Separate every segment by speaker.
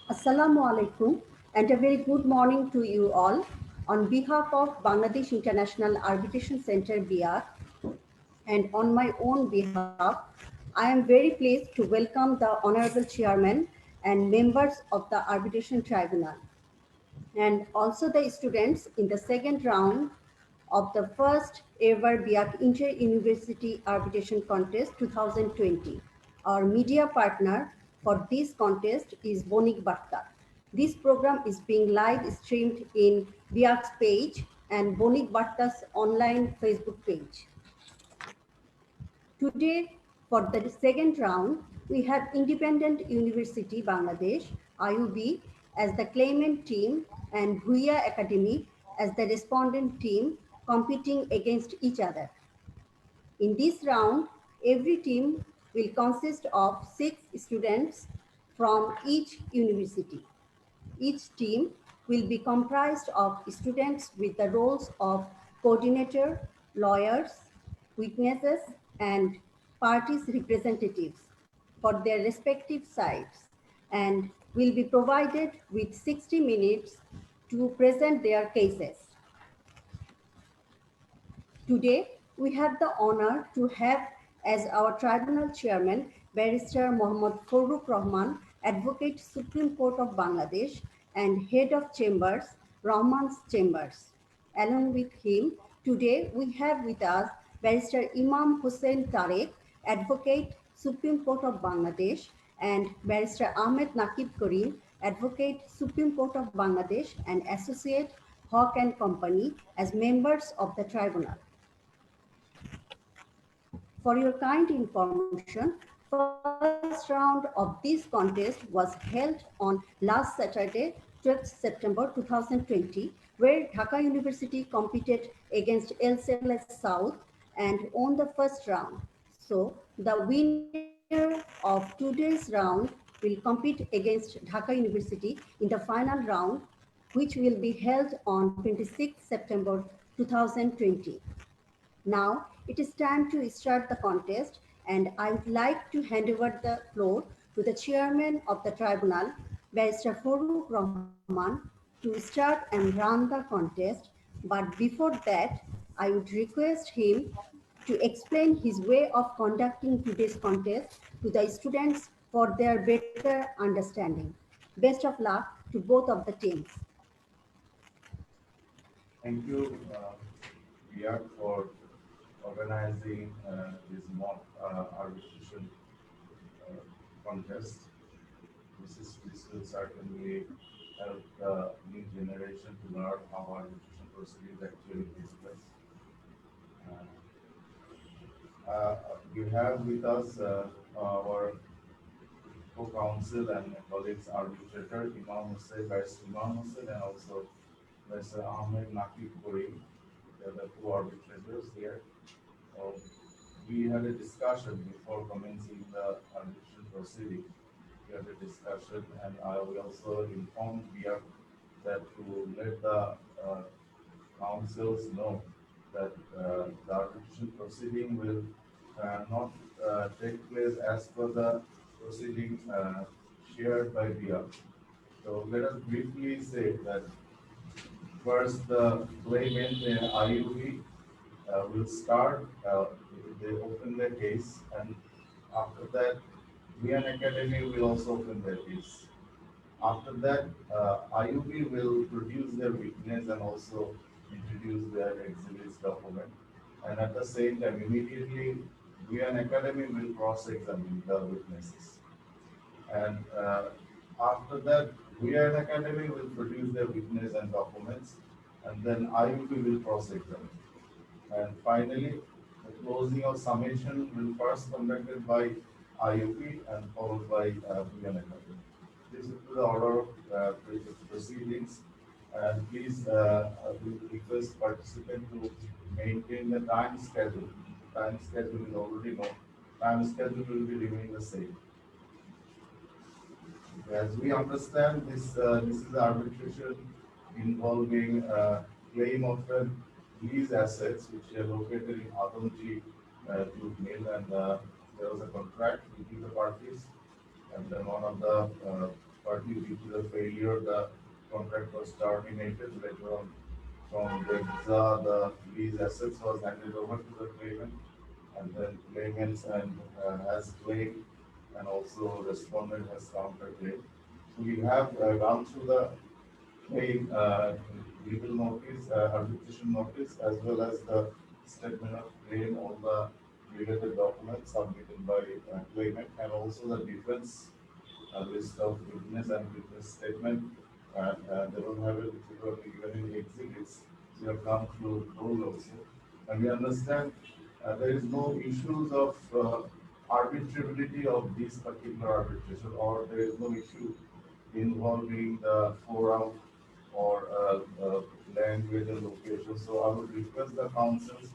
Speaker 1: Assalamu alaikum and a very good morning to you all. On behalf of Bangladesh International Arbitration Center BIAC and on my own behalf, I am very pleased to welcome the Honorable Chairman and members of the Arbitration Tribunal and also the students in the second round of the first ever BIAC Inter-University Arbitration Contest 2020. Our media partner for this contest is Bonik Barta. This program is being live streamed in BIAC's page and Bonik Barta's online Facebook page. Today, for the second round, we have Independent University Bangladesh, IUB, as the claimant team and Bhuiyan Academy as the respondent team competing against each other. In this round, every team will consist of 6 students from each university. Each team will be comprised of students with the roles of coordinator, lawyers, witnesses, and parties representatives for their respective sides and will be provided with 60 minutes to present their cases. Today, we have the honor to have as our tribunal chairman, Barrister Mohammad Farooq Rahman, Advocate Supreme Court of Bangladesh and Head of Chambers, Rahman's Chambers. Along with him, today we have with us Barrister Imam Hussain Tarek, Advocate Supreme Court of Bangladesh, and Barrister Ahmed Nakib Karim, Advocate Supreme Court of Bangladesh and Associate Hawk and Company as members of the tribunal. For your kind information, first round of this contest was held on last Saturday, 12th September 2020, where Dhaka University competed against LCLS South and won the first round. So the winner of today's round will compete against Dhaka University in the final round, which will be held on 26th September 2020. Now it is time to start the contest and I would like to hand over the floor to the chairman of the tribunal, Barrister Farooq Rahman, to start and run the contest. But before that, I would request him to explain his way of conducting today's contest to the students for their better understanding. Best of luck to both of the teams.
Speaker 2: Thank you, BIAC, for organizing this mock arbitration contest. This will certainly help the new generation to learn how arbitration proceedings actually takes place. We have with us our co-counsel and colleagues arbitrator Imam Hussain, Barrister Imam Hussain, and also Barrister Ahmed Nakib Karim. They are the two arbitrators here. We had a discussion before commencing the arbitration proceeding. We had a discussion, and I will also inform BIAC that to let the councils know that the arbitration proceeding will not take place as per the proceeding shared by BIAC. So let us briefly say that first the claimant IUB will start, they open their case, and after that Bhuiyan Academy will also open their case. After that, IUB will produce their witness and also introduce their exhibits document. And at the same time, immediately, Bhuiyan Academy will cross-examine the witnesses. And after that, Bhuiyan Academy will produce their witness and documents, and then IUB will cross-examine. And finally, the closing or summation will first conducted by IUB and followed by Bhuiyan Academy. This is the order of proceedings. And please, we request participants to maintain the time schedule. Time schedule is already known. Time schedule will be remain the same. As we understand, this is arbitration involving claim of lease assets which are located in Adamji Jute Mill, and there was a contract between the parties, and then one of the parties, due to the failure, the contract was terminated. Later on, from Webza, the lease assets was handed over to the claimant, and then claimants and has claimed, and also respondent has counterclaimed. So we have gone through the claim legal notice, arbitration notice, as well as the statement of claim, all the related documents submitted by claimant, and also the defense list of witness and witness statement. And they don't have it particularly given in exhibits. So we have come through those also. And we understand there is no issues of arbitrability of this particular arbitration, or there is no issue involving the forum or language and location. So I would request the councils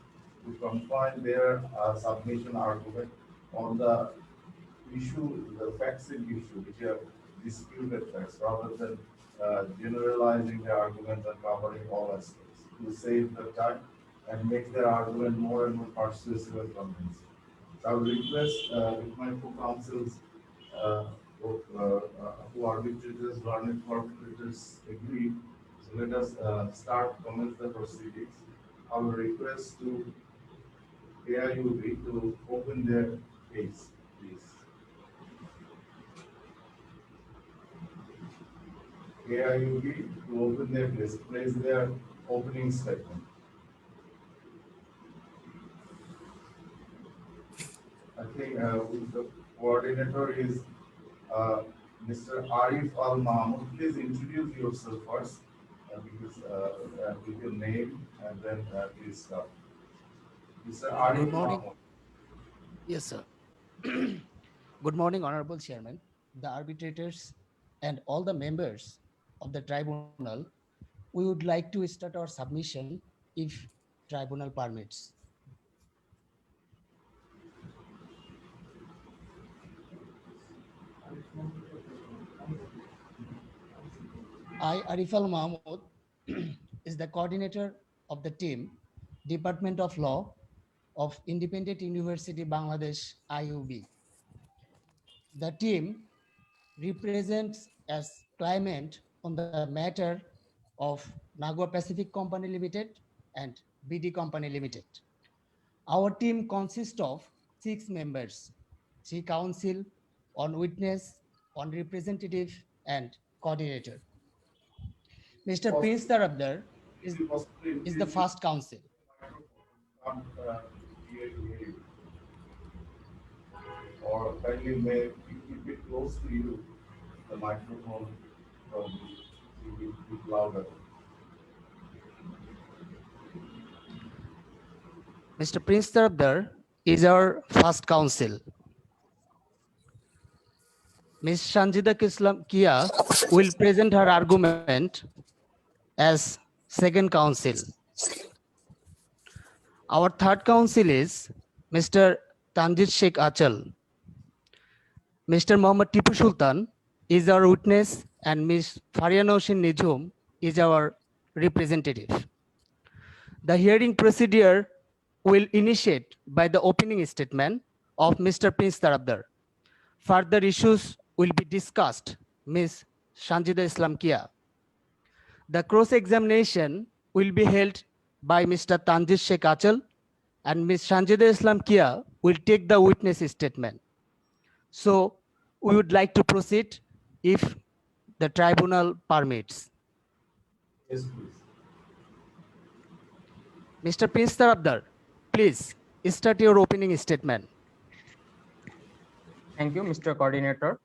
Speaker 2: to confine their submission argument on the issue, the facts in issue, which are disputed facts, rather than generalizing the argument and covering all aspects to save the time and make their argument more and more persuasive and convincing. So I would request if my co-counsels uh, who arbitrators, learned arbitrators agree, so let us start, commence the proceedings. I will request to AIUB to open their case, please. AIUB to open their case, place their opening statement. I think the coordinator is Mr. Arif Al Mahmoud. Please introduce yourself first, because with your name, and then please start. Mr.
Speaker 3: Good
Speaker 2: Arif
Speaker 3: morning.
Speaker 2: Mahmoud.
Speaker 3: Yes, sir. Good morning, Honorable Chairman, the arbitrators, and all the members of the tribunal. We would like to start our submission if tribunal permits. I, Arif Al Mahmoud, is the coordinator of the team, Department of Law of Independent University Bangladesh, IUB. The team represents as claimant on the matter of Nagua Pacific Company Limited and BD Company Limited. Our team consists of 6 members, 3 counsel, 1 witness, 1 representative, and coordinator. Mr. Prince Tarabdar is the first counsel.
Speaker 2: Or kindly may keep it close to you, the microphone, probably be louder.
Speaker 3: Mr. Prince Tarabdar is our first counsel. Ms. Shanjida Kislam Kia will present her argument as second counsel. Our third counsel is Mr. Tanjit Sheikh Achal. Mr. Mohammad Tipu Sultan is our witness, and Ms. Farianoshin Nijum is our representative. The hearing procedure will initiate by the opening statement of Mr. Prince Tarabdar. Further issues will be discussed, Ms. Shanjida Islam Kia. The cross-examination will be held by Mr. Tanjit Sheikh Achal, and Ms. Shanjida Islam Kia will take the witness statement. So we would like to proceed if the tribunal permits.
Speaker 2: Yes, please.
Speaker 3: Mr. Prince Tarabdar, please start your opening statement.
Speaker 4: Thank you, Mr. Coordinator.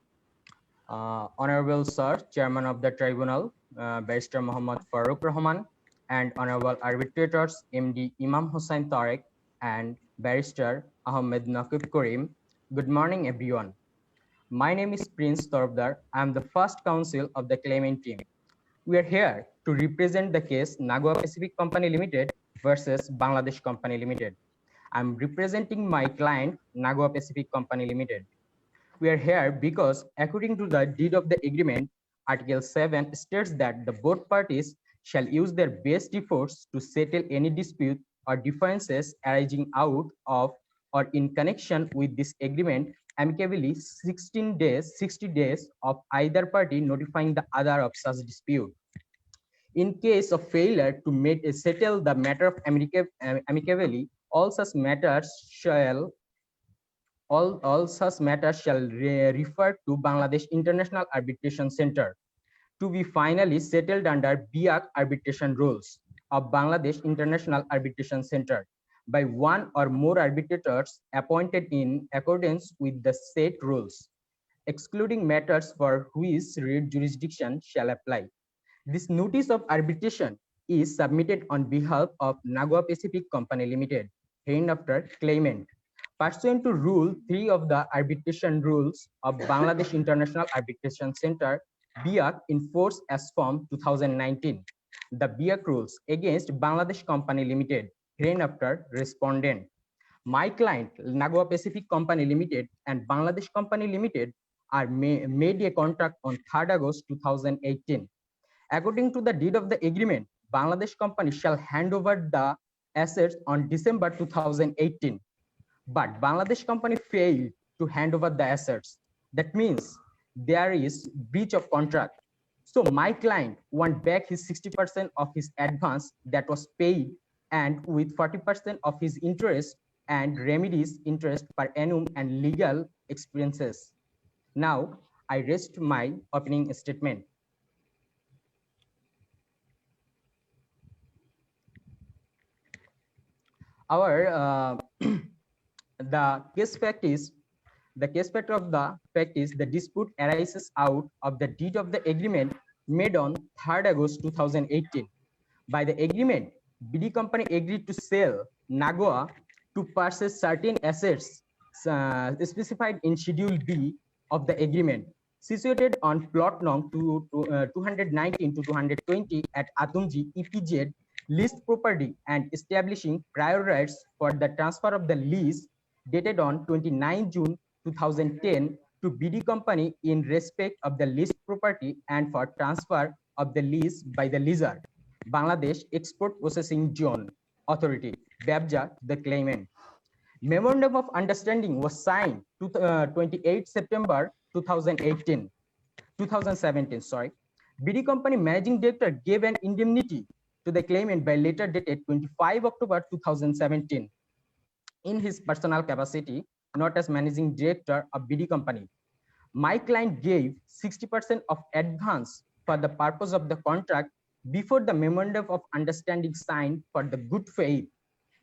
Speaker 4: Honorable Sir, Chairman of the Tribunal, Barrister Muhammad Farooq Rahman, and Honorable Arbitrators MD Imam Hussain Tarek and Barrister Ahmed Naqib Karim. Good morning, everyone. My name is Prince Tarabdar. I am the first counsel of the claimant team. We are here to represent the case Nagua Pacific Company Limited versus Bangladesh Company Limited. I am representing my client Nagua Pacific Company Limited. We are here because according to the deed of the agreement, Article 7 states that the both parties shall use their best efforts to settle any dispute or differences arising out of or in connection with this agreement amicably 60 days of either party notifying the other of such dispute. In case of failure to settle the matter of amicably, all such matters shall refer to Bangladesh International Arbitration Center to be finally settled under BIAC arbitration rules of Bangladesh International Arbitration Center by one or more arbitrators appointed in accordance with the said rules, excluding matters for which jurisdiction shall apply. This notice of arbitration is submitted on behalf of Nagua Pacific Company Limited, hereinafter Claimant, pursuant to Rule 3 of the Arbitration Rules of Bangladesh International Arbitration Center, BIAC, in force as from 2019. The BIAC rules against Bangladesh Company Limited, hereinafter Respondent. My client, Nagua Pacific Company Limited and Bangladesh Company Limited are made a contract on 3rd August 2018. According to the deed of the agreement, Bangladesh Company shall hand over the assets on December 2018. But Bangladesh Company failed to hand over the assets. That means there is breach of contract. So my client want back his 60% of his advance that was paid, and with 40% of his interest and remedies interest per annum and legal expenses. Now I rest my opening statement. Our the case fact of the fact is the dispute arises out of the deed of the agreement made on 3rd August 2018. By the agreement, BD Company agreed to sell Nagua to purchase certain assets specified in Schedule B of the agreement, situated on plot num 219 to 220 at Atumji EPZ leased property, and establishing prior rights for the transfer of the lease dated on 29 June 2010 to BD Company in respect of the leased property and for transfer of the lease by the leaser, Bangladesh Export Processing Zone Authority, BABJA, the claimant. Memorandum of Understanding was signed to 28 September 2017. BD Company Managing Director gave an indemnity to the claimant by letter dated 25 October 2017 in his personal capacity, not as Managing Director of BD Company. My client gave 60% of advance for the purpose of the contract before the Memorandum of Understanding signed for the good faith.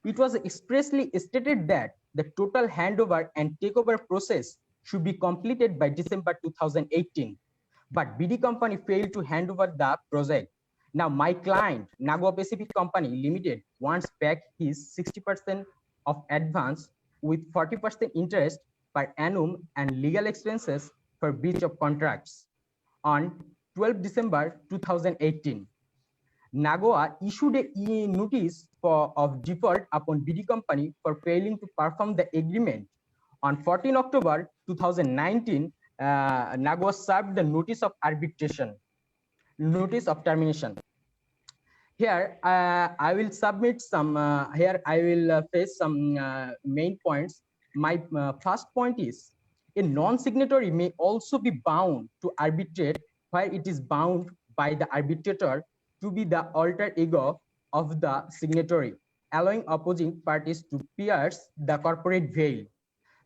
Speaker 4: It was expressly stated that the total handover and takeover process should be completed by December 2018. But BD Company failed to hand over the project. Now my client, Nagua Pacific Company Limited, wants back his 60% of advance with 40% interest per annum and legal expenses for breach of contracts. On 12 December 2018, Nagua issued a notice of default upon BD Company for failing to perform the agreement. On 14 October 2019, Nagua served the notice of arbitration, notice of termination. Here, I will submit some, here I will face some main points. My first point is, a non-signatory may also be bound to arbitrate where it is bound by the arbitrator to be the alter ego of the signatory, allowing opposing parties to pierce the corporate veil.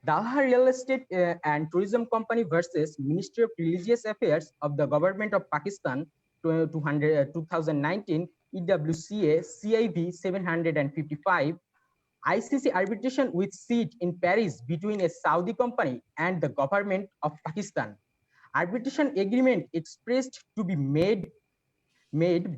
Speaker 4: Dalha Real Estate and Tourism Company versus Ministry of Religious Affairs of the Government of Pakistan 2019 EWCA CIV 755, ICC arbitration with seat in Paris between a Saudi company and the government of Pakistan. Arbitration agreement expressed to be made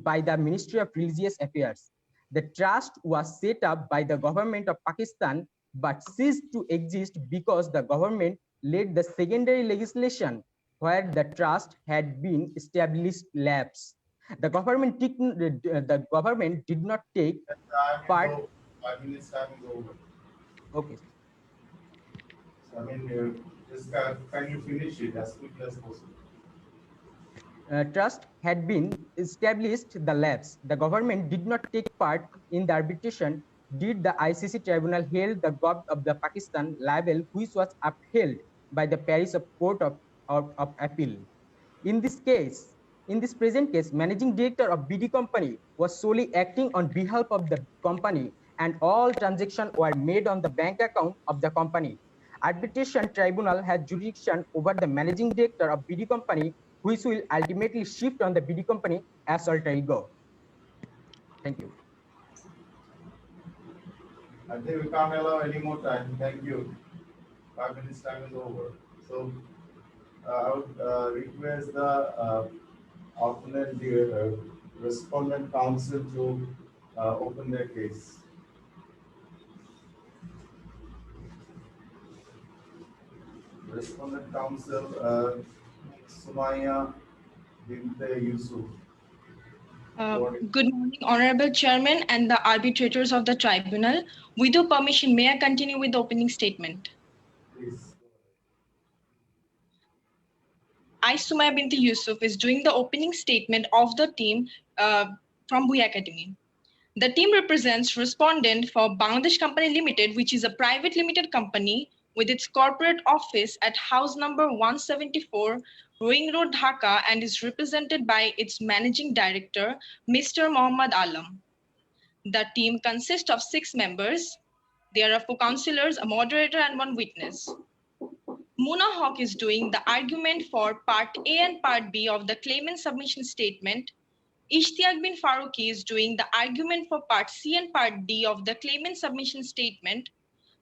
Speaker 4: by the Ministry of Religious Affairs. The trust was set up by the government of Pakistan but ceased to exist because the government led the secondary legislation where the trust had been established lapse. The government did not take part.
Speaker 2: 5 minutes time is over.
Speaker 4: Okay.
Speaker 2: So, I mean, just can you finish it as quickly as possible?
Speaker 4: Trust had been established the lapse. The government did not take part in the arbitration. Did the ICC tribunal held the government of the Pakistan liable, which was upheld by the Paris Court of Appeal. In this present case, managing director of BD company was solely acting on behalf of the company, and all transactions were made on the bank account of the company. Arbitration tribunal has jurisdiction over the managing director of BD company, which will ultimately shift on the BD company as alter ego. Thank you.
Speaker 2: I think we can't allow any more time. Thank you. 5 minutes time is over. So I would request the opponent, the respondent counsel to open their case. Respondent counsel, Sumaya Binte Yusuf.
Speaker 5: Good morning, Honorable Chairman and the arbitrators of the tribunal. With your permission, may I continue with the opening statement?
Speaker 2: Please.
Speaker 5: I, Sumaya Binti Yusuf, is doing the opening statement of the team from BIAC Academy. The team represents Respondent for Bangladesh Company Limited, which is a private limited company with its corporate office at house number 174, Ring Road, Dhaka, and is represented by its managing director, Mr. Mohammad Alam. The team consists of 6 members. There are 4 councillors, a moderator, and 1 witness. Muna Haq is doing the argument for Part A and Part B of the claimant submission statement. Ishtiaq bin Faruqi is doing the argument for Part C and Part D of the claimant submission statement.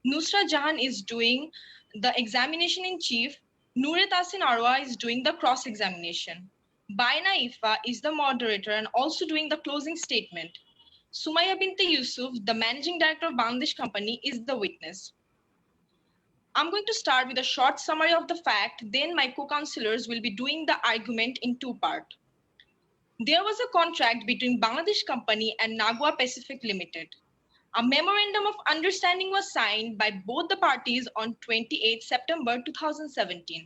Speaker 5: Nusra Jahan is doing the examination in chief. Noore Tasin Arwa is doing the cross-examination. Baina Ifa is the moderator and also doing the closing statement. Sumaya Binti Yusuf, the managing director of Bangladesh Company, is the witness. I'm going to start with a short summary of the fact, then my co-counsellors will be doing the argument in 2 parts. There was a contract between Bangladesh Company and Nagwa Pacific Limited. A memorandum of understanding was signed by both the parties on 28 September 2017.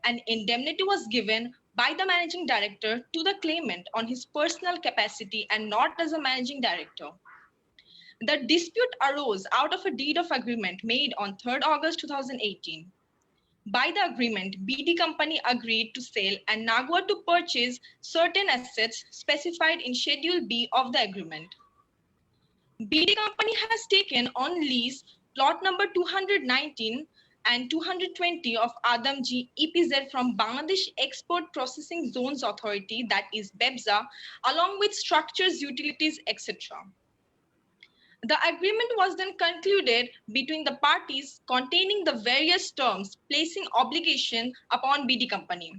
Speaker 5: An indemnity was given by the managing director to the claimant on his personal capacity and not as a managing director. The dispute arose out of a deed of agreement made on 3rd August 2018. By the agreement, BD Company agreed to sell and Nagwa to purchase certain assets specified in Schedule B of the agreement. BD Company has taken on lease plot number 219 and 220 of Adamji EPZ from Bangladesh Export Processing Zones Authority, that is BEBZA, along with structures, utilities, etc. The agreement was then concluded between the parties containing the various terms placing obligation upon BD Company.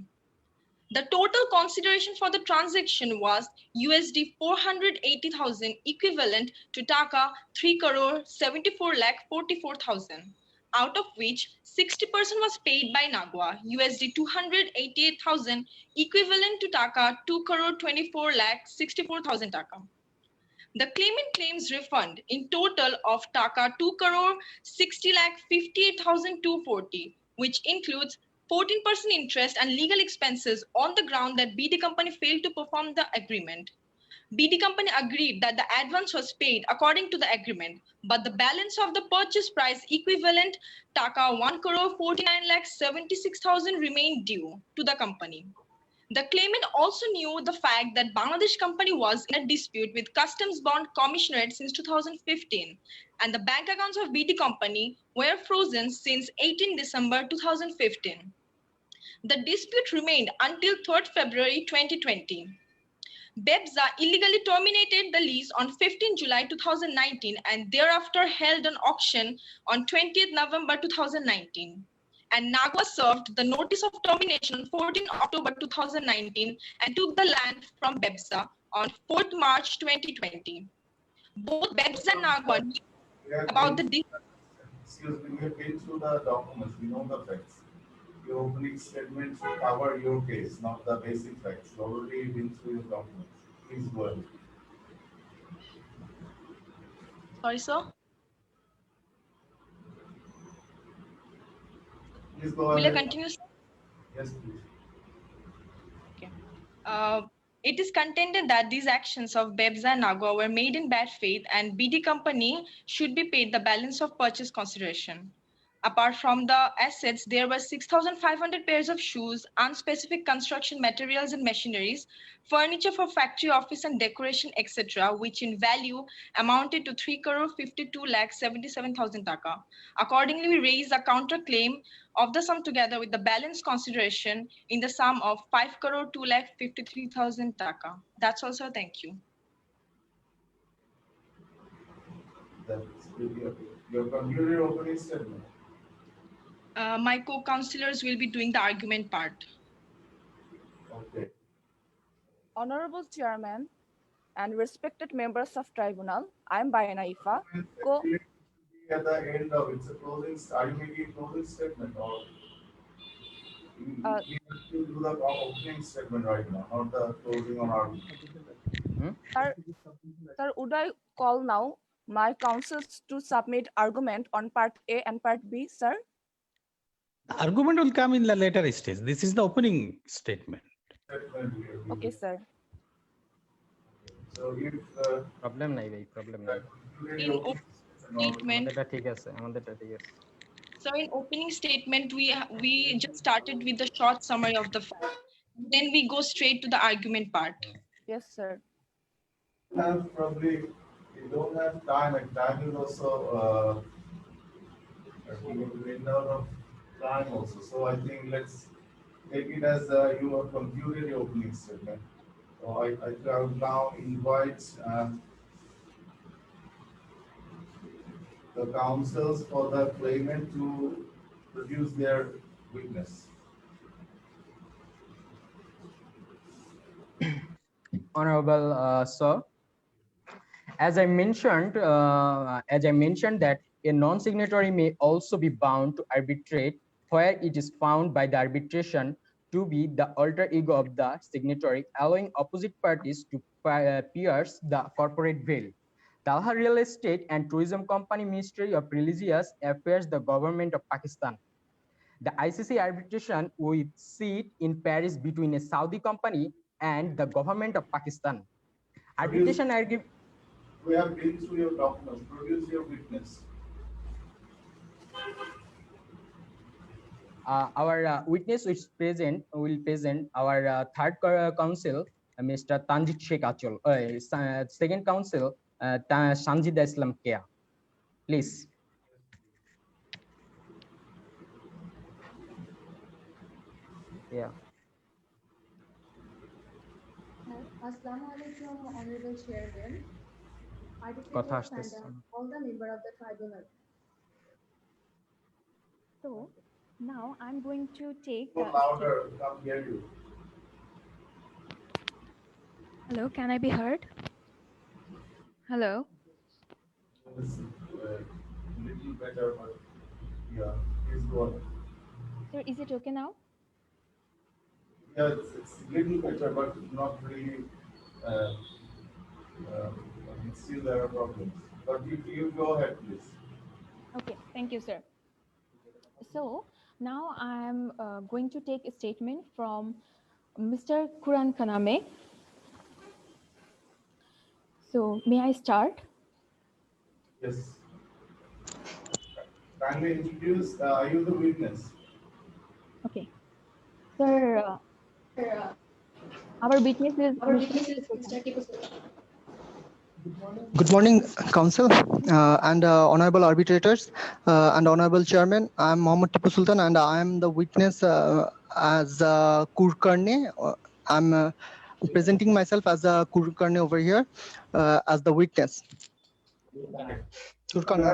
Speaker 5: The total consideration for the transaction was USD 480,000 equivalent to Taka 3 crore 74 lakh 44,000, out of which 60% was paid by Nagwa, USD 288,000 equivalent to Taka 2 crore 24 lakh 64,000 Taka. The claimant claims refund in total of Taka 2 crore 60 lakh 58,240, which includes 14% interest and legal expenses on the ground that BD Company failed to perform the agreement. BD Company agreed that the advance was paid according to the agreement, but the balance of the purchase price equivalent Taka 1 crore 49 lakh 76,000 remained due to the company. The claimant also knew the fact that Bangladesh Company was in a dispute with Customs Bond Commissionerate since 2015, and the bank accounts of BD Company were frozen since 18 December 2015. The dispute remained until 3rd February 2020. BEBZA illegally terminated the lease on 15 July 2019 and thereafter held an auction on 20th November 2019. And Nagwa served the notice of termination on 14 October 2019 and took the land from BEBZA on 4th March 2020. Both BEBZA and Nagwa knew about the
Speaker 2: Excuse me, we have been through the documents, we know the facts. Your opening statement should cover your case, not the basic facts. You already been through your documents. Please go ahead.
Speaker 5: Sorry, sir.
Speaker 2: Please go
Speaker 5: Will I
Speaker 2: ahead.
Speaker 5: continue, sir?
Speaker 2: Yes, please.
Speaker 5: Okay. It is contended that these actions of BEBZA and Nagwa were made in bad faith and BD Company should be paid the balance of purchase consideration. Apart from the assets, there were 6,500 pairs of shoes, unspecific construction materials and machineries, furniture for factory, office and decoration, etc., which in value amounted to 3,52,77,000 taka. Accordingly, we raised a counterclaim of the sum together with the balance consideration in the sum of 5,02,53,000 taka. That's all, sir. Thank you.
Speaker 2: That's really okay. Your concluded opening statement.
Speaker 5: My co-councillors will be doing the argument part.
Speaker 2: Okay.
Speaker 6: Honorable Chairman and respected members of Tribunal, I am Bhuiyan.
Speaker 2: Actually, at the end of it's a closing. Are you making a closing statement or you have to do the opening statement right now, not the closing on our.
Speaker 6: Sir, would I call now my counsels to submit argument on part A and part B, sir?
Speaker 7: Argument will come in the later stage. This is the opening statement.
Speaker 6: Okay, sir.
Speaker 2: So if
Speaker 4: Problem নাই ভাই, problem নাই।
Speaker 5: In opening statement,
Speaker 4: ঠিক আছে, আমাদেরটা ঠিক আছে।
Speaker 5: so in opening statement, we just started with the short summary of the fact. Then we go straight to the argument part.
Speaker 6: Yes, sir.
Speaker 2: probably you don't have time, and time is also window of time also. So I think let's take it as you have concluded your opening statement. So I will now invite the counsels for the claimant to produce their witness.
Speaker 4: Honorable sir, as I mentioned that a non-signatory may also be bound to arbitrate where it is found by the arbitration to be the alter ego of the signatory, allowing opposite parties to pierce the corporate veil. Dalha Real Estate and Tourism Company, Ministry of Religious Affairs, the Government of Pakistan. The ICC arbitration with seat in Paris between a Saudi company and the Government of Pakistan. Arbitration argument.
Speaker 2: We have been through your documents. Produce your witness.
Speaker 4: Our witness will present our third counsel, Mr. Tanjit Sheikh Achol. Second counsel, Sanjida Islam Kea. Please. Yeah.
Speaker 8: Assalamu alaikum, Honorable Chairman,
Speaker 4: কথা
Speaker 8: arbitrators
Speaker 4: আসতেছে।
Speaker 8: and all the members of the tribunal. So now I'm going to take.
Speaker 2: Go louder. We can't hear you.
Speaker 8: Hello, can I be heard? Hello.
Speaker 2: It's little better, but yeah, please go on.
Speaker 8: Sir, is it okay now?
Speaker 2: Yeah, it's little better, but not really. Still there are problems. But you go ahead, please.
Speaker 8: Okay, thank you, sir. So now I'm going to take a statement from Mr. Quran Kaname. So may I start?
Speaker 2: Yes. Kindly introduce. Are you the witness?
Speaker 8: Okay. Sir, our witness is Mr. Tipu Sultan.
Speaker 3: Good morning, Council and honorable arbitrators and honorable Chairman. I'm Mohammad Tipu Sultan and I am the witness as Kurkarne. I'm presenting myself as Kurkarne over here as the witness. Kurkarne.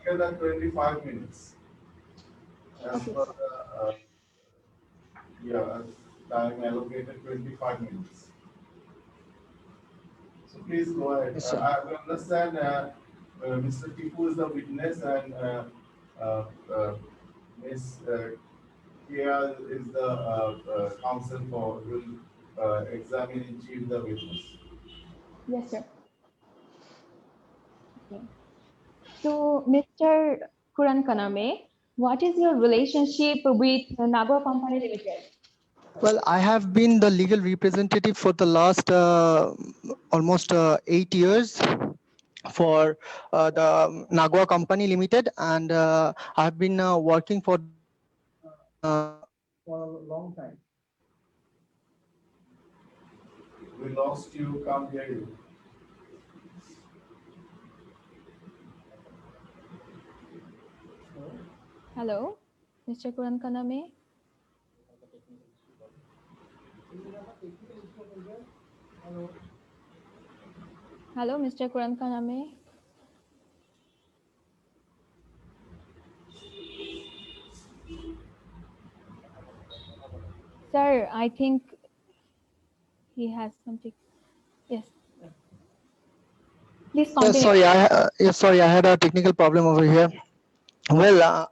Speaker 2: Here than 25 minutes. As per the time allocated 25 minutes. So please go ahead.
Speaker 3: Yes, sir.
Speaker 2: I understand Mr. Tipu is the witness and Ms. Kia is the counsel for will examine in chief the witness.
Speaker 8: Yes, sir. Okay. So, Mr. Quran Kaname, what is your relationship with Nagor Company Limited?
Speaker 3: Well, I have been the legal representative for the last almost 8 years
Speaker 9: for the Nagwa Company Limited, and I've been working for for a long time.
Speaker 2: We lost you, can't hear you.
Speaker 8: Hello, Mr. Kuran Kaname. Hello, Mr. Kuran Kaname. Sir, I think he has something. Yes. Please continue.
Speaker 9: Sorry, I had a technical problem over here. Well,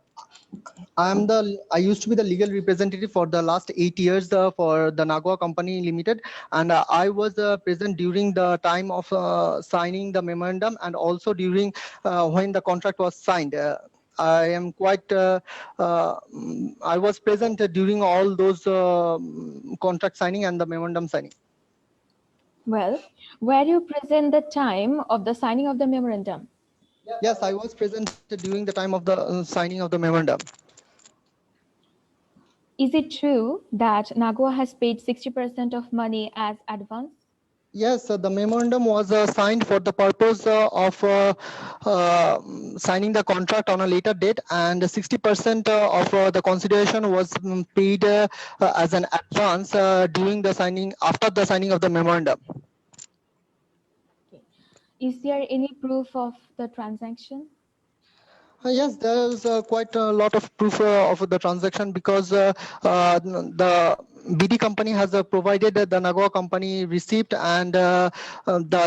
Speaker 9: I used to be the legal representative for the last 8 years for the Nagwa Company Limited, and I was present during the time of signing the memorandum, and also during when the contract was signed. I am quite. I was present during all those contract signing and the memorandum signing.
Speaker 8: Well, were you present the time of the signing of the memorandum?
Speaker 9: Yes, I was present during the time of the signing of the memorandum.
Speaker 8: Is it true that Nagwa has paid 60% of money as advance?
Speaker 9: Yes, the memorandum was signed for the purpose of signing the contract on a later date, and 60% of the consideration was paid as an advance during the signing, after the signing of the memorandum.
Speaker 8: Okay. Is there any proof of the transaction?
Speaker 9: Yes, there is quite a lot of proof of the transaction, because the BD company has provided the Nagwa company receipt, and the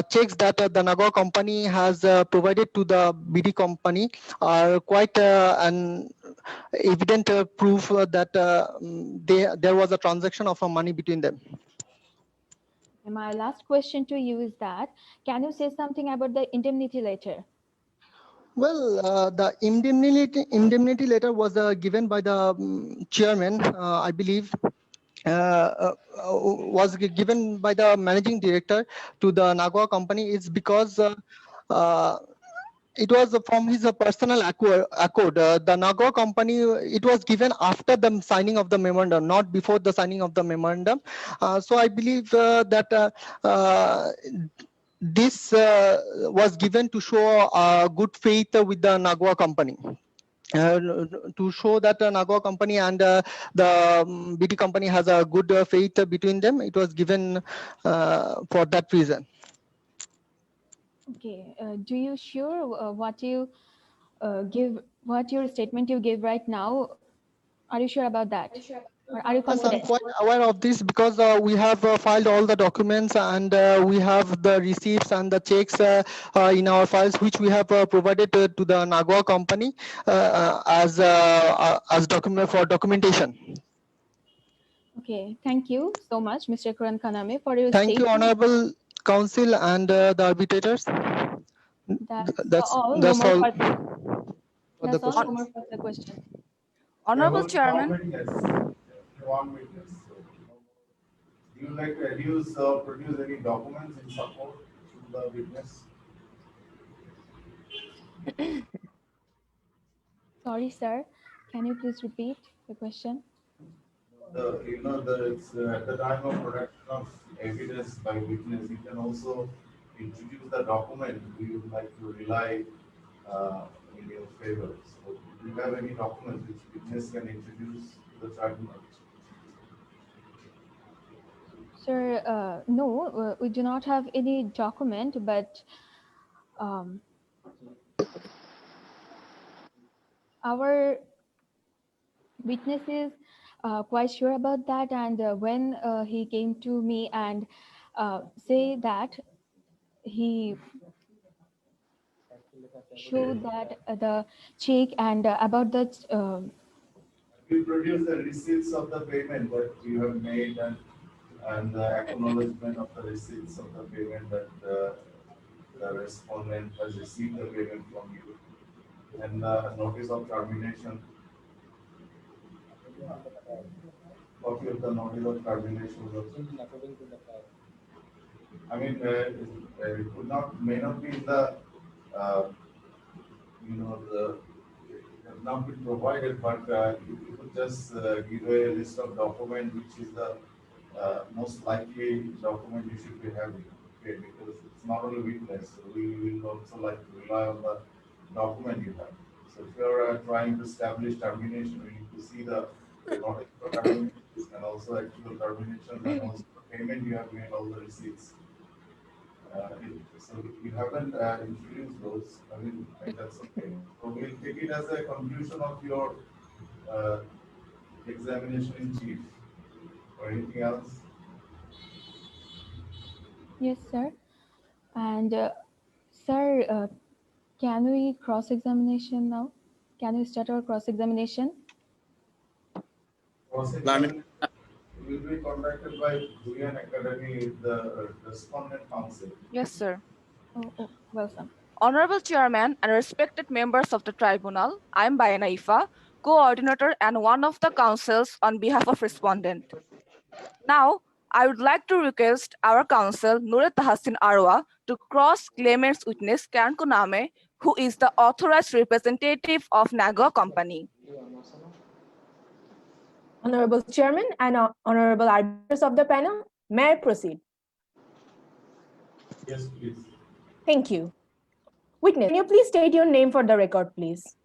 Speaker 9: checks that the Nagwa company has provided to the BD company are quite an evident proof that there was a transaction of money between them.
Speaker 8: And my last question to you is that, can you say something about the indemnity letter?
Speaker 9: Well, the indemnity letter was given by the chairman, I believe. Was given by the managing director to the Nagwa company is because it was from his personal accord. The Nagwa company, it was given after the signing of the memorandum, not before the signing of the memorandum. So I believe that this was given to show good faith with the Nagwa company. To show that Nagwa company and the BT company has a good faith between them, it was given for that reason.
Speaker 8: Okay. Do you sure what you what your statement you gave right now? Are you sure about that? Or are you
Speaker 9: Yes, I'm
Speaker 8: confident?
Speaker 9: quite aware of this, because we have filed all the documents, and we have the receipts and the checks in our files, which we have provided to the Nagwa company as document for documentation.
Speaker 8: Okay. Thank you so much, Mr. Kuran Kaname, for your
Speaker 9: Thank you,
Speaker 8: statement.
Speaker 9: Honorable Council and the arbitrators.
Speaker 8: That's all. No
Speaker 9: That's
Speaker 8: more
Speaker 9: all.
Speaker 8: That's all. No more further questions.
Speaker 2: We have
Speaker 6: Honorable
Speaker 2: only one
Speaker 6: Chairman,
Speaker 2: witness. One witness. Do you like to produce any documents in support to the witness?
Speaker 8: Sorry, sir. Can you please repeat the question?
Speaker 2: It's at the time of production of evidence by witness, you can also introduce the document you would like to rely in your favor. So, do you have any documents which witness can introduce to the tribunal?
Speaker 8: Sir, no, we do not have any document, but our witness is quite sure about that. And when he came to me and say that he showed that the check and about the
Speaker 2: You produce the receipts of the payment that you have made, and the acknowledgement of the receipts of the payment that the respondent has received the payment from you, and the notice of termination. Copy of the notice of termination. I mean, it may not be in the you know, it has not been provided, but you could just give a list of document which is the most likely document you should be having. Okay, because it's not only witness, we will also like to rely on the document you have. So if you're trying to establish termination, we need to see the recording for termination and also actual termination and also the payment you have made, all the receipts. So you haven't introduced those. I mean, that's okay. So we'll take it as a conclusion of your uh, examination in chief. Or anything else?
Speaker 8: Yes, sir. And sir, can we cross-examination now? Can we start our cross-examination?
Speaker 2: Cross-examination will be conducted by Bhuiyan Academy, the Respondent Council.
Speaker 6: Yes, sir.
Speaker 8: Oh, welcome.
Speaker 6: Honorable Chairman and respected members of the tribunal, I am Bhuiyan Aifa, coordinator and one of the counsels on behalf of respondent. Now, I would like to request our counsel, Nuret Tahsin Arwa, to cross claimant's witness Karan Kuname, who is the authorized representative of Nagua Company.
Speaker 10: Honorable Chairman and honorable arbiters of the panel, may I proceed?
Speaker 2: Yes, please.
Speaker 10: Thank you. Witness, can you please state your name for the record, please?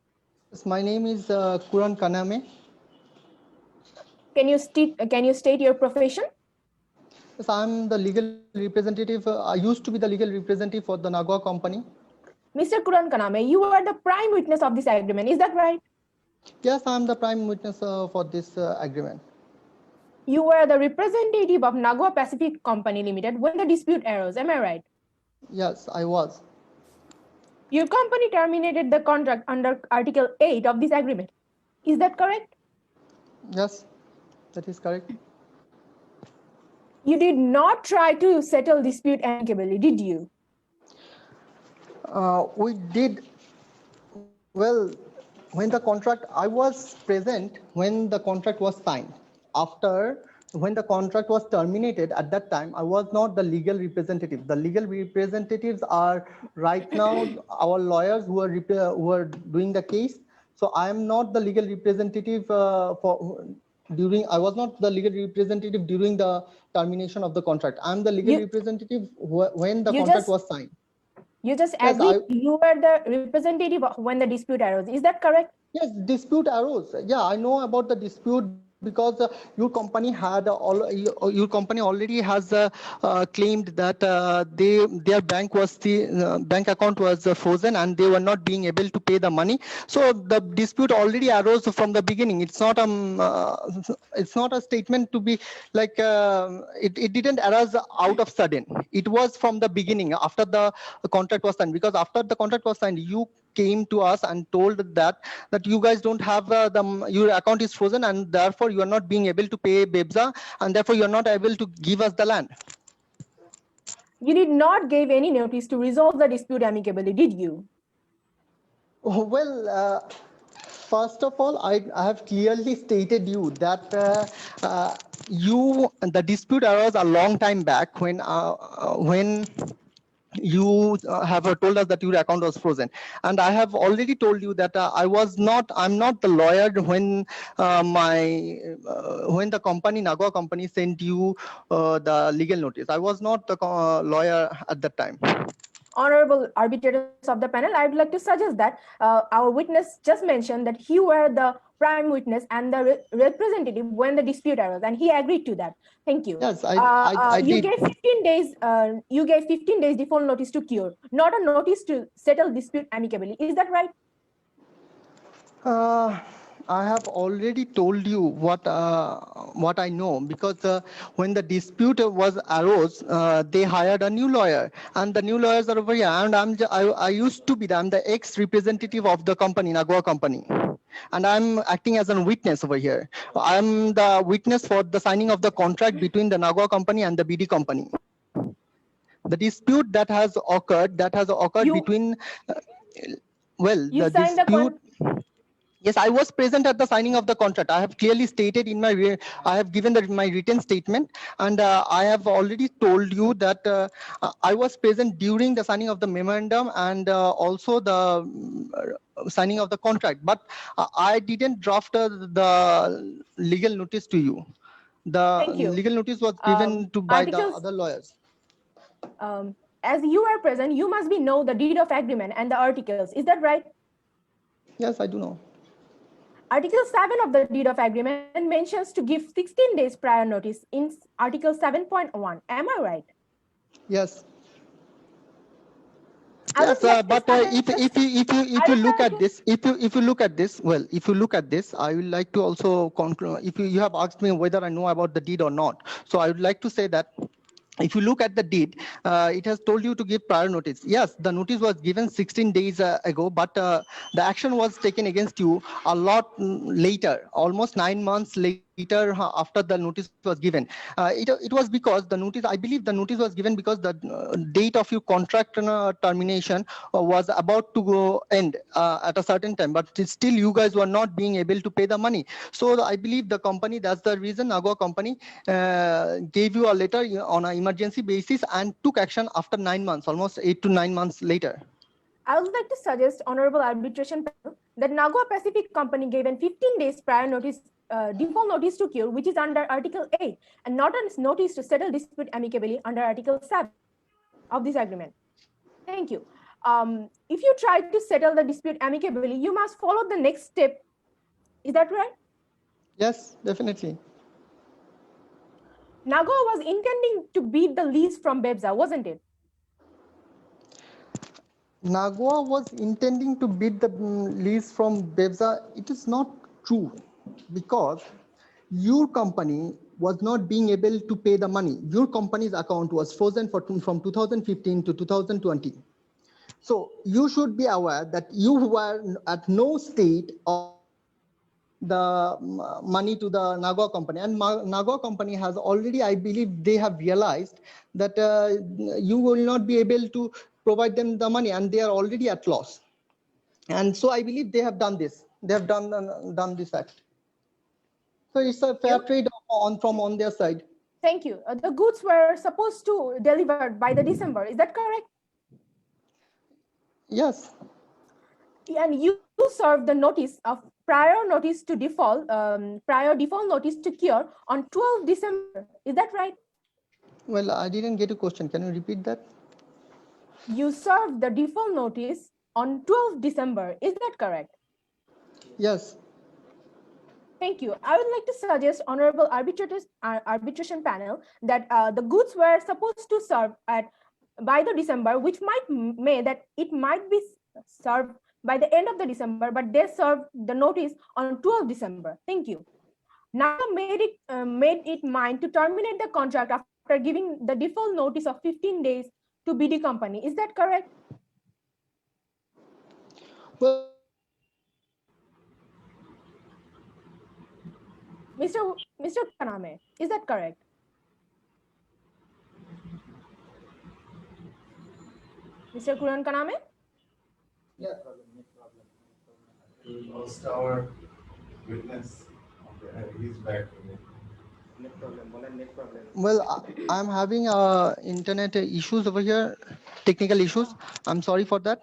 Speaker 9: Yes, my name is Kuran Kaname.
Speaker 10: Can you state your profession?
Speaker 9: Yes, I'm the legal representative. I used to be the legal representative for the Nagua company.
Speaker 10: Mr. Kuran Kaname, you are the prime witness of this agreement. Is that right?
Speaker 9: Yes, I'm the prime witness for this agreement.
Speaker 10: You were the representative of Nagua Pacific Company Limited when the dispute arose. Am I right?
Speaker 9: Yes, I was.
Speaker 10: Your company terminated the contract under Article 8 of this agreement. Is that correct?
Speaker 9: Yes, that is correct.
Speaker 10: You did not try to settle dispute amicably, did you?
Speaker 9: We did. Well, when the contract, I was present when the contract was signed. After, when the contract was terminated, at that time, I was not the legal representative. The legal representatives are right now our lawyers who are doing the case. So I am not the legal representative I was not the legal representative during the termination of the contract. I'm the legal representative when the contract was signed.
Speaker 10: You just agreed you were the representative when the dispute arose. Is that correct?
Speaker 9: Yes, dispute arose. Yeah, I know about the dispute because your company already has claimed that their bank account was frozen and they were not being able to pay the money. So the dispute already arose from the beginning. It's not a statement to be like it didn't arise out of sudden. It was from the beginning after the contract was signed, because after the contract was signed, you came to us and told that you guys don't have your account is frozen and therefore you are not being able to pay BEBSA and therefore you are not able to give us the land.
Speaker 10: You did not give any notice to resolve the dispute amicably, did you?
Speaker 9: Well, first of all, I have clearly stated you that the dispute arose a long time back when you have told us that your account was frozen, and I have already told you that I'm not the lawyer when when the company Nagua company sent you the legal notice. I was not the lawyer at that time.
Speaker 10: Honorable arbitrators of the panel, I would like to suggest that our witness just mentioned that he were the prime witness and the representative when the dispute arose, and he agreed to that. Thank you.
Speaker 9: Yes, I
Speaker 10: you
Speaker 9: did.
Speaker 10: gave 15 days. You gave 15 days default notice to cure, not a notice to settle dispute amicably. Is that right?
Speaker 9: I have already told you what I know, because when the dispute arose, they hired a new lawyer, and the new lawyers are over here, and I used to be I'm the ex-representative of the company, Nagua company, and I'm acting as a witness over here. I'm the witness for the signing of the contract between the Nagua company and the BD company. The dispute that has occurred between
Speaker 10: you
Speaker 9: the
Speaker 10: signed
Speaker 9: dispute. Yes, I was present at the signing of the contract. I have clearly stated in my, I have given my written statement, and I have already told you that I was present during the signing of the memorandum and also the signing of the contract. But I didn't draft the legal notice to you. The
Speaker 10: Thank you.
Speaker 9: legal notice was given to by the
Speaker 10: Articles,
Speaker 9: other lawyers.
Speaker 10: as you are present, you must be know the deed of agreement and the articles. Is that right?
Speaker 9: Yes, I do know.
Speaker 10: Article 7 of the deed of agreement mentions to give 16 days prior notice in Article 7.1. Am I right?
Speaker 9: Yes.
Speaker 10: I
Speaker 9: Yes,
Speaker 10: would like
Speaker 9: but if you look at this, if you look at this, well, if you look at this, I would like to also conclude. If you have asked me whether I know about the deed or not, so I would like to say that if you look at the deed, it has told you to give prior notice. Yes, the notice was given 16 days ago, but the action was taken against you a lot later, almost 9 months later after the notice was given. It was because the notice, I believe the notice was given because the date of your contract termination was about to go end at a certain time, but still you guys were not being able to pay the money. So I believe the company, that's the reason Nagawa company gave you a letter on an emergency basis and took action after 9 months, almost 8 to 9 months later.
Speaker 10: I would like to suggest Honorable Arbitration Panel that Nagawa Pacific Company gave 15 days prior notice, default notice to cure, which is under Article 8, and not a notice to settle dispute amicably under Article 7 of this agreement. Thank you. If you try to settle the dispute amicably, you must follow the next step. Is that right?
Speaker 9: Yes, definitely.
Speaker 10: Nagawa was intending to beat the lease from Bebza, wasn't it?
Speaker 9: Nagawa was intending to bid the lease from Bevza. It is not true because your company was not being able to pay the money. Your company's account was frozen from 2015 to 2020. So you should be aware that you were at no state of paying the money to the Nagawa company, and Nagawa company has already, I believe, they have realized that you will not be able to provide them the money, and they are already at loss. And so I believe they have done this. They have done this act. So it's a fair trade on their side.
Speaker 10: Thank you. The goods were supposed to deliver by the December. Is that correct?
Speaker 9: Yes.
Speaker 10: And you served the notice of prior notice to default, prior default notice to cure on 12 December. Is that right?
Speaker 9: Well, I didn't get a question. Can you repeat that?
Speaker 10: You served the default notice on 12 December. Is that correct?
Speaker 9: Yes.
Speaker 10: Thank you. I would like to suggest Honorable Arbitration Panel that the goods were supposed to serve by the December, which it might be served by the end of the December, but they served the notice on 12 December. Thank you. Now made it mind to terminate the contract after giving the default notice of 15 days to BD company. Is that correct?
Speaker 9: Well,
Speaker 10: Mr. Kaname, is that correct? Mr. Kuran Kaname?
Speaker 2: Yeah, we lost our witness. Okay, he's back.
Speaker 9: Well, I'm having internet issues over here, technical issues. I'm sorry for that.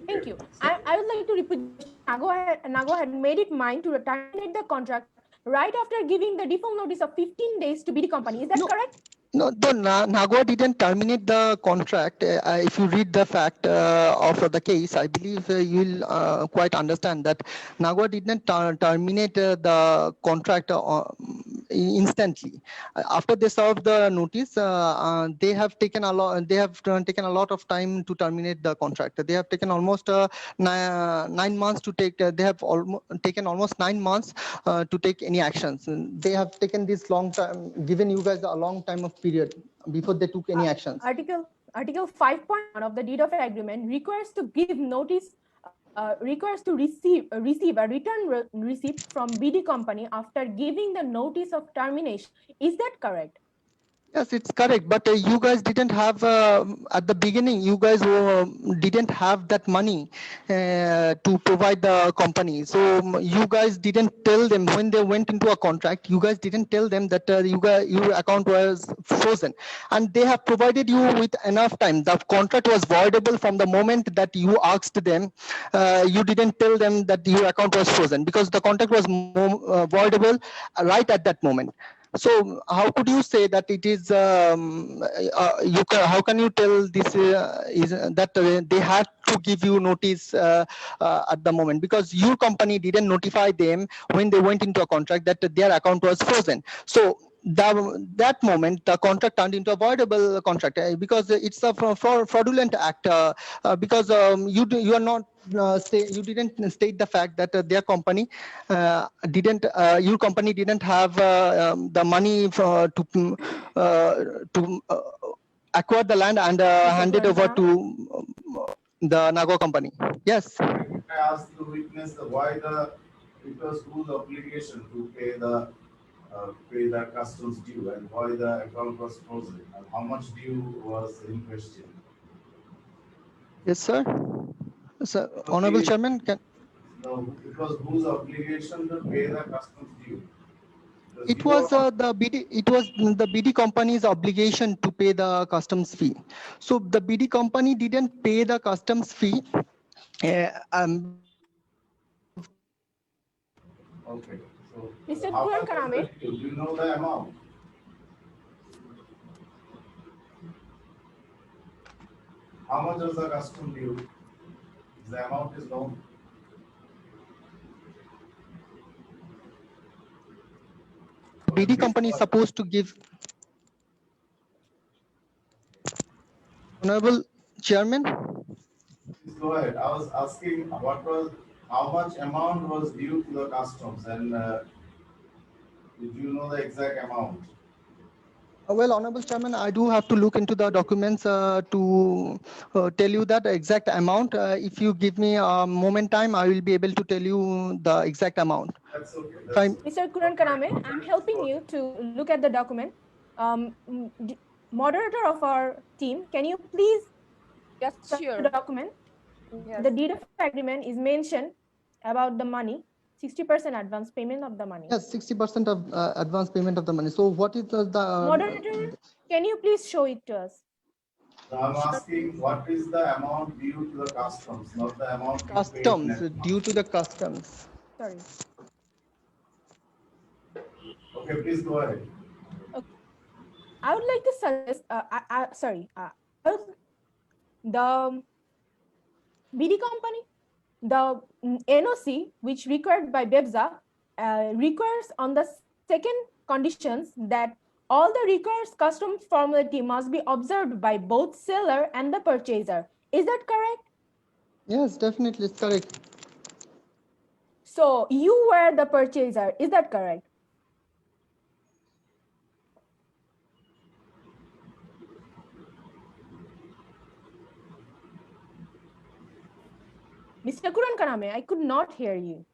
Speaker 10: Thank you. I would like to repeat, Nagawa had made it mind to terminate the contract right after giving the default notice of 15 days to BD company. Is that correct?
Speaker 9: No, the Nagawa didn't terminate the contract. If you read the fact of the case, I believe you'll quite understand that Nagawa didn't terminate the contract instantly. After they served the notice, they have taken a lot. They have taken a lot of time to terminate the contract. They have taken almost 9 months to take. They have taken almost 9 months to take any actions. They have taken this long time, given you guys a long time of period before they took any actions.
Speaker 10: Article 5.1 of the deed of agreement requires to give notice, requires to receive a return receipt from BD company after giving the notice of termination. Is that correct?
Speaker 9: Yes, it's correct. But you guys didn't have, at the beginning, you guys didn't have that money to provide the company. So you guys didn't tell them when they went into a contract, you guys didn't tell them that your account was frozen. And they have provided you with enough time. The contract was voidable from the moment that you asked them. You didn't tell them that your account was frozen because the contract was voidable right at that moment. So how could you say that it is how can you tell this is that they had to give you notice at the moment, because your company didn't notify them when they went into a contract that their account was frozen. So that moment the contract turned into a voidable contract because it's a fraudulent act because you are not you didn't state the fact that their company didn't your company didn't have the money to acquire the land and hand it over to the Nago company. Yes.
Speaker 2: I asked the witness why it was whose obligation to pay the customs due and why the account was frozen and how much due was in question.
Speaker 9: Yes, sir. So, Honorable Chairman, can
Speaker 2: No, it was whose obligation to pay the customs due.
Speaker 9: it was the BD. It was the BD company's obligation to pay the customs fee. So the BD company didn't pay the customs fee because
Speaker 2: Okay, so
Speaker 10: Mr.
Speaker 2: how
Speaker 10: Kuran
Speaker 2: much
Speaker 10: Kaname,
Speaker 2: do you know the amount? How much was the custom due? The amount is known.
Speaker 9: BD company is supposed to give. Honorable Chairman.
Speaker 2: Please go ahead. I was asking how much amount was due to the customs and did you know the exact amount?
Speaker 9: Well, Honorable Chairman, I do have to look into the documents to tell you that exact amount. If you give me a moment time, I will be able to tell you the exact amount.
Speaker 2: That's okay.
Speaker 10: Mr. Kuran Kaname, I'm helping you to look at the document. Moderator of our team, can you please
Speaker 6: Yes,
Speaker 10: start
Speaker 6: sure.
Speaker 10: the document?
Speaker 6: Yes.
Speaker 10: The deed of agreement is mentioned about the money, 60% advance payment of the money.
Speaker 9: Yes, 60% of advance payment of the money. So what is the
Speaker 10: Moderator, can you please show it to us?
Speaker 2: So I'm asking what is the amount due to the customs, not the amount you paid
Speaker 9: customs
Speaker 2: net.
Speaker 9: due to the customs?
Speaker 10: Sorry.
Speaker 2: Okay, please go ahead.
Speaker 10: Okay. I would like to suggest, the BD company, the NOC, which required by BEBSA, requires on the second conditions that all the required custom formality must be observed by both seller and the purchaser. Is that correct?
Speaker 9: Yes, definitely, it's correct.
Speaker 10: So you were the purchaser. Is that correct? Mr. Kuran Kaname, I could not hear you.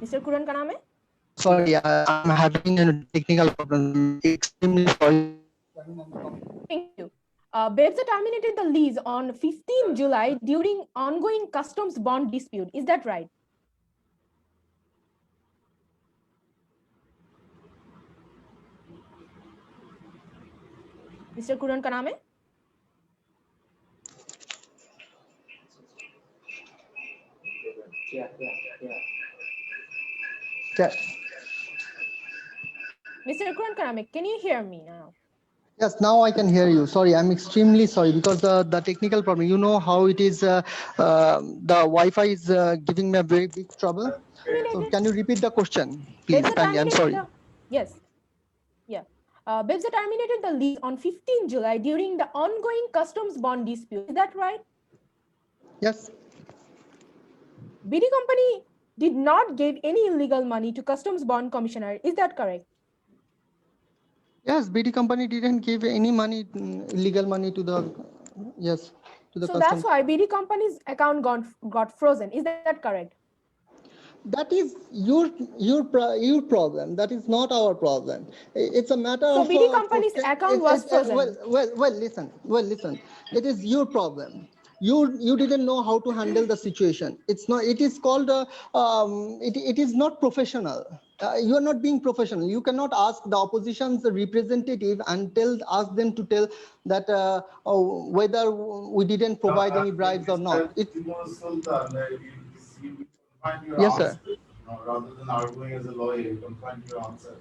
Speaker 10: Mr. Kuran Kaname?
Speaker 9: Sorry, I'm having a technical problem. Extremely sorry.
Speaker 10: Thank you. BEBSA terminated the lease on 15 July during ongoing customs bond dispute. Is that right? Mr. Kuran Kaname?
Speaker 9: Yeah.
Speaker 10: Mr. Kuran Kaname, can you hear me now?
Speaker 9: Yes, now I can hear you. Sorry, I'm extremely sorry because the technical problem. You know how it is. The Wi-Fi is giving me a very big trouble. So can you repeat the question, please? Kindly, I'm sorry.
Speaker 10: Yes. Yeah. BEBSA terminated the lease on 15 July during the ongoing customs bond dispute. Is that right?
Speaker 9: Yes.
Speaker 10: BD company did not give any illegal money to customs bond commissioner. Is that correct?
Speaker 9: Yes, BD company didn't give any money, illegal money to the, yes, to the
Speaker 10: So
Speaker 9: customs.
Speaker 10: that's why BD company's account got frozen. Is that correct?
Speaker 9: That is your problem. That is not our problem. It's a matter
Speaker 10: So
Speaker 9: of
Speaker 10: BD company's account was frozen.
Speaker 9: listen. It is your problem. You didn't know how to handle the situation. It's not. It is called it is not professional. You are not being professional. You cannot ask the opposition's representative and ask them to tell that whether we didn't provide any bribes or not.
Speaker 2: Sultan, you find your
Speaker 9: Yes, sir.
Speaker 2: answer. Rather than arguing as a lawyer, you can find your answer.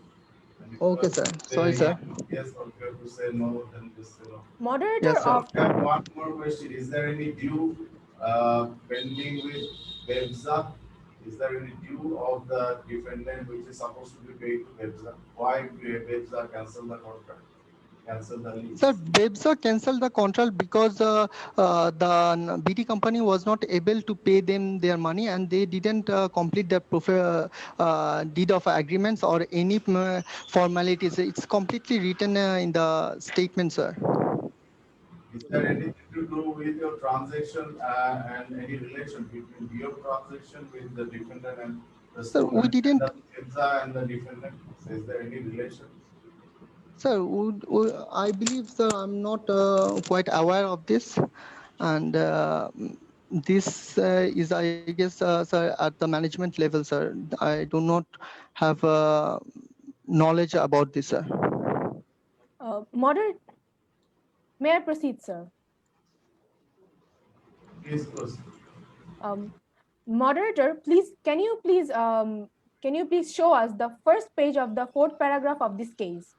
Speaker 2: And if you
Speaker 9: Okay,
Speaker 2: have
Speaker 9: sir.
Speaker 2: to
Speaker 9: Sorry,
Speaker 2: say
Speaker 9: sir.
Speaker 2: yes or if you have to say no, then just say no.
Speaker 10: Moderator
Speaker 9: Yes, sir.
Speaker 10: of
Speaker 2: I have one more question. Is there any due pending with BEBSA? Is there any due of the defendant which is supposed to be paid to BEBSA? Why BEBSA cancel the contract? Cancel the lease?
Speaker 9: Sir, BEBSA canceled the contract because the BT company was not able to pay them their money and they didn't complete the deed of agreements or any formalities. It's completely written in the statement, sir.
Speaker 2: Is there anything to do with your transaction and any relation between your transaction with the defendant and
Speaker 9: Sir, we
Speaker 2: respondent and
Speaker 9: didn't.
Speaker 2: the BEBSA and the defendant? So is there any relation?
Speaker 9: Sir, I believe, sir, I'm not quite aware of this, and this is, I guess, sir, at the management level, sir. I do not have knowledge about this, sir.
Speaker 10: moderator, may I proceed, sir?
Speaker 2: Please proceed.
Speaker 10: Moderator, please, can you please show us the first page of the fourth paragraph of this case?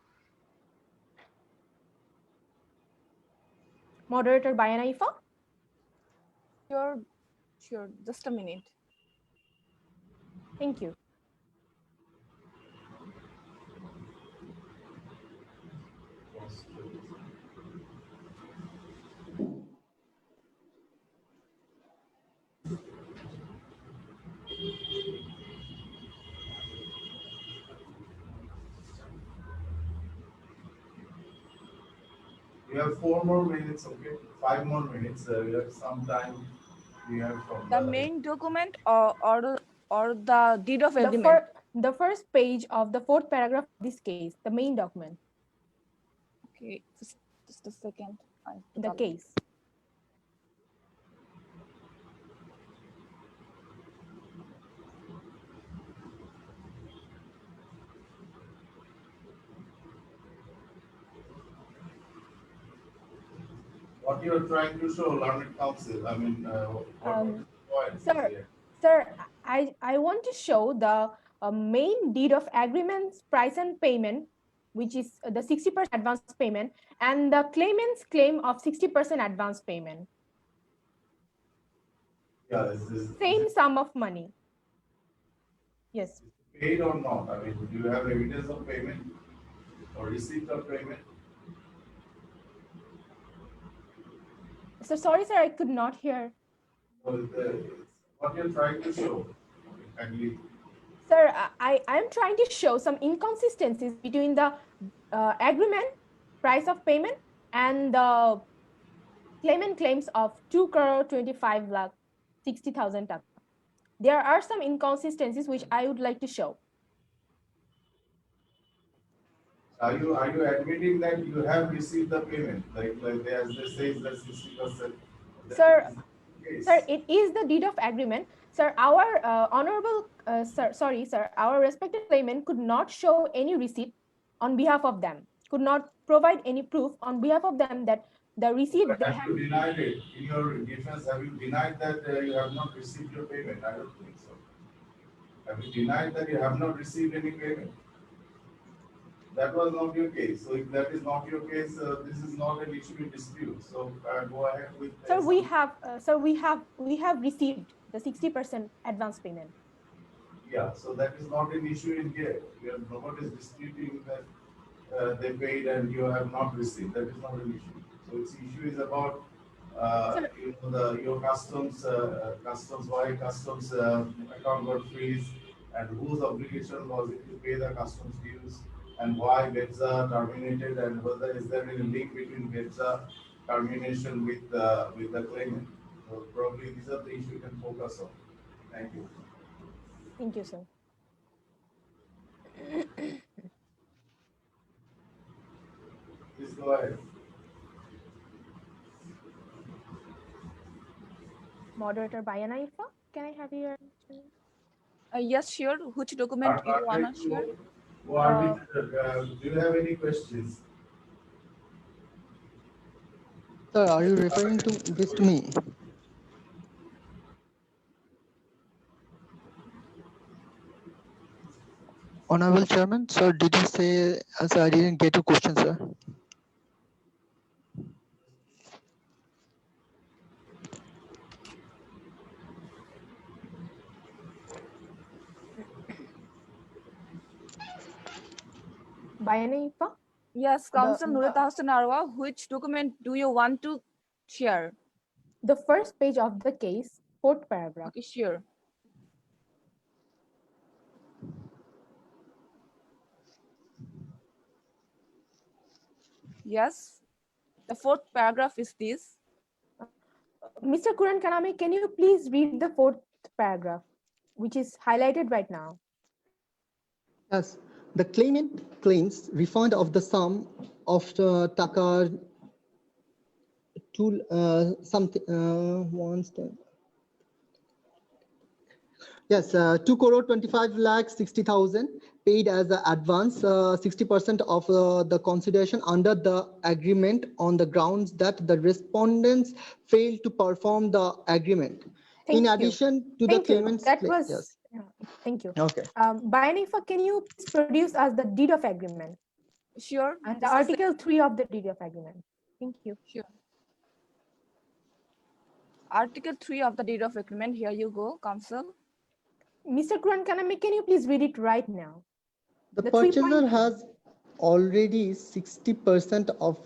Speaker 10: Moderator Bhuiyan Ifa?
Speaker 6: Sure, sure. Just a minute.
Speaker 10: Thank you.
Speaker 2: You have 4 more minutes, okay? 5 more minutes. We have some time. We have from
Speaker 6: The
Speaker 2: the
Speaker 6: main document or the deed of
Speaker 10: The,
Speaker 6: agreement.
Speaker 10: the first page of the fourth paragraph of this case, the main document,
Speaker 6: Okay, just a second.
Speaker 10: the case.
Speaker 2: what you are trying to show, learned counsel. I mean, what is the point
Speaker 10: Sir,
Speaker 2: here?
Speaker 10: sir, I want to show the main deed of agreements, price and payment, which is the 60% advance payment, and the claimant's claim of 60% advance payment.
Speaker 2: Yeah,
Speaker 10: Same sum of money. Yes.
Speaker 2: paid or not? I mean, do you have evidence of payment or receipt of payment?
Speaker 10: So sorry, sir, I could not hear.
Speaker 2: What you're trying to show, kindly.
Speaker 10: Sir, I'm trying to show some inconsistencies between the agreement, price of payment, and the claimant claims of 2 crore 25 lakh 60,000 taka. There are some inconsistencies which I would like to show.
Speaker 2: Are you admitting that you have received the payment? Like as they say, the 60%.
Speaker 10: Sir, sir, it is the deed of agreement. Sir, our our respected claimant could not show any receipt on behalf of them, could not provide any proof on behalf of them that the receipt
Speaker 2: But
Speaker 10: they
Speaker 2: have
Speaker 10: have.
Speaker 2: you denied it? In your defense, have you denied that you have not received your payment? I don't think so. Have you denied that you have not received any payment? That was not your case. So if that is not your case, this is not an issue in dispute. So go ahead with.
Speaker 10: Sir, we have received the 60% advance payment.
Speaker 2: Yeah, so that is not an issue in here. Nobody is disputing that they paid and you have not received. That is not an issue. So its issue is about your customs, why customs account got freeze, and whose obligation was it to pay the customs dues, and why BEBSA terminated, and whether is there any link between BEBSA termination with the claimant. So probably these are the issues you can focus on. Thank you.
Speaker 10: Thank you, sir.
Speaker 2: Please go ahead.
Speaker 10: Moderator Bhuiyan, can I have your?
Speaker 6: Yes, sure. Which document you wanna share?
Speaker 2: Do you have any questions?
Speaker 9: Sir, are you referring to this to me? Honorable Chairman, sir, did you say, sir, I didn't get your question, sir.
Speaker 10: Bhuiyan,
Speaker 6: Yes, Council Nurita Hassan Arwa, which document do you want to share?
Speaker 10: the first page of the case, fourth paragraph.
Speaker 6: Okay, sure. Yes, the fourth paragraph is this.
Speaker 10: Mr. Kuran Kaname, can you please read the fourth paragraph, which is highlighted right now?
Speaker 9: Yes, the claimant claims refund of the sum of the taka to something once. Yes, 2 crore 25 lakh 60,000 paid as an advance, 60% of the consideration under the agreement on the grounds that the respondents failed to perform the agreement. In addition to the claimant's
Speaker 10: that
Speaker 9: claim,
Speaker 10: was
Speaker 9: yes.
Speaker 10: Thank you.
Speaker 9: Okay.
Speaker 10: Bhuiyan, can you please produce us the deed of agreement?
Speaker 6: Sure.
Speaker 10: And the Article 3 of the deed of agreement. Thank you.
Speaker 6: Sure. Article 3 of the deed of agreement. Here you go, Council.
Speaker 10: Mr. Kuran Kaname, can you please read it right now?
Speaker 9: The purchaser has already 60% of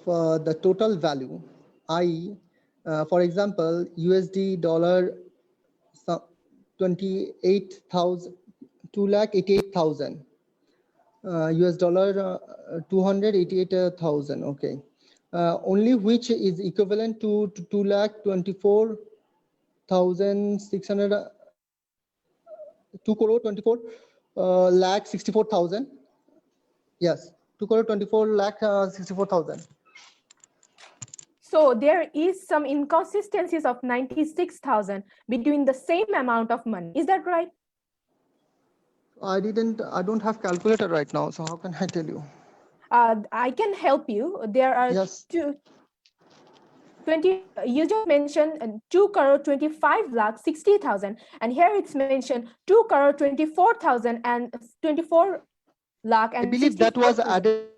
Speaker 9: the total value, i.e., for example, USD dollar 28,000, 2,88,000, US dollar 288,000. Okay, only which is equivalent to 2,24,600, 2 crore 24 lakh 64,000. Yes, 2 crore 24 lakh 64,000.
Speaker 10: So there is some inconsistencies of 96,000 between the same amount of money. Is that right?
Speaker 9: I don't have calculator right now, so how can I tell you?
Speaker 10: I can help you. There are you just mentioned 2 crore 25 lakh 60,000, and here it's mentioned 2 crore 24,000 and 24 lakh and
Speaker 9: I believe that was added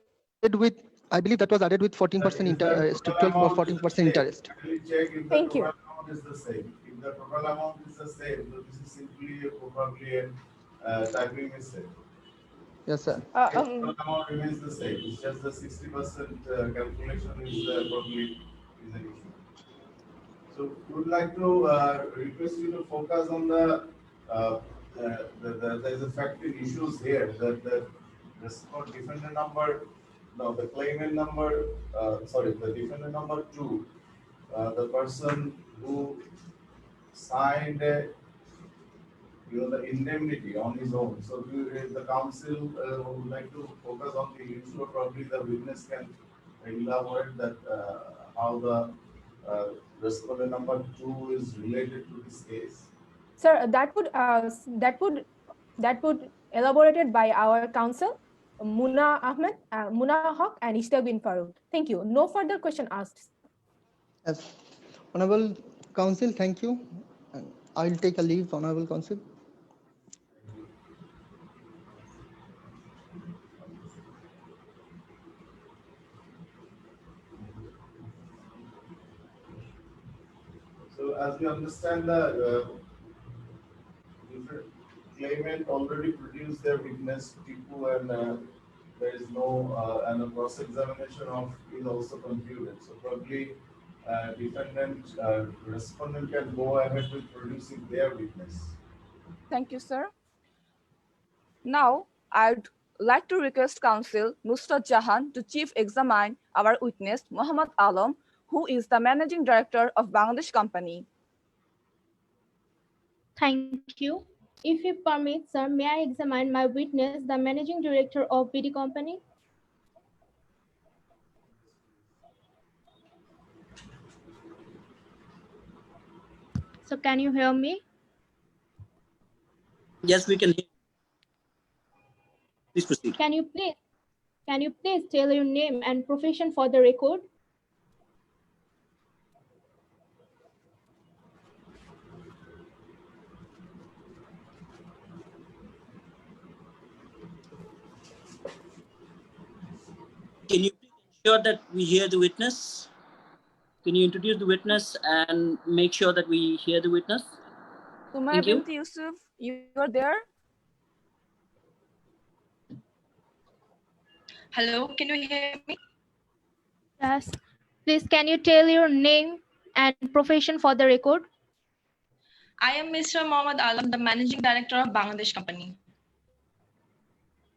Speaker 9: with 14% interest, 12 or 14% interest.
Speaker 2: Check if the
Speaker 10: Thank you.
Speaker 2: total amount is the same. If the total amount is the same, so this is simply probably a typing mistake.
Speaker 9: Yes, sir.
Speaker 2: The total amount remains the same. It's just the 60% calculation is probably is an issue. So we would like to request you to focus on there's affecting issues here. The defendant number, no, the claimant number, the defendant number 2, the person who signed the indemnity on his own. So the council would like to focus on the issue, probably the witness can elaborate that how the respondent number 2 is related to this case.
Speaker 10: Sir, that would elaborated by our counsel, Muna Ahmed, Muna Haq, and Ishtaq bin Farooq. Thank you. No further question asked.
Speaker 9: Yes. Honorable Council, thank you. And I'll take a leave, Honorable Council.
Speaker 2: So as we understand, the claimant already produced their witness Tipu, and there is no and a cross examination of is also concluded. So probably defendant respondent can go ahead with producing their witness.
Speaker 6: Thank you, sir. Now, I'd like to request Counsel Nusrat Jahan to chief examine our witness Muhammad Alam, who is the Managing Director of Bangladesh Company.
Speaker 11: Thank you.
Speaker 10: If you permit, sir, may I examine my witness, the managing director of BD company? So can you hear me?
Speaker 11: Yes, we can hear. Please proceed.
Speaker 10: Can you please tell your name and profession for the record?
Speaker 11: Can you please ensure that we hear the witness? Can you introduce the witness and make sure that we hear the witness?
Speaker 6: Sumaya
Speaker 11: Thank you.
Speaker 6: binti Yusuf, you are there?
Speaker 5: Hello, can you hear me?
Speaker 10: Yes. Please, can you tell your name and profession for the record?
Speaker 5: I am Mr. Mohammad Alam, the Managing Director of Bangladesh Company.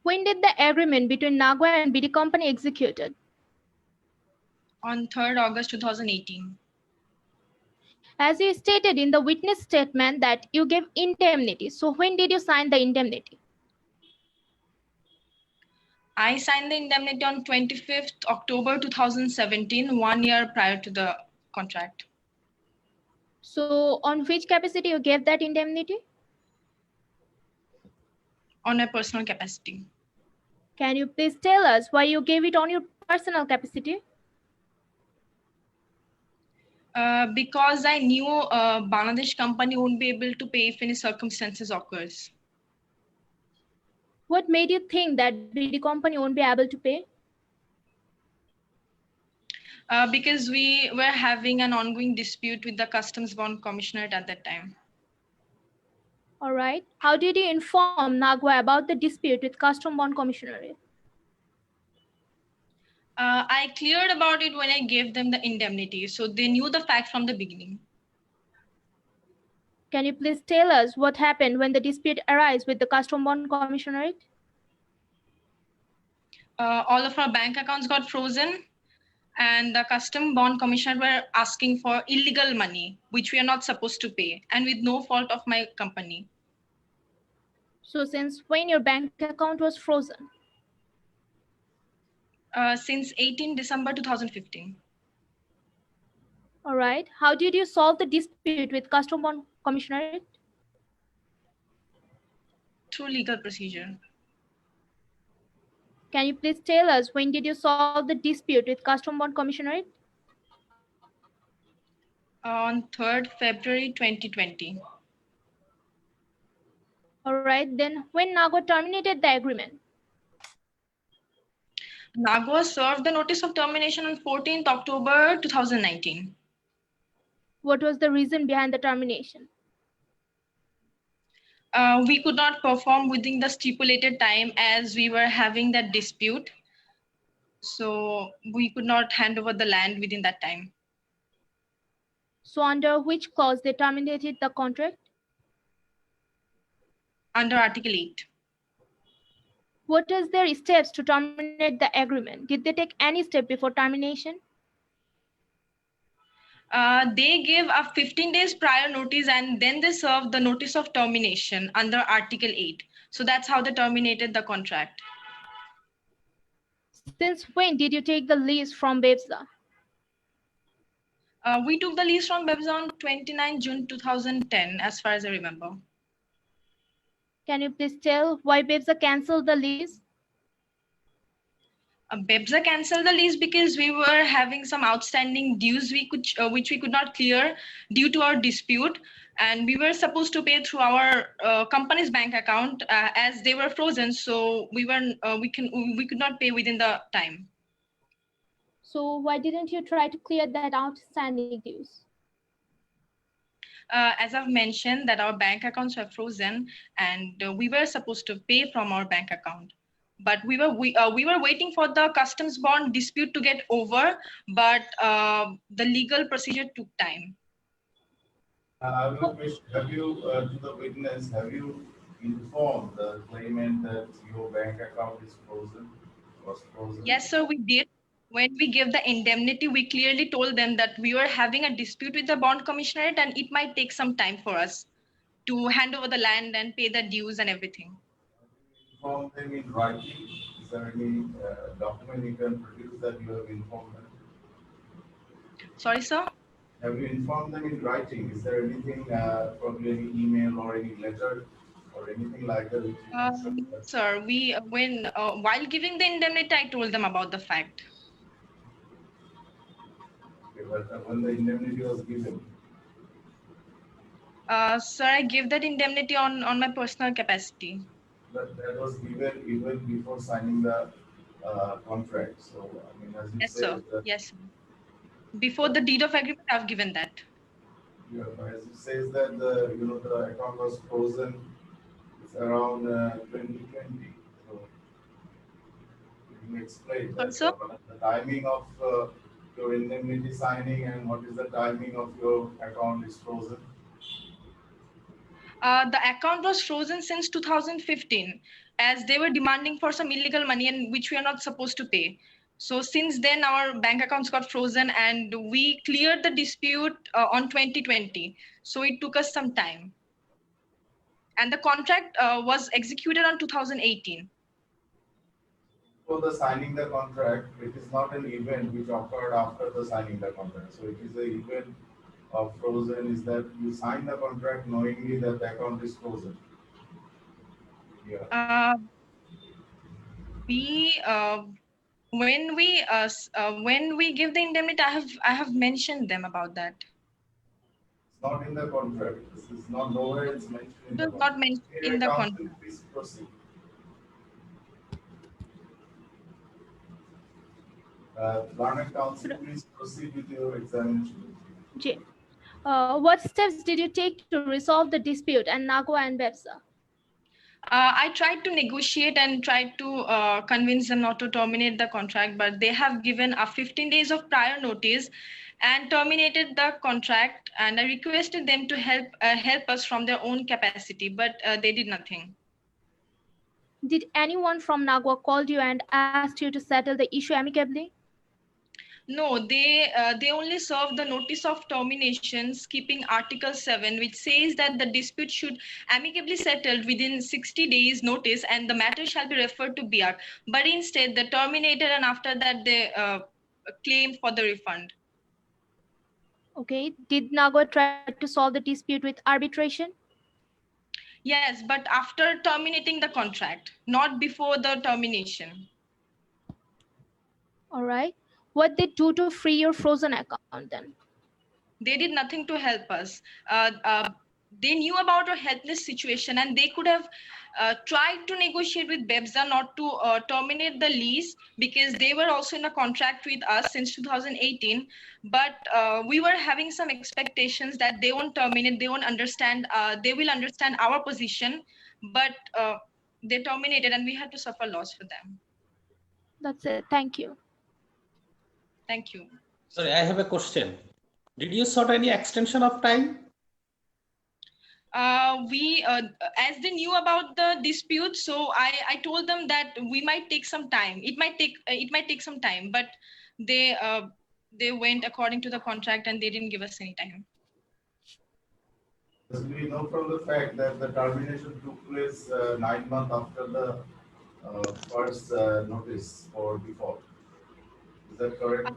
Speaker 10: When did the agreement between NAGWA and BD company executed?
Speaker 5: On 3rd August 2018.
Speaker 10: As you stated in the witness statement that you gave indemnity. So when did you sign the indemnity?
Speaker 5: I signed the indemnity on 25th October 2017, 1 year prior to the contract.
Speaker 10: So on which capacity you gave that indemnity?
Speaker 5: On a personal capacity.
Speaker 10: Can you please tell us why you gave it on your personal capacity?
Speaker 5: Because I knew Bangladesh company won't be able to pay if any circumstances occurs.
Speaker 10: What made you think that BD company won't be able to pay?
Speaker 5: Because we were having an ongoing dispute with the Customs Bond Commissioner at that time.
Speaker 10: All right. How did you inform NAGWA about the dispute with Custom Bond Commissionerate?
Speaker 5: I cleared about it when I gave them the indemnity, so they knew the fact from the beginning.
Speaker 10: Can you please tell us what happened when the dispute arose with the Custom Bond Commissionerate?
Speaker 5: All of our bank accounts got frozen, and the Custom Bond Commissioner were asking for illegal money, which we are not supposed to pay, and with no fault of my company.
Speaker 10: So since when your bank account was frozen?
Speaker 5: Since 18 December 2015.
Speaker 10: All right. How did you solve the dispute with Custom Bond Commissionerate?
Speaker 5: Through legal procedure.
Speaker 10: Can you please tell us when did you solve the dispute with Custom Bond Commissionerate?
Speaker 5: On 3rd February 2020.
Speaker 10: All right. Then when NAGWA terminated the agreement?
Speaker 5: NAGWA served the notice of termination on 14th October 2019.
Speaker 10: What was the reason behind the termination?
Speaker 5: We could not perform within the stipulated time as we were having that dispute. So we could not hand over the land within that time.
Speaker 10: So under which clause they terminated the contract?
Speaker 5: Under Article 8.
Speaker 10: What is their steps to terminate the agreement? Did they take any step before termination?
Speaker 5: They gave a 15 days prior notice and then they served the notice of termination under Article 8. So that's how they terminated the contract.
Speaker 10: Since when did you take the lease from BEPSA?
Speaker 5: We took the lease from BEPSA on 29 June 2010, as far as I remember.
Speaker 10: Can you please tell why BEPSA canceled the lease?
Speaker 5: BEPSA canceled the lease because we were having some outstanding dues which we could not clear due to our dispute, and we were supposed to pay through our company's bank account as they were frozen. So we could not pay within the time.
Speaker 10: So why didn't you try to clear that outstanding dues?
Speaker 5: As I've mentioned, that our bank accounts were frozen, and we were supposed to pay from our bank account. But we were waiting for the customs bond dispute to get over, but the legal procedure took time.
Speaker 2: I have a question. Have you, to the witness, have you informed the claimant that your bank account is frozen? Was frozen?
Speaker 5: Yes, sir, we did. When we gave the indemnity, we clearly told them that we were having a dispute with the bond commissionerate and it might take some time for us. to hand over the land and pay the dues and everything.
Speaker 2: Inform them in writing. Is there any document you can produce that you have informed them?
Speaker 5: Sorry, sir?
Speaker 2: Have you informed them in writing? Is there anything, probably any email or any letter or anything like that? Which you can show them?
Speaker 5: Sir, while giving the indemnity, I told them about the fact.
Speaker 2: Okay, but when the indemnity was given,
Speaker 5: Sir, I give that indemnity on my personal capacity.
Speaker 2: but that was given even before signing the contract. So, I mean, as you
Speaker 5: Yes,
Speaker 2: say,
Speaker 5: sir.
Speaker 2: that,
Speaker 5: Yes, sir. Before the deed of agreement, I've given that.
Speaker 2: yeah, as you says that the account was frozen, it's around 2020. So, you explain
Speaker 5: Sorry,
Speaker 2: that
Speaker 5: sir?
Speaker 2: the timing of your indemnity signing and what is the timing of your account is frozen.
Speaker 5: The account was frozen since 2015 as they were demanding for some illegal money and which we are not supposed to pay. So since then, our bank accounts got frozen and we cleared the dispute on 2020. So it took us some time. And the contract was executed on 2018.
Speaker 2: For the signing the contract, it is not an event which occurred after the signing the contract. So it is an event of frozen is that you sign the contract knowingly that the account is frozen. Yeah.
Speaker 5: When we give the indemnity, I have mentioned them about that.
Speaker 2: It's not in the contract. This is not nowhere it's mentioned in the
Speaker 5: It was
Speaker 2: contract.
Speaker 5: not mentioned
Speaker 2: Here,
Speaker 5: in the
Speaker 2: counsel,
Speaker 5: contract.
Speaker 2: please proceed. Learned counsel, please proceed with your examination.
Speaker 12: What steps did you take to resolve the dispute and NAGWA and BEPSA?
Speaker 5: I tried to negotiate and tried to convince them not to terminate the contract, but they have given a 15 days of prior notice and terminated the contract. And I requested them to help us from their own capacity, but they did nothing.
Speaker 12: Did anyone from NAGWA call you and asked you to settle the issue amicably?
Speaker 5: No, they only served the notice of termination, skipping Article 7, which says that the dispute should amicably settled within 60 days notice and the matter shall be referred to BIAC. But instead, they terminated and after that they claimed for the refund.
Speaker 12: Okay. Did NAGWA try to solve the dispute with arbitration?
Speaker 5: Yes, but after terminating the contract, not before the termination.
Speaker 12: All right. What they do to free your frozen account then?
Speaker 5: They did nothing to help us. They knew about our helpless situation and they could have tried to negotiate with BEPSA not to terminate the lease because they were also in a contract with us since 2018. But we were having some expectations that they won't terminate, they won't understand, they will understand our position, but they terminated and we had to suffer loss for them.
Speaker 12: That's it. Thank you.
Speaker 5: Thank you.
Speaker 7: Sorry, I have a question. Did you sought any extension of time?
Speaker 5: As they knew about the dispute, so I told them that we might take some time. It might take some time, but they went according to the contract and they didn't give us any time.
Speaker 2: As we know from the fact that the termination took place 9 months after the first notice for default. Is that correct?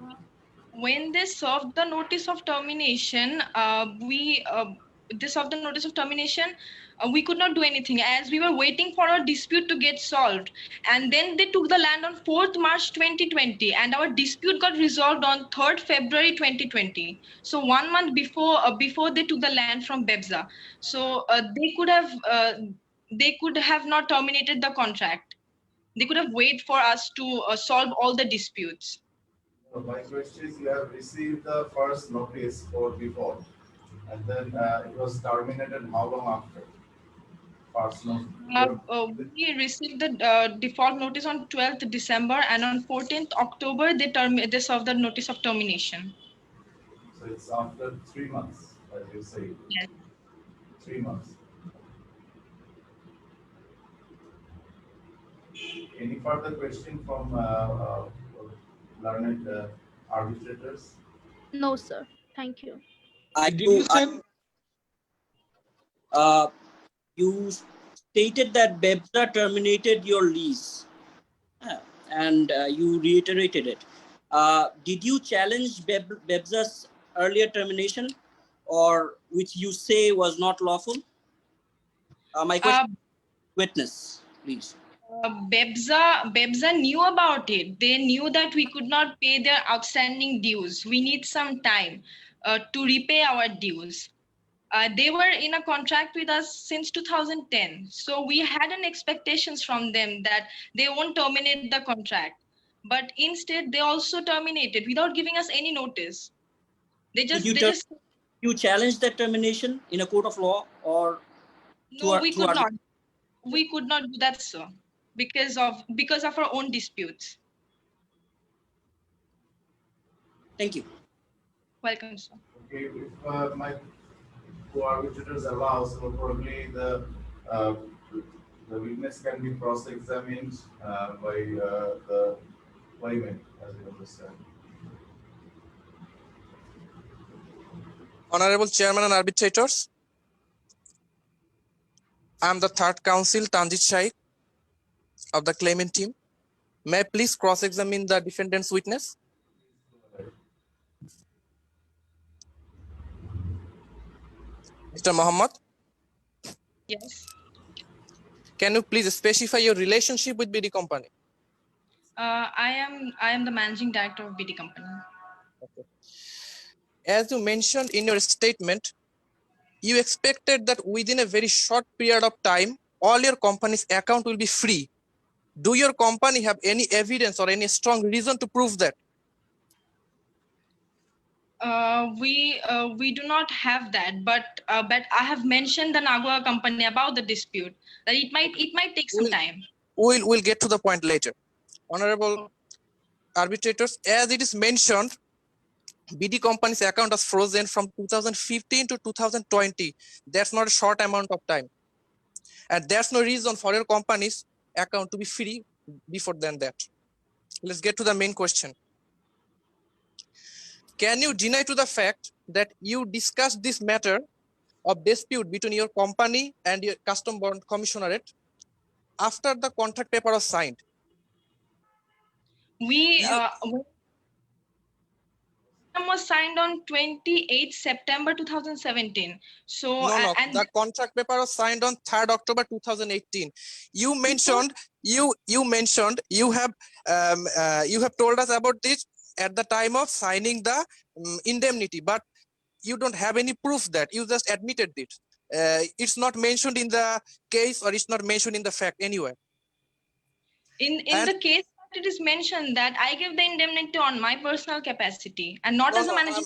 Speaker 5: When they served the notice of termination, they served the notice of termination, we could not do anything as we were waiting for our dispute to get solved. And then they took the land on 4th March 2020 and our dispute got resolved on 3rd February 2020. So 1 month before they took the land from BEPSA. So they could have not terminated the contract. They could have waited for us to solve all the disputes.
Speaker 2: My question is, you have received the first notice for default, and then it was terminated how long after? First notice.
Speaker 5: We received the default notice on 12th December, and on 14th October, they served the notice of termination.
Speaker 2: So it's after 3 months, as you say.
Speaker 5: Yes.
Speaker 2: 3 months. Any further question from learned arbitrators?
Speaker 12: No, sir. Thank you.
Speaker 7: Did you send?
Speaker 11: you stated that BEBSA terminated your lease, and you reiterated it. Did you challenge BEBSA's earlier termination, or which you say was not lawful? My question, witness, please.
Speaker 5: BEBSA knew about it. They knew that we could not pay their outstanding dues. We need some time to repay our dues. They were in a contract with us since 2010. So we had an expectations from them that they won't terminate the contract. But instead, they also terminated without giving us any notice.
Speaker 11: You challenged that termination in a court of law, or
Speaker 5: no, we could not. We could not do that, sir, because of our own disputes.
Speaker 11: Thank you.
Speaker 5: Welcome, sir.
Speaker 2: Okay, if my co-arbitrators allow, so probably the witness can be cross-examined by the claimant, as you understand.
Speaker 13: Honorable Chairman and arbitrators, I am the third counsel, Tanjit Shaikh, of the claimant team. May I please cross-examine the defendant's witness? Mr. Mohammed?
Speaker 5: Yes.
Speaker 13: Can you please specify your relationship with BD company?
Speaker 5: I am the managing director of BD company.
Speaker 13: Okay. As you mentioned in your statement, you expected that within a very short period of time, all your company's account will be free. Do your company have any evidence or any strong reason to prove that?
Speaker 5: We do not have that, but I have mentioned the Nagwa company about the dispute that it might take some time.
Speaker 13: We'll get to the point later. Honorable arbitrators, as it is mentioned, BD company's account was frozen from 2015 to 2020. That's not a short amount of time. And there's no reason for your company's account to be free before than that. Let's get to the main question. Can you deny to the fact that you discussed this matter of dispute between your company and your custom bond commissionerate after the contract paper was signed?
Speaker 5: Was signed on 28 September 2017. So
Speaker 13: no, the contract paper was signed on 3rd October 2018. You mentioned you have told us about this at the time of signing the indemnity, but you don't have any proof that you just admitted it. It's not mentioned in the case, or it's not mentioned in the fact anywhere.
Speaker 5: In the case, it is mentioned that I give the indemnity on my personal capacity and not as a managing.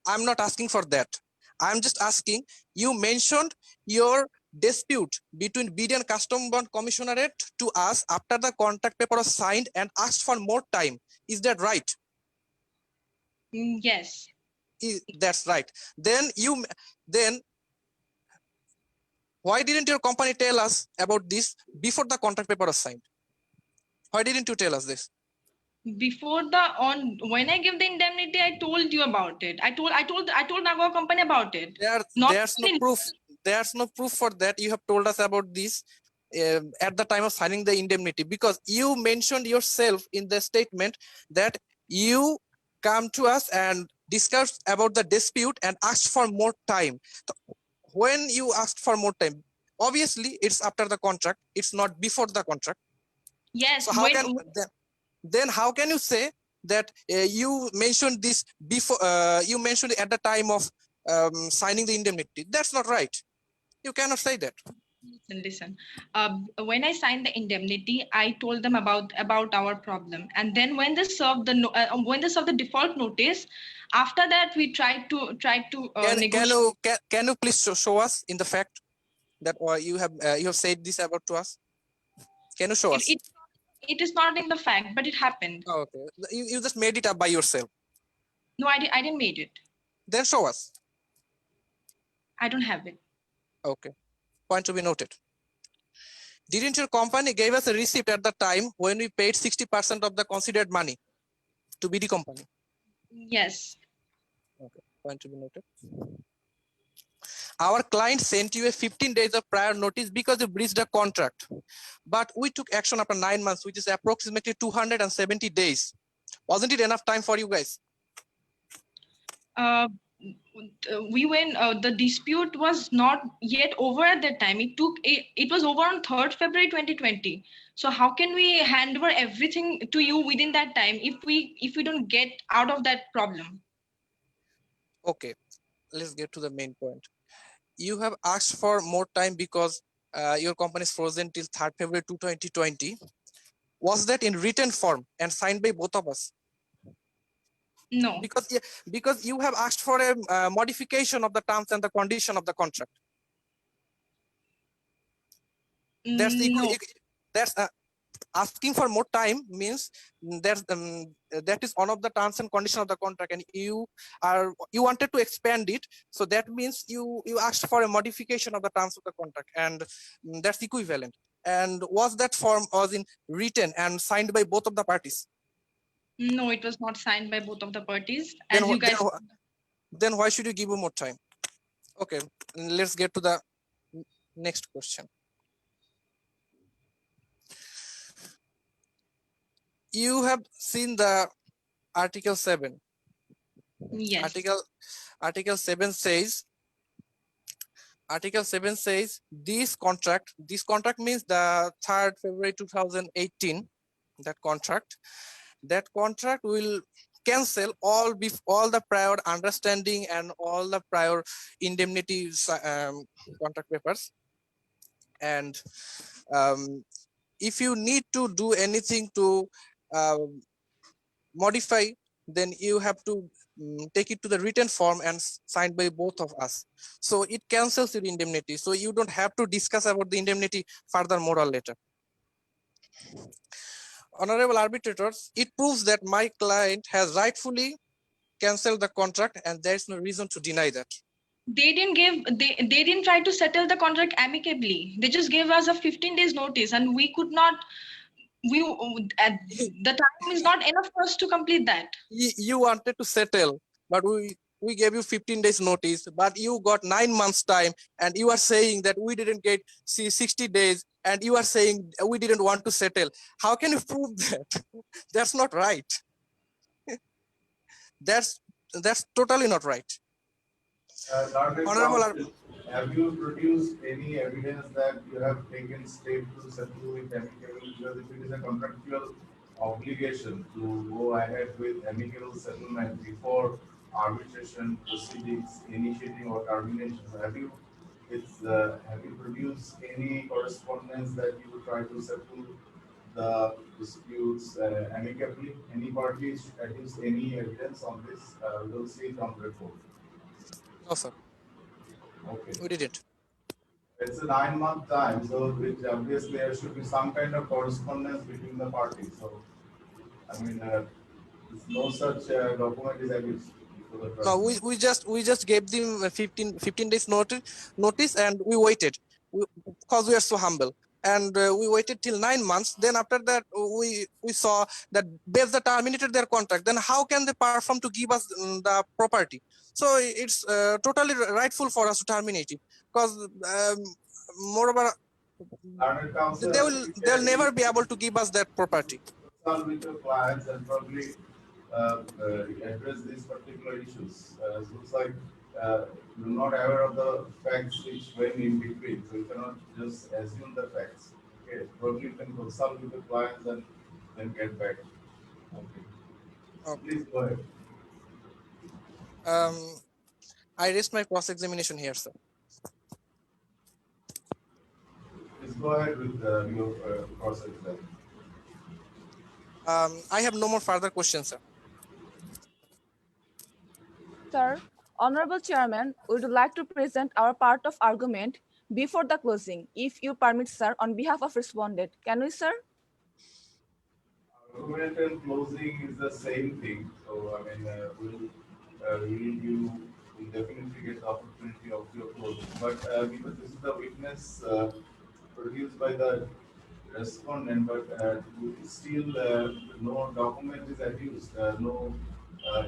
Speaker 13: I'm not asking for that. I'm just asking, you mentioned your dispute between BD and Custom Bond Commissionerate to us after the contract paper was signed and asked for more time. Is that right?
Speaker 5: Yes.
Speaker 13: That's right. Then why didn't your company tell us about this before the contract paper was signed? Why didn't you tell us this?
Speaker 5: When I give the indemnity, I told you about it. I told Nagwa company about it.
Speaker 13: There's no proof. There's no proof for that. You have told us about this at the time of signing the indemnity, because you mentioned yourself in the statement that you come to us and discussed about the dispute and asked for more time. So when you asked for more time, obviously it's after the contract. It's not before the contract.
Speaker 5: Yes.
Speaker 13: So then how can you say that you mentioned this before? You mentioned it at the time of signing the indemnity. That's not right. You cannot say that.
Speaker 5: Listen. When I signed the indemnity, I told them about our problem, and then when they served the default notice, after that we tried to negotiate.
Speaker 13: Can you please show us in the fact that you have said this about to us? Can you show us?
Speaker 5: It is not in the fact, but it happened.
Speaker 13: Oh, okay. You just made it up by yourself.
Speaker 5: No, I didn't made it.
Speaker 13: Then show us.
Speaker 5: I don't have it.
Speaker 13: Okay. Point to be noted. Didn't your company give us a receipt at the time when we paid 60% of the considered money to BD company?
Speaker 5: Yes.
Speaker 13: Okay. Point to be noted. Our client sent you a 15 days of prior notice because you breached a contract. But we took action after 9 months, which is approximately 270 days. Wasn't it enough time for you guys?
Speaker 5: The dispute was not yet over at that time. It was over on 3rd February 2020. So how can we hand over everything to you within that time if we don't get out of that problem?
Speaker 13: Okay, let's get to the main point. You have asked for more time because your company is frozen till 3rd February 2020. Was that in written form and signed by both of us?
Speaker 5: No.
Speaker 13: Because you have asked for a modification of the terms and the condition of the contract. That's the
Speaker 5: No.
Speaker 13: that's asking for more time means that is one of the terms and condition of the contract, and you wanted to expand it. So that means you asked for a modification of the terms of the contract, and that's equivalent. And was that form was in written and signed by both of the parties?
Speaker 5: No, it was not signed by both of the parties.
Speaker 13: Then,
Speaker 5: As you guys.
Speaker 13: then why should you give more time? Okay, let's get to the next question. You have seen the Article 7.
Speaker 5: Yes.
Speaker 13: Article 7 says, this contract means the 3rd February 2018, that contract will cancel all the prior understanding and all the prior indemnity contract papers. And if you need to do anything to modify, then you have to take it to the written form and signed by both of us. So it cancels your indemnity. So you don't have to discuss about the indemnity furthermore or later. Honorable arbitrators, it proves that my client has rightfully canceled the contract, and there is no reason to deny that.
Speaker 5: They didn't try to settle the contract amicably. They just gave us a 15 days notice, and we could not. The time is not enough for us to complete that.
Speaker 13: You wanted to settle, but we gave you 15 days notice, but you got 9 months time, and you are saying that we didn't get 60 days, and you are saying we didn't want to settle. How can you prove that? That's not right. That's totally not right.
Speaker 2: Honorable, have you produced any evidence that you have taken steps to settle with amicable? Because if it is a contractual obligation to go ahead with amicable settlement before arbitration proceedings, initiating or termination, have you produced any correspondence that you will try to settle the disputes amicably? Any parties produced any evidence on this? We'll see it on the report.
Speaker 13: No, sir.
Speaker 2: Okay.
Speaker 13: We didn't.
Speaker 2: It's a 9-month time, so which obviously there should be some kind of correspondence between the parties. So, I mean, no such document is exists.
Speaker 13: No, we just gave them 15 days notice, and we waited because we are so humble, and we waited till 9 months. Then after that, we saw that they terminated their contract. Then how can they perform to give us the property? So it's totally rightful for us to terminate it, because moreover, they'll never be able to give us that property.
Speaker 2: Consult with your clients and probably address these particular issues. It looks like you're not aware of the facts which went in between, so you cannot just assume the facts. Okay, probably you can consult with the clients and then get back. Okay. Please go ahead.
Speaker 13: I raised my cross-examination here, sir.
Speaker 2: Please go ahead with your cross-examination.
Speaker 13: I have no more further questions, sir.
Speaker 6: Sir, Honorable Chairman, we would like to present our part of argument before the closing, if you permit, sir, on behalf of respondent. Can we, sir?
Speaker 2: Argument and closing is the same thing. So, I mean, you will definitely get the opportunity of your closing. But because this is the witness produced by the respondent, but still no document is adduced, no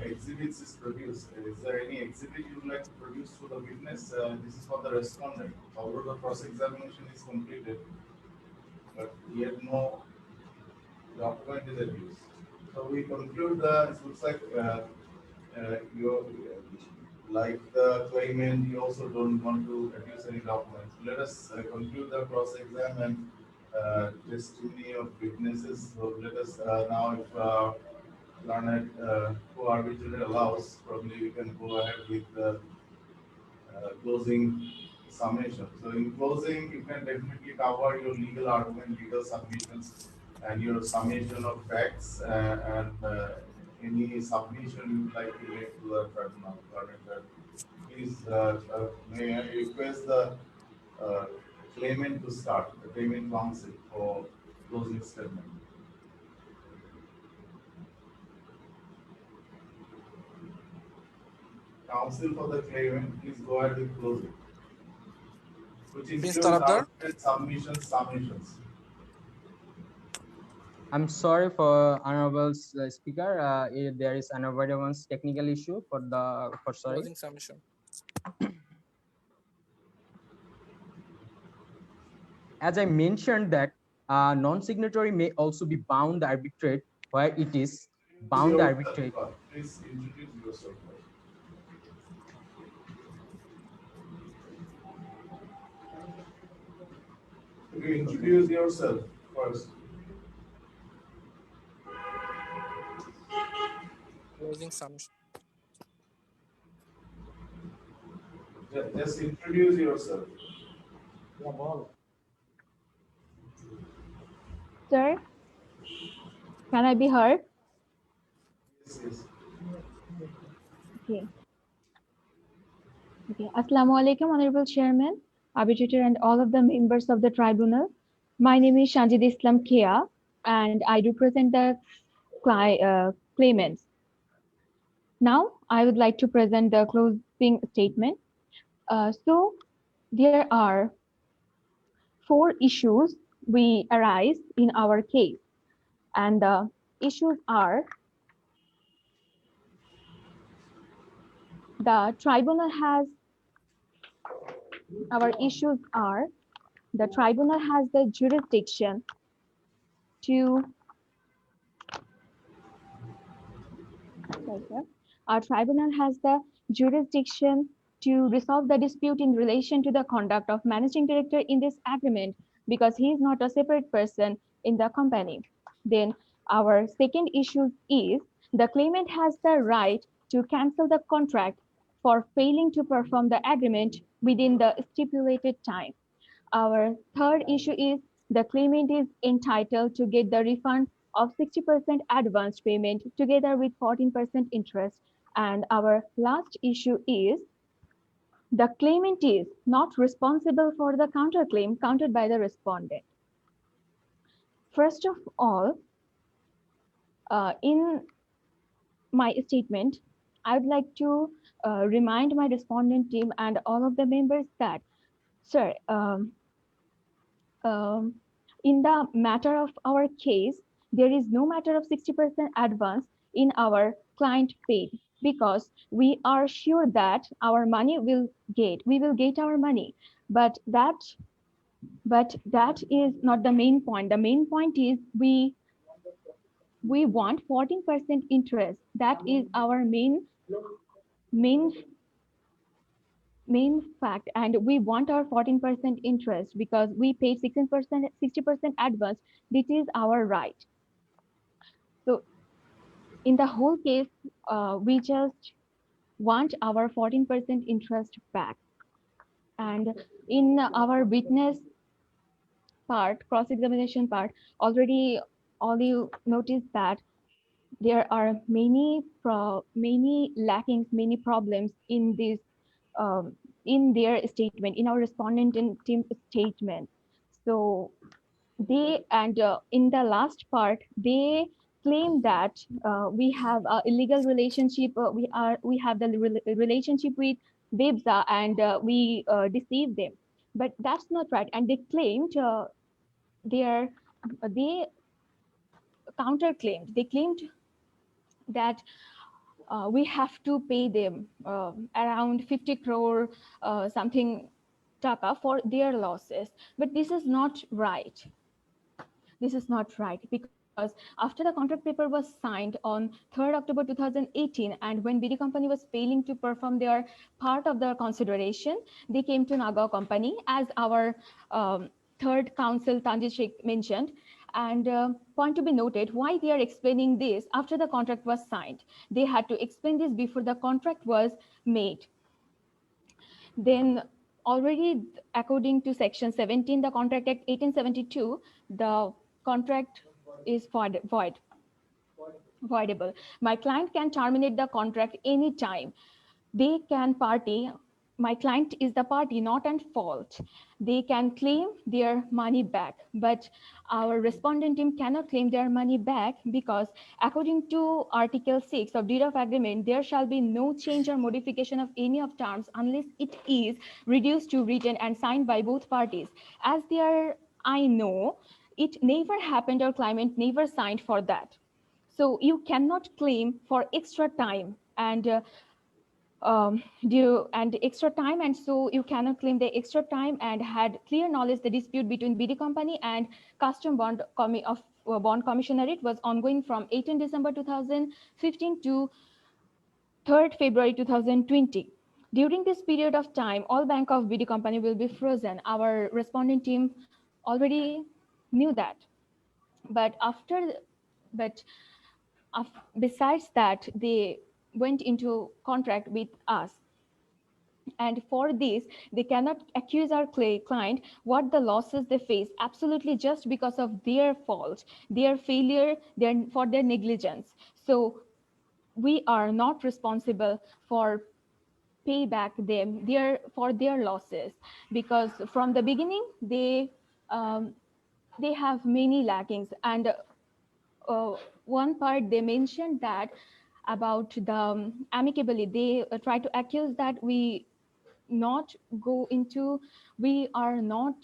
Speaker 2: exhibits is produced. Is there any exhibit you would like to produce to the witness? This is for the respondent. Although the cross-examination is completed, but yet no document is adduced. So we conclude it looks like you like the claimant, you also don't want to adduce any documents. Let us conclude the cross-exam and testimony of witnesses. So let us now, if learned co-arbitrator allows, probably we can go ahead with the closing summation. So in closing, you can definitely cover your legal argument, legal submissions, and your summation of facts and any submission you would like to make to the tribunal. Please, may I request the uh, claimant to start, the claimant counsel for closing statement. Counsel for the claimant, please go ahead with closing. Which includes argument, submissions.
Speaker 4: I'm sorry for honorable speaker. There is an avoidance technical issue for sorry.
Speaker 13: Closing submission.
Speaker 4: As I mentioned that non-signatory may also be bound to arbitrate where it is bound to arbitrate.
Speaker 2: Please introduce yourself. Could you introduce yourself first?
Speaker 13: Closing submission.
Speaker 2: Just introduce yourself.
Speaker 8: Sir, can I be heard?
Speaker 2: Yes, yes.
Speaker 8: Okay. Okay. Assalamu alaikum, Honorable Chairman, Arbitrator, and all of the members of the tribunal. My name is Shanjid Islam Kia, and I represent the claimants. Now, I would like to present the closing statement. So, there are 4 issues we arise in our case, and the issues are: the tribunal has the jurisdiction to our tribunal has the jurisdiction to resolve the dispute in relation to the conduct of managing director in this agreement because he is not a separate person in the company. Then our second issue is the claimant has the right to cancel the contract for failing to perform the agreement within the stipulated time. Our third issue is the claimant is entitled to get the refund of 60% advance payment together with 14% interest. And our last issue is the claimant is not responsible for the counterclaim countered by the respondent. First of all, in my statement, I would like to remind my respondent team and all of the members that, sir, in the matter of our case, there is no matter of 60% advance in our client paid because we are sure that our money we will get our money. But that is not the main point. The main point is we want 14% interest. That is our main fact, and we want our 14% interest because we paid 60% advance. This is our right. So in the whole case, we just want our 14% interest back. And in our witness part, cross-examination part, already all you noticed that there are many lackings, many problems in this in their statement, in our respondent and team statement. So they, and in the last part, they claim that we have an illegal relationship. We have the relationship with BIBSA and we deceive them, but that's not right. And they claimed they counterclaimed. They claimed that we have to pay them around 50 crore something taka for their losses. But this is not right. This is not right, because after the contract paper was signed on 3rd October 2018, and when BD company was failing to perform their part of the consideration, they came to Nagaur company, as our third counsel Tanjit Sheikh mentioned. And point to be noted, why they are explaining this after the contract was signed. They had to explain this before the contract was made. Then already, according to section 17, the Contract Act 1872, the contract is voidable. My client can terminate the contract anytime. They can party. My client is the party, not at fault. They can claim their money back, but our respondent team cannot claim their money back, because according to Article 6 of Deed of Agreement, there shall be no change or modification of any of terms unless it is reduced to written and signed by both parties. As there, I know, it never happened, or claimant never signed for that. So you cannot claim for extra time and due and extra time, and so you cannot claim the extra time, and had clear knowledge the dispute between BD company and custom bond bond commissionerate was ongoing from 18 December 2015 to 3rd February 2020. During this period of time, all bank of BD company will be frozen. Our respondent team already knew that, but besides that, they went into contract with us. And for this, they cannot accuse our client what the losses they face absolutely just because of their fault, their failure, for their negligence. So we are not responsible for pay back them for their losses, because from the beginning they have many lackings. And one part they mentioned that about the amicably, they try to accuse that we are not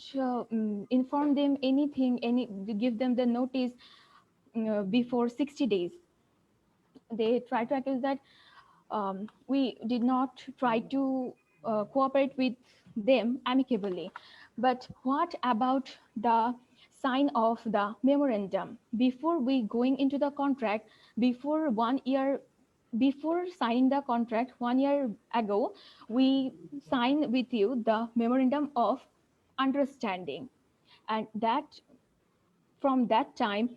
Speaker 8: inform them anything, give them the notice before 60 days. They try to accuse that we did not try to cooperate with them amicably. But what about the sign of the memorandum? Before we going into the contract, before signing the contract 1 year ago, we signed with you the memorandum of understanding, and that from that time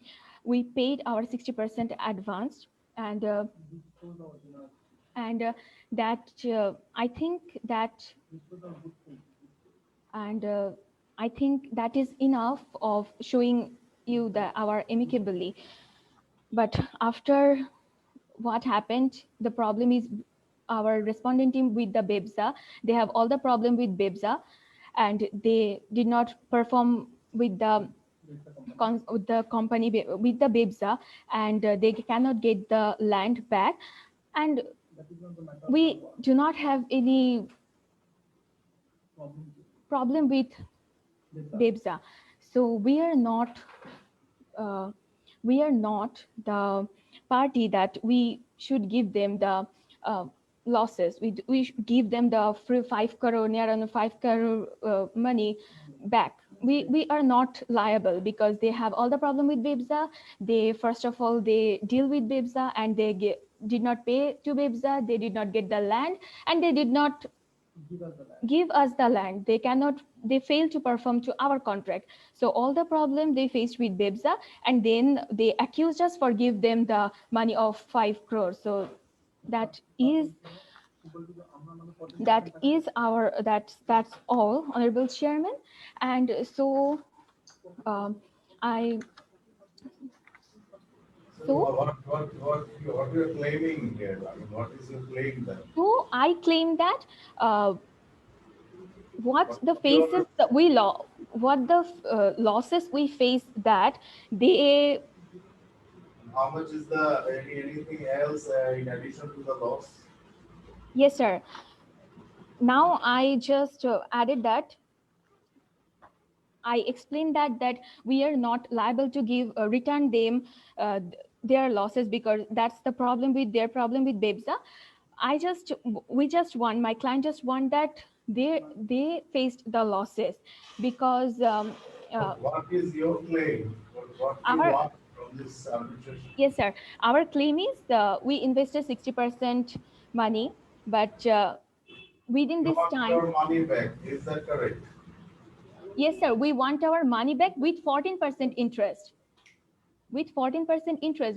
Speaker 8: we paid our 60% advance. And that I think that and I think that is enough of showing you our amicably. But after what happened, the problem is our respondent team with the BEBSA. They have all the problem with BEBSA, and they did not perform with the company with the BEBSA, and they cannot get the land back. And we do not have any problem with BEBSA. So we are not the party that we should give them the losses. We should give them the free 5 crore, near on 5 crore money back. We are not liable, because they have all the problem with BEBSA. They first of all they deal with BEBSA, and they did not pay to BEBSA. They did not get the land, and they did not give us the land. They failed to perform to our contract. So all the problem they faced with BEBSA, and then they accused us for give them the money of 5 crores. So that's all, Honorable Chairman. And so
Speaker 2: What you're claiming here? I mean, what is your claim then?
Speaker 8: So I claim that what the losses we face, that they.
Speaker 2: How much is anything else in addition to the loss?
Speaker 8: Yes, sir. Now I just added that. I explained that we are not liable to return them their losses, because that's the problem with their problem with Bebza. We just won, my client just won that they faced the losses because
Speaker 2: What is your claim? What you
Speaker 8: our
Speaker 2: want from this arbitration?
Speaker 8: yes sir, our claim is we invested 60% money, but within
Speaker 2: You
Speaker 8: this
Speaker 2: want
Speaker 8: time,
Speaker 2: your money back. Is that correct?
Speaker 8: yes sir, we want our money back with 14% interest,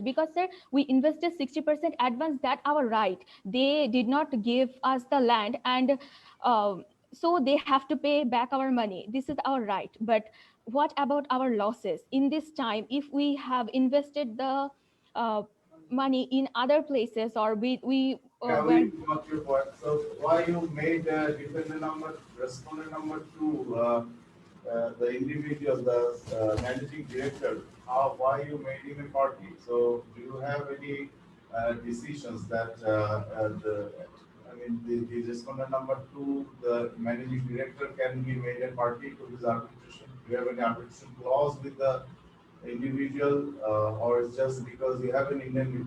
Speaker 8: because sir, we invested 60% advance, that our right, they did not give us the land, and so they have to pay back our money, this is our right. But what about our losses in this time? If we have invested the uh, money in other places, or we
Speaker 2: Yeah,
Speaker 8: were
Speaker 2: we got your point. So why you made defendant number, respondent number two, the individual, the managing director, why you made him a party? So do you have any decisions that the respondent number two, the managing director can be made a party to this arbitration? Do you have any arbitration clause with the individual, or it's just because you have an indemnity?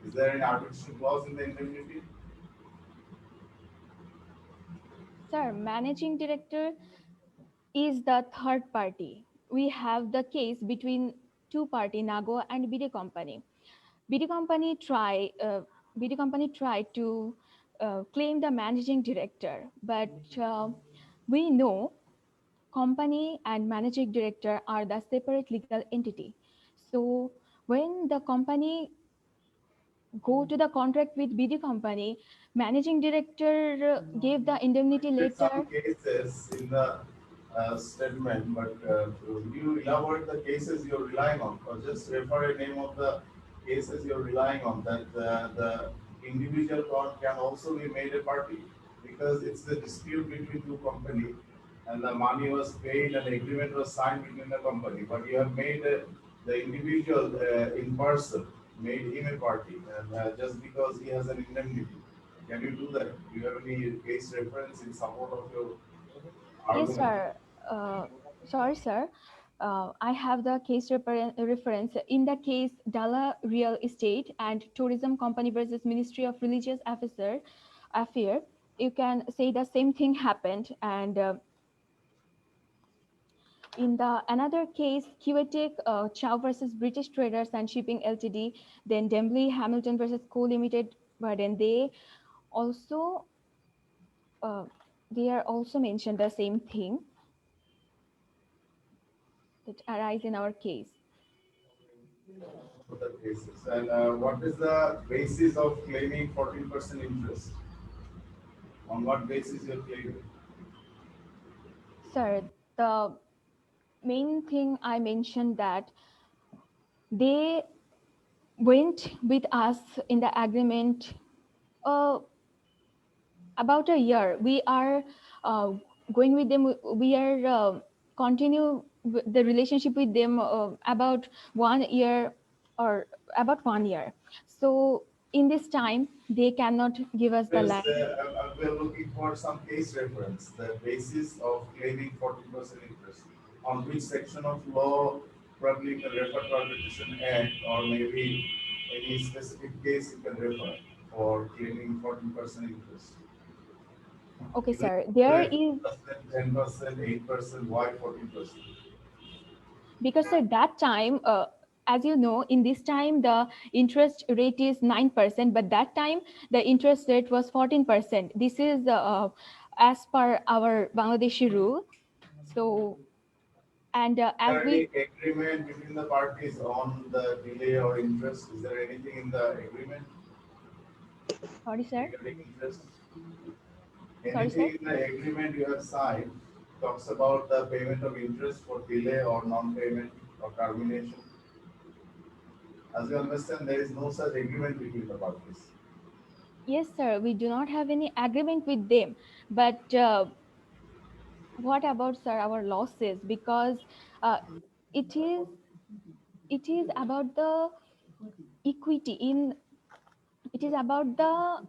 Speaker 2: Is there any arbitration clause in the indemnity?
Speaker 8: sir, managing director is the third party. We have the case between two party, Nago and BD company. BD company tried to claim the managing director, but we know company and managing director are the separate legal entity. So when the company go to the contract with BD company, managing director gave the indemnity
Speaker 2: There's
Speaker 8: letter.
Speaker 2: some cases in the statement, but will you elaborate the cases you're relying on, or just refer a name of the cases you're relying on, that the individual court can also be made a party, because it's the dispute between two companies, and the money was paid and the agreement was signed between the company, but you have made the individual in person, made him a party, and just because he has an indemnity. Can you do that? Do you have any case reference in support of your
Speaker 8: Yes,
Speaker 2: argument?
Speaker 8: sir. Sorry, sir. I have the case reference. In the case Dala Real Estate and Tourism Company versus Ministry of Religious Affair, you can say the same thing happened. And in the another case, QATEC Chow versus British Traders and Shipping Ltd, then Dembly Hamilton versus Co Limited, but then also they are also mentioned the same thing that arise in our case.
Speaker 2: For the cases. And what is the basis of claiming 14% interest? On what basis you're claiming?
Speaker 8: Sir, the main thing I mentioned that they went with us in the agreement uh, about a year. We are going with them. We are continue the relationship with them about 1 year or about 1 year. So in this time, they cannot give us the land.
Speaker 2: We're looking for some case reference, the basis of claiming 14% interest. On which section of law probably you can refer to Arbitration Act, or maybe any specific case you can refer for claiming 14% interest.
Speaker 8: Okay,
Speaker 2: Even
Speaker 8: sir. There is
Speaker 2: 10%, 8%, why 14%?
Speaker 8: because at that time, as you know, in this time the interest rate is 9%, but that time the interest rate was 14%. This is as per our Bangladeshi rule. So, and
Speaker 2: Is
Speaker 8: as
Speaker 2: there
Speaker 8: we
Speaker 2: any agreement between the parties on the delay or interest? Is there anything in the agreement
Speaker 8: sorry, sir.
Speaker 2: regarding interest?
Speaker 8: Sorry, sir.
Speaker 2: Anything in the agreement you have signed talks about the payment of interest for delay or non-payment or termination? As you understand, there is no such agreement between the parties.
Speaker 8: Yes, sir. We do not have any agreement with them, but what about, sir, our losses? Because uh, it is about the equity in. It is about the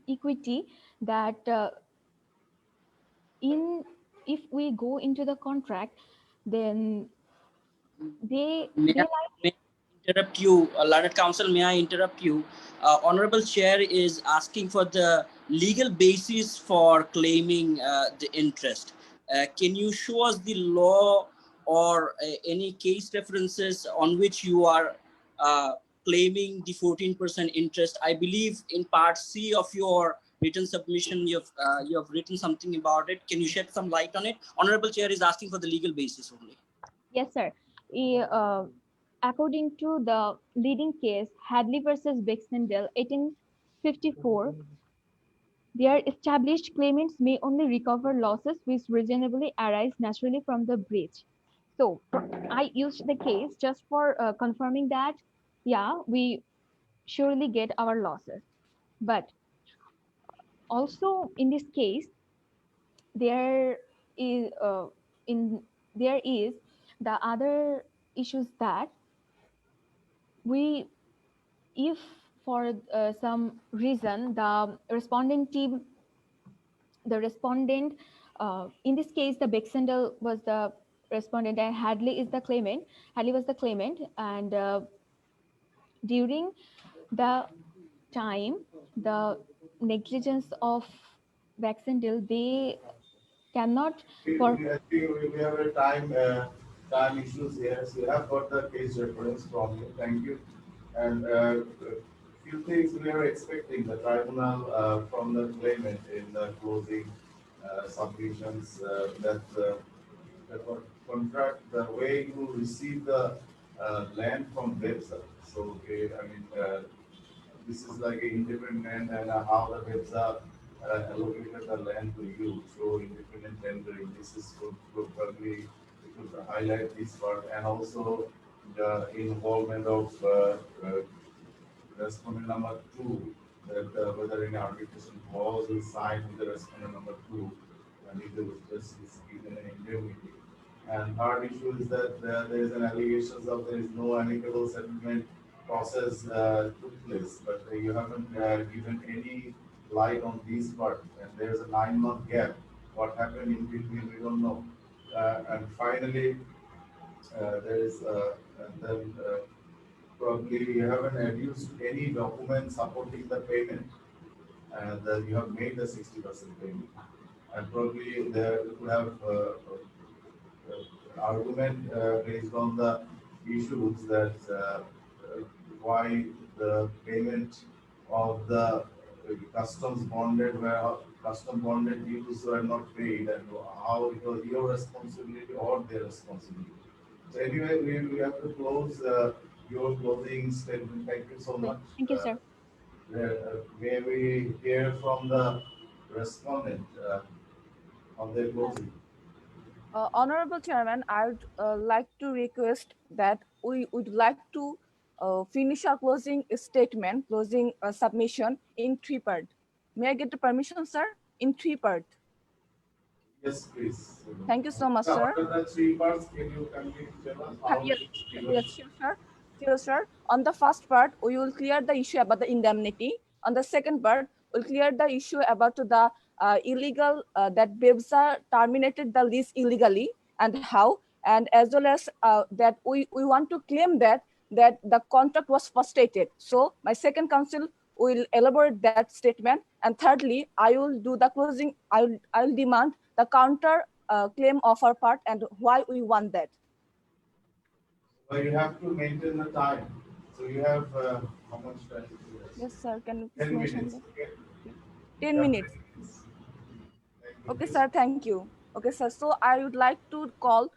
Speaker 8: equity that in if we go into the contract, then they
Speaker 11: May I,
Speaker 8: like
Speaker 11: may I interrupt you, learned counsel, may I interrupt you? Honorable Chair is asking for the legal basis for claiming the interest. Can you show us the law or any case references on which you are claiming the 14% interest? I believe in part C of your written submission, you have written something about it. Can you shed some light on it? Honorable Chair is asking for the legal basis only.
Speaker 8: Yes, sir. According to the leading case, Hadley versus Baxendale, 1854, their established claimants may only recover losses which reasonably arise naturally from the breach. So I used the case just for confirming that, yeah, we surely get our losses. But also in this case, there is there is the other issues that we, if for some reason the respondent team, the respondent, in this case the Baxendale was the respondent and Hadley is the claimant. Hadley was the claimant, and during the time, the negligence of Baxendale, they cannot for.
Speaker 2: I think we have a time issues here. So you have got the case reference from you. Thank you. And few things we are expecting the tribunal from the claimant in the closing submissions that the contract, the way you receive the land from website. So I mean, this is like an independent and how the website allocated the land to you. So independent tendering. This is probably we could highlight this part, and also the involvement of respondent number 2, that whether any arbitration clause is signed with the respondent number 2, and if there was justice given an indemnity. And third issue is that there is an allegations of there is no amicable settlement process took place, but you haven't given any light on this part, and there is a 9-month gap. What happened in between, we don't know. And finally, there is and then probably you haven't adduced any document supporting the payment, and you have made the 60% payment, and probably there could have argument based on the issues that why the payment of the customs bonded dues were not paid, and how it was your responsibility or their responsibility. So anyway, we have to close your closing statement. Thank you so much.
Speaker 8: Thank you, sir.
Speaker 2: May we hear from the respondent on their closing.
Speaker 6: Honorable Chairman, I would like to request that we would like to finish our closing statement, closing submission in 3 parts. May I get the permission, sir? In 3 parts.
Speaker 2: Yes, please.
Speaker 6: Thank you so much, sir.
Speaker 2: What are the 3 parts? Can you tell us how
Speaker 6: Yes, sure, sir. Sure, sir. On the first part, we will clear the issue about the indemnity. On the second part, we'll clear the issue about the illegal, that BIBSA terminated the lease illegally and how, and as well as that we want to claim that the contract was frustrated. So my second counsel will elaborate that statement. And thirdly, I will do the closing. I'll demand the counter claim of our part and why we want that.
Speaker 2: But you have to maintain the time. So you have how much time?
Speaker 6: Yes, sir. Can you
Speaker 2: 10
Speaker 6: mention
Speaker 2: minutes.
Speaker 6: that?
Speaker 2: Okay.
Speaker 6: 10 minutes. Okay, sir. Thank you. Okay, sir. So I would like to call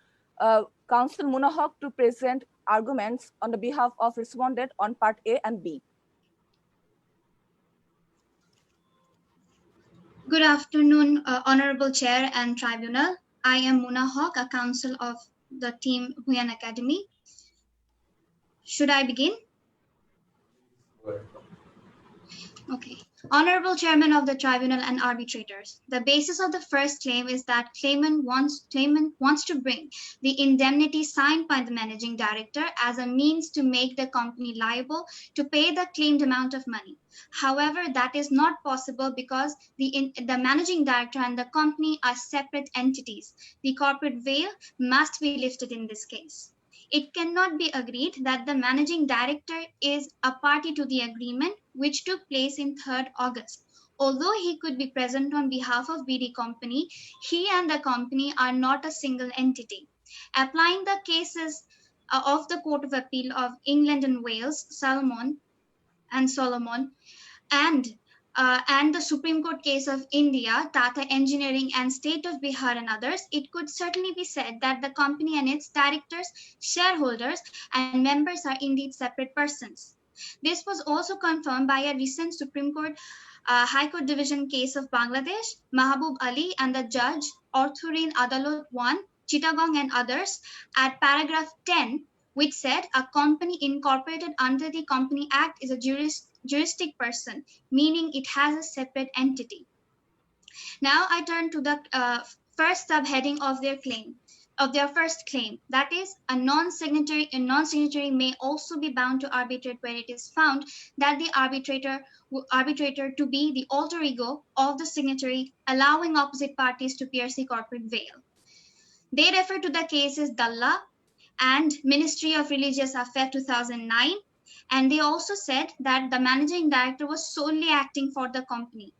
Speaker 6: Counsel Munahok to present arguments on the behalf of respondent on part A and B.
Speaker 14: Good afternoon, Honorable Chair and Tribunal. I am Muna Haq, a counsel of the team Bhuiyan Academy. Should I begin? Okay. Honorable Chairman of the Tribunal and arbitrators, the basis of the first claim is that claimant wants to bring the indemnity signed by the managing director as a means to make the company liable to pay the claimed amount of money. However, that is not possible because the managing director and the company are separate entities. The corporate veil must be lifted in this case. It cannot be agreed that the managing director is a party to the agreement which took place in 3rd August. Although he could be present on behalf of BD Company, he and the company are not a single entity. Applying the cases of the Court of Appeal of England and Wales, Solomon, and the Supreme Court case of India, Tata Engineering and State of Bihar and others, it could certainly be said that the company and its directors, shareholders, and members are indeed separate persons. This was also confirmed by a recent Supreme Court High Court Division case of Bangladesh, Mahabub Ali and the judge, Orthurin Adalot 1, Chittagong and others, at paragraph 10, which said a company incorporated under the Company Act is a juristic person, meaning it has a separate entity. Now I turn to the first subheading of their claim, of their first claim, that is, a non-signatory may also be bound to arbitrate where it is found that the arbitrator to be the alter ego of the signatory, allowing opposite parties to pierce the corporate veil. They refer to the cases Dalla and Ministry of Religious Affairs 2009, and they also said that the managing director was solely acting for the company.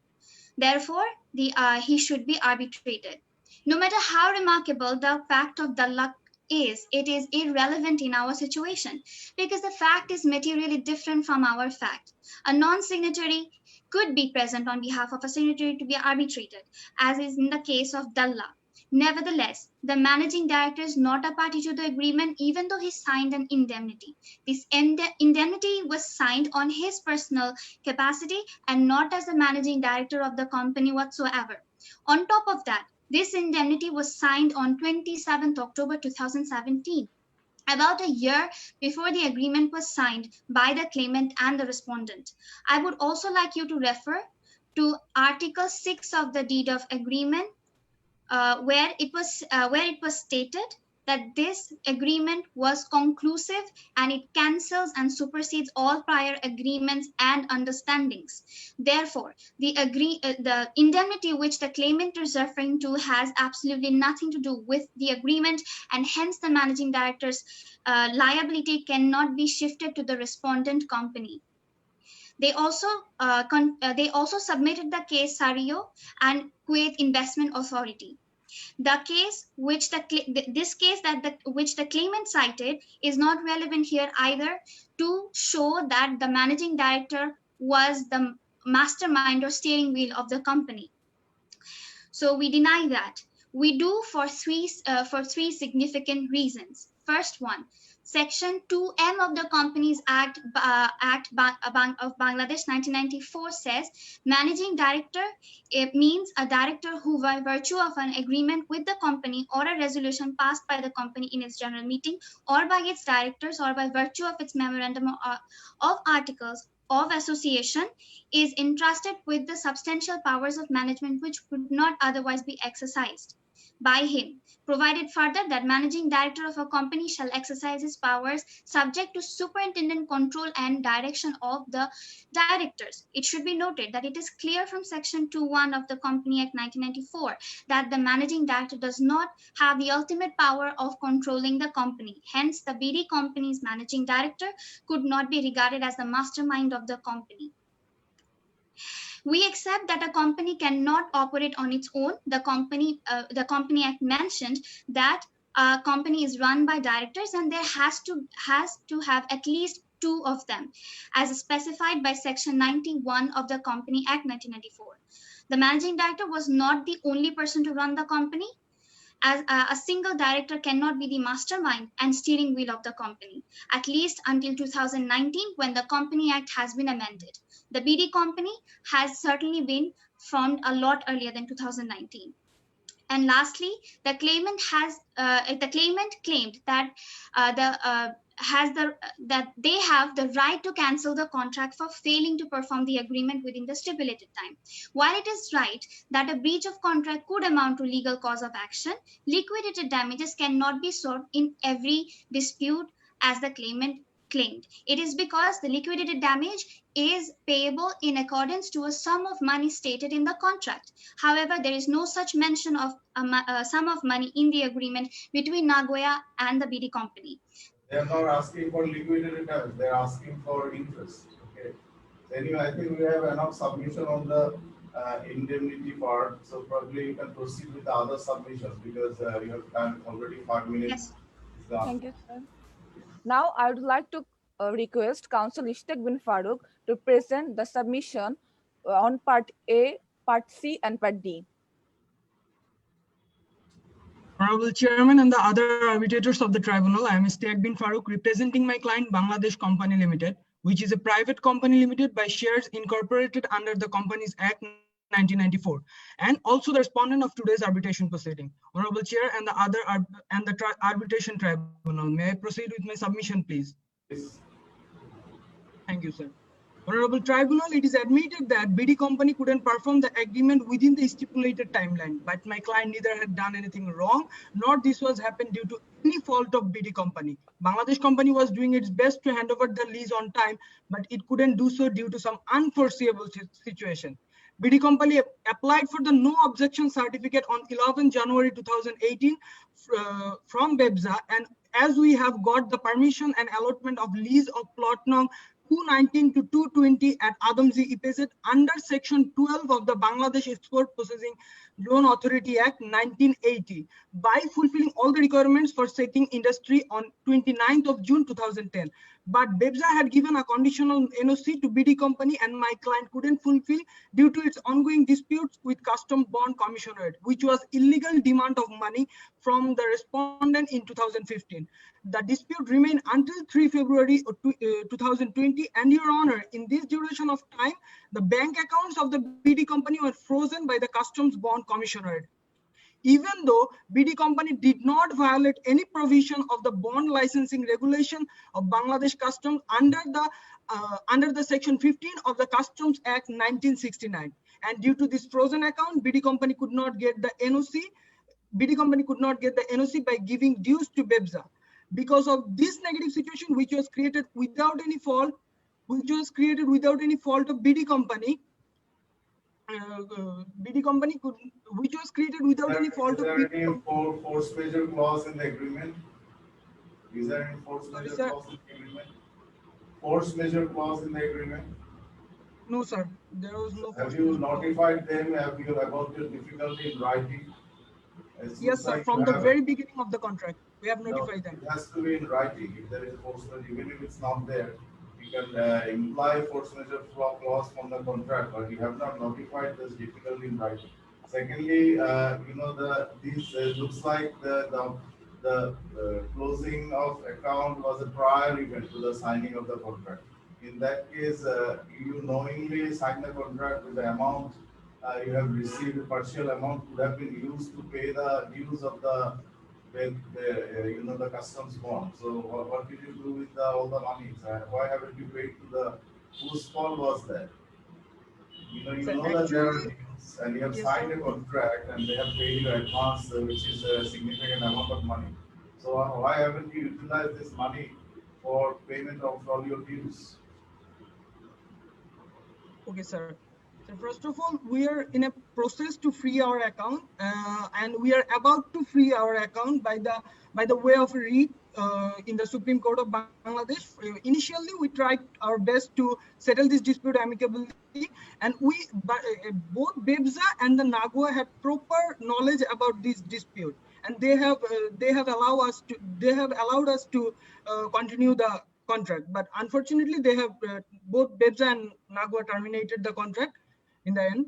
Speaker 14: Therefore, he should be arbitrated. No matter how remarkable the fact of Dalla is, it is irrelevant in our situation because the fact is materially different from our fact. A non-signatory could be present on behalf of a signatory to be arbitrated, as is in the case of Dalla. Nevertheless, the managing director is not a party to the agreement, even though he signed an indemnity. This indemnity was signed on his personal capacity and not as the managing director of the company whatsoever. On top of that, this indemnity was signed on 27th October 2017, about a year before the agreement was signed by the claimant and the respondent. I would also like you to refer to Article 6 of the Deed of Agreement, where it was stated that this agreement was conclusive and it cancels and supersedes all prior agreements and understandings. Therefore, the indemnity which the claimant is referring to has absolutely nothing to do with the agreement, and hence the managing director's liability cannot be shifted to the respondent company. They also submitted the case Sario and Kuwait Investment Authority. The case which the claimant cited is not relevant here either to show that the managing director was the mastermind or steering wheel of the company. So we deny that. We do for three significant reasons. First one, Section 2M of the Companies Act of Bangladesh 1994 says managing director, it means a director who by virtue of an agreement with the company or a resolution passed by the company in its general meeting or by its directors or by virtue of its memorandum of articles of association is entrusted with the substantial powers of management which could not otherwise be exercised by him, provided further that managing director of a company shall exercise his powers subject to superintendent control and direction of the directors. It should be noted that it is clear from Section 2(1) of the Company Act 1994 that the managing director does not have the ultimate power of controlling the company. Hence, the BD company's managing director could not be regarded as the mastermind of the company. We accept that a company cannot operate on its own. The Company Act mentioned that a company is run by directors and there has to have at least 2 of them, as specified by Section 91 of the Company Act 1994. The managing director was not the only person to run the company, as a single director cannot be the mastermind and steering wheel of the company, at least until 2019 when the Company Act has been amended. The BD company has certainly been formed a lot earlier than 2019. And lastly, the claimant claimed that that they have the right to cancel the contract for failing to perform the agreement within the stipulated time. While it is right that a breach of contract could amount to legal cause of action, liquidated damages cannot be sought in every dispute as the claimant claimed. It is because the liquidated damage is payable in accordance to a sum of money stated in the contract. However, there is no such mention of a sum of money in the agreement between Nagoya and the BD company.
Speaker 2: They are not asking for liquidated damage. They are asking for interest. Okay. So anyway, I think we have enough submission on the indemnity part. So probably you can proceed with the other submissions because you have time already 5 minutes.
Speaker 14: Yes.
Speaker 2: Is gone.
Speaker 6: Thank you, sir. Now, I would like to request Counsel Ishtiaq bin Farooq to present the submission on Part A, Part C, and Part D.
Speaker 15: Honorable Chairman and the other arbitrators of the tribunal, I am Ishtiaq bin Farooq representing my client Bangladesh Company Limited, which is a private company limited by shares incorporated under the Companies Act 1994, and also the respondent of today's arbitration proceeding. Honorable Chair and the other arbitration tribunal, may I proceed with my submission, please?
Speaker 2: Yes.
Speaker 15: Thank you, sir. Honorable Tribunal, it is admitted that BD company couldn't perform the agreement within the stipulated timeline, but my client neither had done anything wrong, nor this was happened due to any fault of BD company. Bangladesh company was doing its best to hand over the lease on time, but it couldn't do so due to some unforeseeable situation. BD company applied for the no objection certificate on 11 January 2018 from BEBZA, and as we have got the permission and allotment of lease of plot number 219 to 220 at Adamzi EPZ under Section 12 of the Bangladesh Export Processing Loan Authority Act 1980 by fulfilling all the requirements for setting industry on 29th of June 2010. But BEBZA had given a conditional NOC to BD company and my client couldn't fulfill due to its ongoing disputes with Custom Bond Commissionerate, which was illegal demand of money from the respondent in 2015. The dispute remained until 3 February 2020, and Your Honor, in this duration of time, the bank accounts of the BD company were frozen by the Customs Bond Commissionerate. Even though BD company did not violate any provision of the bond licensing regulation of Bangladesh Customs under the Section 15 of the Customs Act 1969, and due to this frozen account, BD company could not get the NOC. BD company could not get the NOC by giving dues to BEBZA. Because of this negative situation, which was created without any fault, of BD company, which was created without any fault of BD company.
Speaker 2: Is there any force majeure clause in the agreement? Is there any force majeure clause in the agreement? Force majeure clause in the agreement?
Speaker 15: No, sir. There was no.
Speaker 2: Have you notified them? Have you about your difficulty in writing?
Speaker 15: Yes, sir. From the very beginning of the contract, we have notified them.
Speaker 2: It has to be in writing. If there is a force majeure, even if it's not there, you can imply force majeure clause from the contract, but you have not notified this difficulty in writing. Secondly, this looks like the closing of account was a prior event to the signing of the contract. In that case, you knowingly signed the contract with the amount you have received. A partial amount could have been used to pay the dues of the customs bond. So what did you do with all the money? Why haven't you paid to the whose fault was that? That there are dues and you have signed a contract and they have paid you advance, which is a significant amount of money. So why haven't you utilized this money for payment of all your dues?
Speaker 15: Okay, sir. So first of all, we are in a process to free our account, and we are about to free our account by the way of writ in the Supreme Court of Bangladesh. Initially, we tried our best to settle this dispute amicably, and both BEBZA and the NAGWA had proper knowledge about this dispute, and they have allowed us to continue the contract. But unfortunately, they have both BEBZA and NAGWA terminated the contract in the end.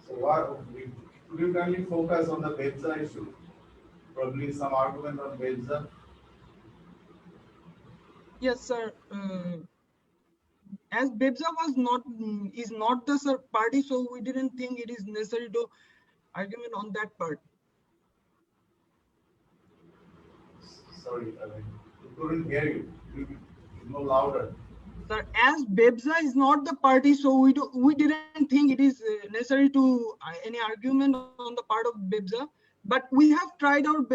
Speaker 2: So could you kindly focus on the BEBZA issue? Probably some argument on BEBZA.
Speaker 15: Yes, sir. As BEBZA is not the party, so we didn't think it is necessary to argument on that part.
Speaker 2: Sorry, we couldn't hear you. You no louder.
Speaker 15: Sir, as BEBZA is not the party, so we didn't think it is necessary to any argument on the part of BEBZA. But we have tried our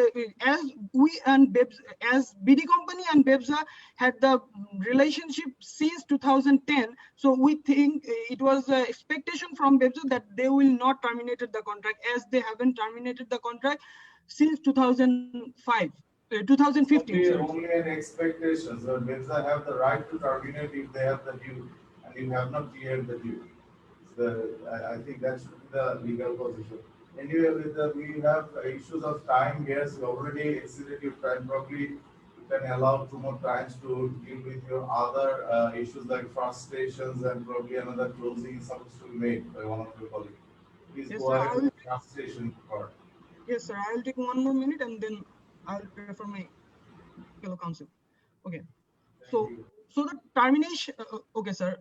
Speaker 15: as BD company and BEBZA had the relationship since 2010. So we think it was an expectation from BEBZA that they will not terminate the contract, as they haven't terminated the contract since 2005. 2015, sir.
Speaker 2: Only an expectation. So BIPZA have the right to terminate if they have the due, and you have not cleared the due. I think that should be the legal position. Anyway, we have issues of time. Yes, we already exceeded your time. Probably you can allow 2 more times to deal with your other issues like frustrations, and probably another closing is supposed to be made by one of your colleagues. Please
Speaker 15: Yes,
Speaker 2: go
Speaker 15: sir.
Speaker 2: ahead with the frustration part.
Speaker 15: Yes, sir. I will take 1 more minute and then I will refer my fellow counsel. Okay. So the termination. Okay, sir.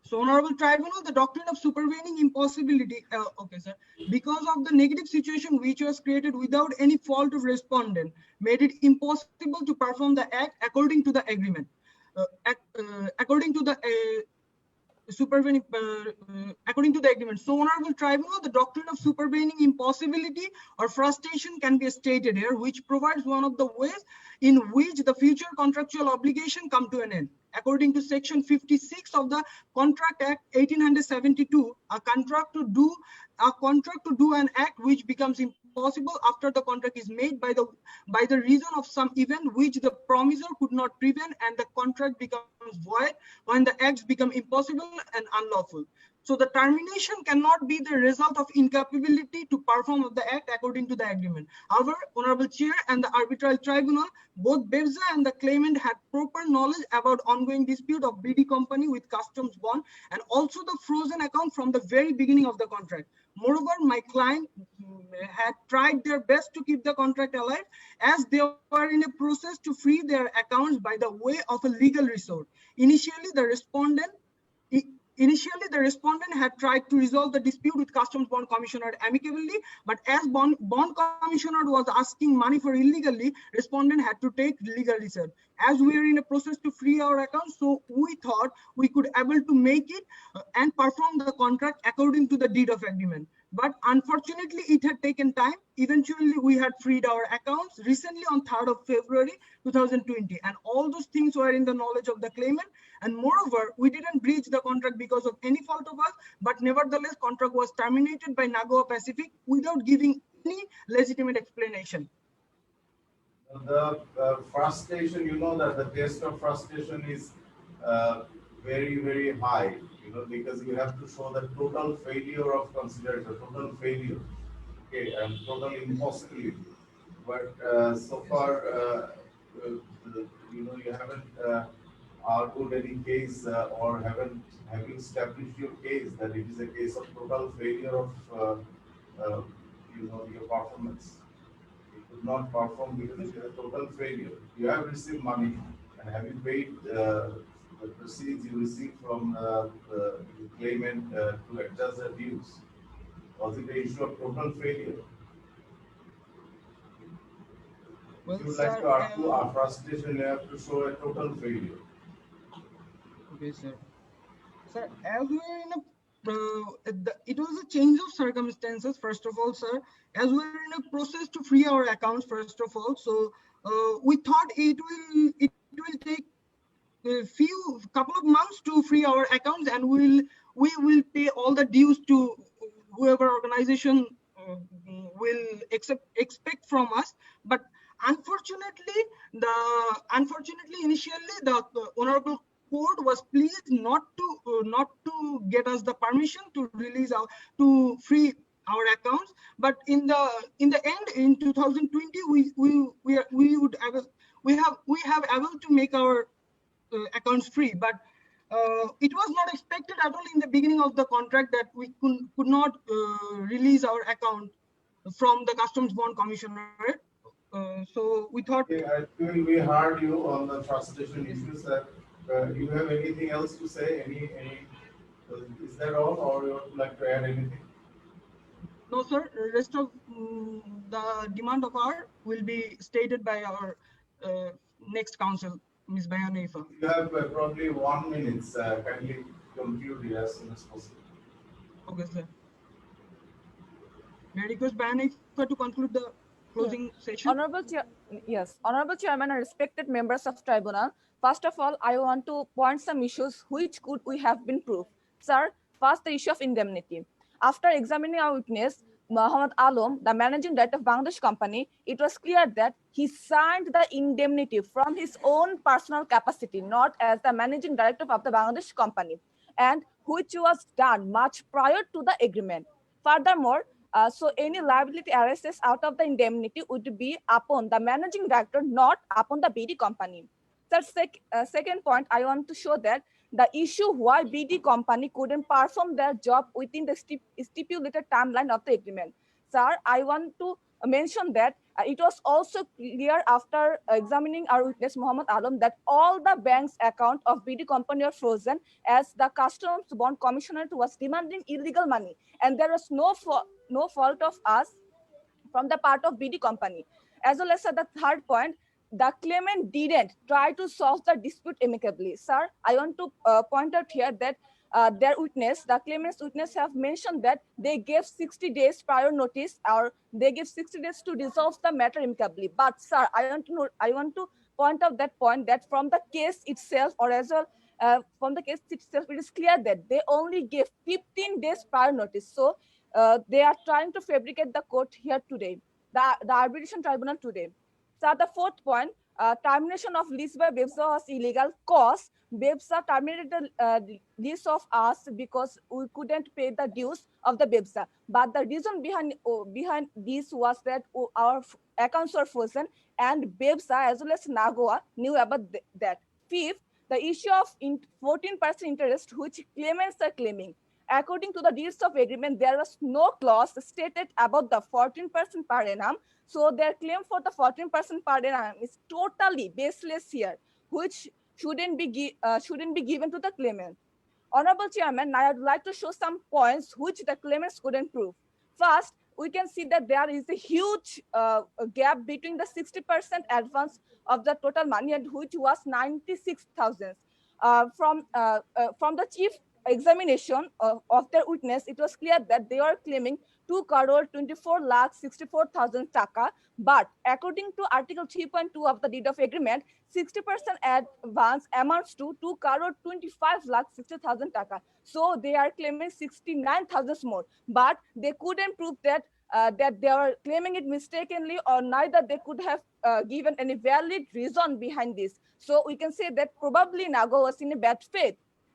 Speaker 15: So, Honorable Tribunal, the doctrine of supervening impossibility, okay, sir, because of the negative situation which was created without any fault of respondent, made it impossible to perform the act according to the agreement. According to the according to the agreement. So, Honorable Tribunal, the doctrine of supervening impossibility or frustration can be stated here, which provides one of the ways in which the future contractual obligation come to an end. According to Section 56 of the Contract Act 1872, a contract to do an act which becomes impossible after the contract is made by the reason of some event which the promisor could not prevent, and the contract becomes void when the acts become impossible and unlawful. So the termination cannot be the result of incapability to perform the act according to the agreement. However, Honorable Chair and the Arbitral Tribunal, both BIPZA and the claimant had proper knowledge about ongoing dispute of BD company with customs bond and also the frozen account from the very beginning of the contract. Moreover, my client had tried their best to keep the contract alive as they were in a process to free their accounts by the way of a legal resort. Initially, the respondent had tried to resolve the dispute with Customs Bond Commissioner amicably, but as Bond Commissioner was asking money for illegally, respondent had to take legal reserve. As we are in a process to free our accounts, so we thought we could able to make it and perform the contract according to the deed of agreement. But unfortunately, it had taken time. Eventually, we had freed our accounts recently on 3rd of February 2020, and all those things were in the knowledge of the claimant. And moreover, we didn't breach the contract because of any fault of us, but nevertheless, contract was terminated by Nagoa Pacific without giving any legitimate explanation.
Speaker 2: The frustration, you know that the test of frustration is very, very high, because you have to show the total failure of consideration, total failure, okay, and total impossibility. But so far, you haven't argued any case or have you established your case that it is a case of total failure of your performance. You could not perform because it is a total failure. You have received money, and have you paid the proceeds you received from the claimant to adjust the dues? Was it an issue of total failure?
Speaker 15: Well,
Speaker 2: if you would
Speaker 15: sir,
Speaker 2: like to argue our frustration, you have to show a total failure.
Speaker 15: Okay, sir. Sir, as we are in it was a change of circumstances, first of all, sir, as we are in a process to free our accounts, first of all. So we thought it will take a couple of months to free our accounts, and we will pay all the dues to whoever organization will expect from us. But unfortunately, initially the honorable court was pleased not to get us the permission to release to free our accounts. But in the end, in 2020, we have able to make our accounts free. But it was not expected at all in the beginning of the contract that we could not release our account from the Customs Bond Commissionerate. So we thought.
Speaker 2: Okay, I think we heard you on the frustration issues. Do you have anything else to say? Is that all, or you would like to add anything?
Speaker 15: No, sir. Rest of the demand of our will be stated by our next counsel, Ms. Bhuiyan.
Speaker 2: You have probably 1 minute. Kindly conclude it as soon as possible.
Speaker 15: Okay, sir. May I request Bhuiyan to conclude the closing session?
Speaker 6: Honorable Chairman and respected members of Tribunal, first of all, I want to point some issues which could we have been proved. Sir, first the issue of indemnity. After examining our witness, Muhammad Alam, the managing director of Bangladesh company, it was clear that he signed the indemnity from his own personal capacity, not as the managing director of the Bangladesh company, and which was done much prior to the agreement. Furthermore, so any liability arises out of the indemnity would be upon the managing director, not upon the BD company. So second point, I want to show that the issue why BD company couldn't perform their job within the stipulated timeline of the agreement. Sir, I want to mention that it was also clear after examining our witness Muhammad Alam that all the bank's account of BD company are frozen as the customs bond commissioner was demanding illegal money, and there was no fault of us from the part of BD company. As well as the third point, the claimant didn't try to solve the dispute amicably. Sir, I want to point out here that their witness, the claimant's witness have mentioned that they gave 60 days prior notice, or they gave 60 days to resolve the matter amicably. But sir, I want to point out that point that from the case itself, or as well from the case itself, it is clear that they only gave 15 days prior notice. So they are trying to fabricate the court here today, the arbitration tribunal today. So the fourth point, termination of lease by BEPSA was illegal cause BEPSA terminated the lease of us because we couldn't pay the dues of the BEPSA. But the reason behind this was that our accounts were frozen and BEPSA as well as NAGOA knew about that. Fifth, the issue of 14% interest which claimants are claiming. According to the deeds of agreement, there was no clause stated about the 14% per annum. So their claim for the 14% per annum is totally baseless here, which shouldn't be given to the claimant. Honorable Chairman, I would like to show some points which the claimants couldn't prove. First, we can see that there is a huge gap between the 60% advance of the total money, and which was 96,000. From the chief examination of their witness, it was clear that they are claiming 2 crore 24 lakh 64,000 taka, but according to Article 3.2 of the deed of agreement, 60% advance amounts to 2 crore 25 lakh 60,000 taka. So they are claiming 69,000 more, but they couldn't prove that that they are claiming it mistakenly, or neither they could have given any valid reason behind this. So we can say that probably Nago was in a bad faith.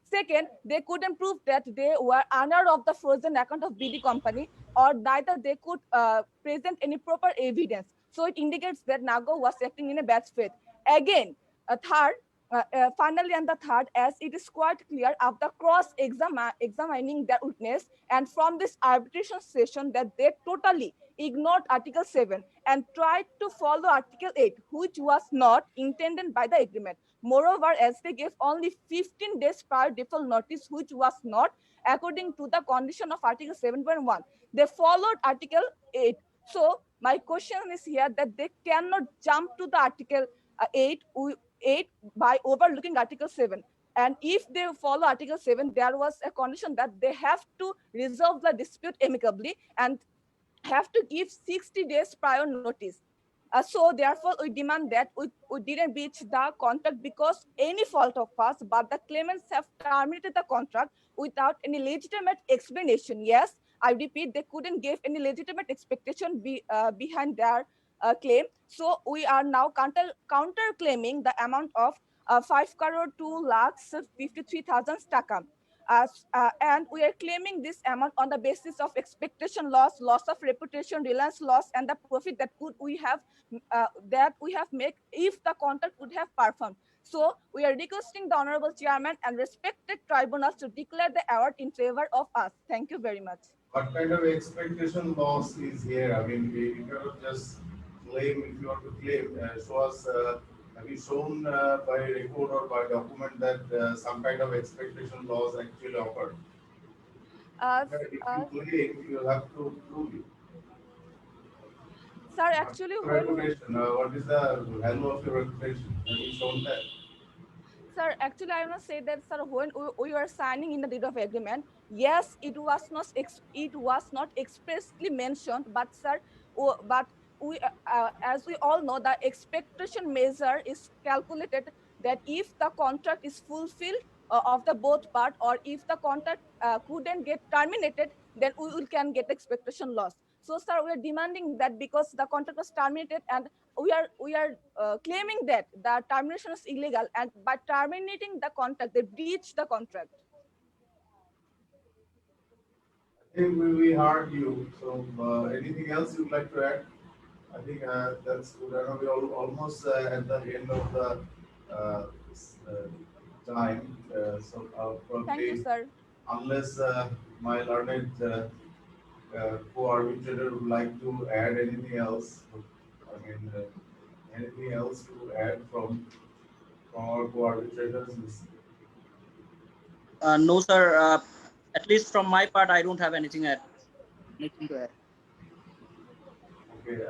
Speaker 6: Second, they couldn't prove that they were owner of the frozen account of BD company, or neither they could present any proper evidence. So it indicates that Nago was acting in a bad faith. Again, finally, and the third, as it is quite clear after examining their witness and from this arbitration session that they totally ignored Article 7 and tried to follow Article 8, which was not intended by the agreement. Moreover, as they gave only 15 days prior default notice, which was not according to the condition of Article 7.1, they followed Article 8. So my question is here that they cannot jump to the Article 8 by overlooking Article 7. And if they follow Article 7, there was a condition that they have to resolve the dispute amicably and have to give 60 days prior notice. So therefore, we demand that we didn't breach the contract because any fault of us, but the claimants have terminated the contract without any legitimate explanation. Yes, I repeat, they couldn't give any legitimate expectation behind their claim. So we are now counter claiming the amount of 5 crore 2 lakhs 53,000 taka. And we are claiming this amount on the basis of expectation loss, loss of reputation, reliance loss, and the profit that we have made if the contract would have performed. So we are requesting the Honorable Chairman and respected tribunals to declare the award in favor of us. Thank you very much.
Speaker 2: What kind of expectation loss is here? I mean, you cannot just claim, if you want to claim, show us, have you shown by record or by document that some kind of expectation loss actually occurred? If you claim, you have to prove it.
Speaker 6: Sir, actually,
Speaker 2: reputation, what is the value of your reputation? Have you shown that?
Speaker 6: Sir, actually, I must say that, sir, when we were signing in the deed of agreement, yes, it was not expressly mentioned, but sir, we, as we all know, the expectation measure is calculated that if the contract is fulfilled of the both part, or if the contract couldn't get terminated, then we can get expectation loss. So, sir, we are demanding that because the contract was terminated, and we are claiming that the termination is illegal, and by terminating the contract, they breached the contract.
Speaker 2: I think we heard you. So anything else you'd like to add? I think that's good. I know we're almost at the end of the this, time. So probably,
Speaker 6: Thank you, sir.
Speaker 2: unless my learned co-arbitrator would like to add anything else, I mean, anything else to add from our co-arbitrators?
Speaker 11: No, sir. At least from my part, I don't have anything to add.
Speaker 2: Okay,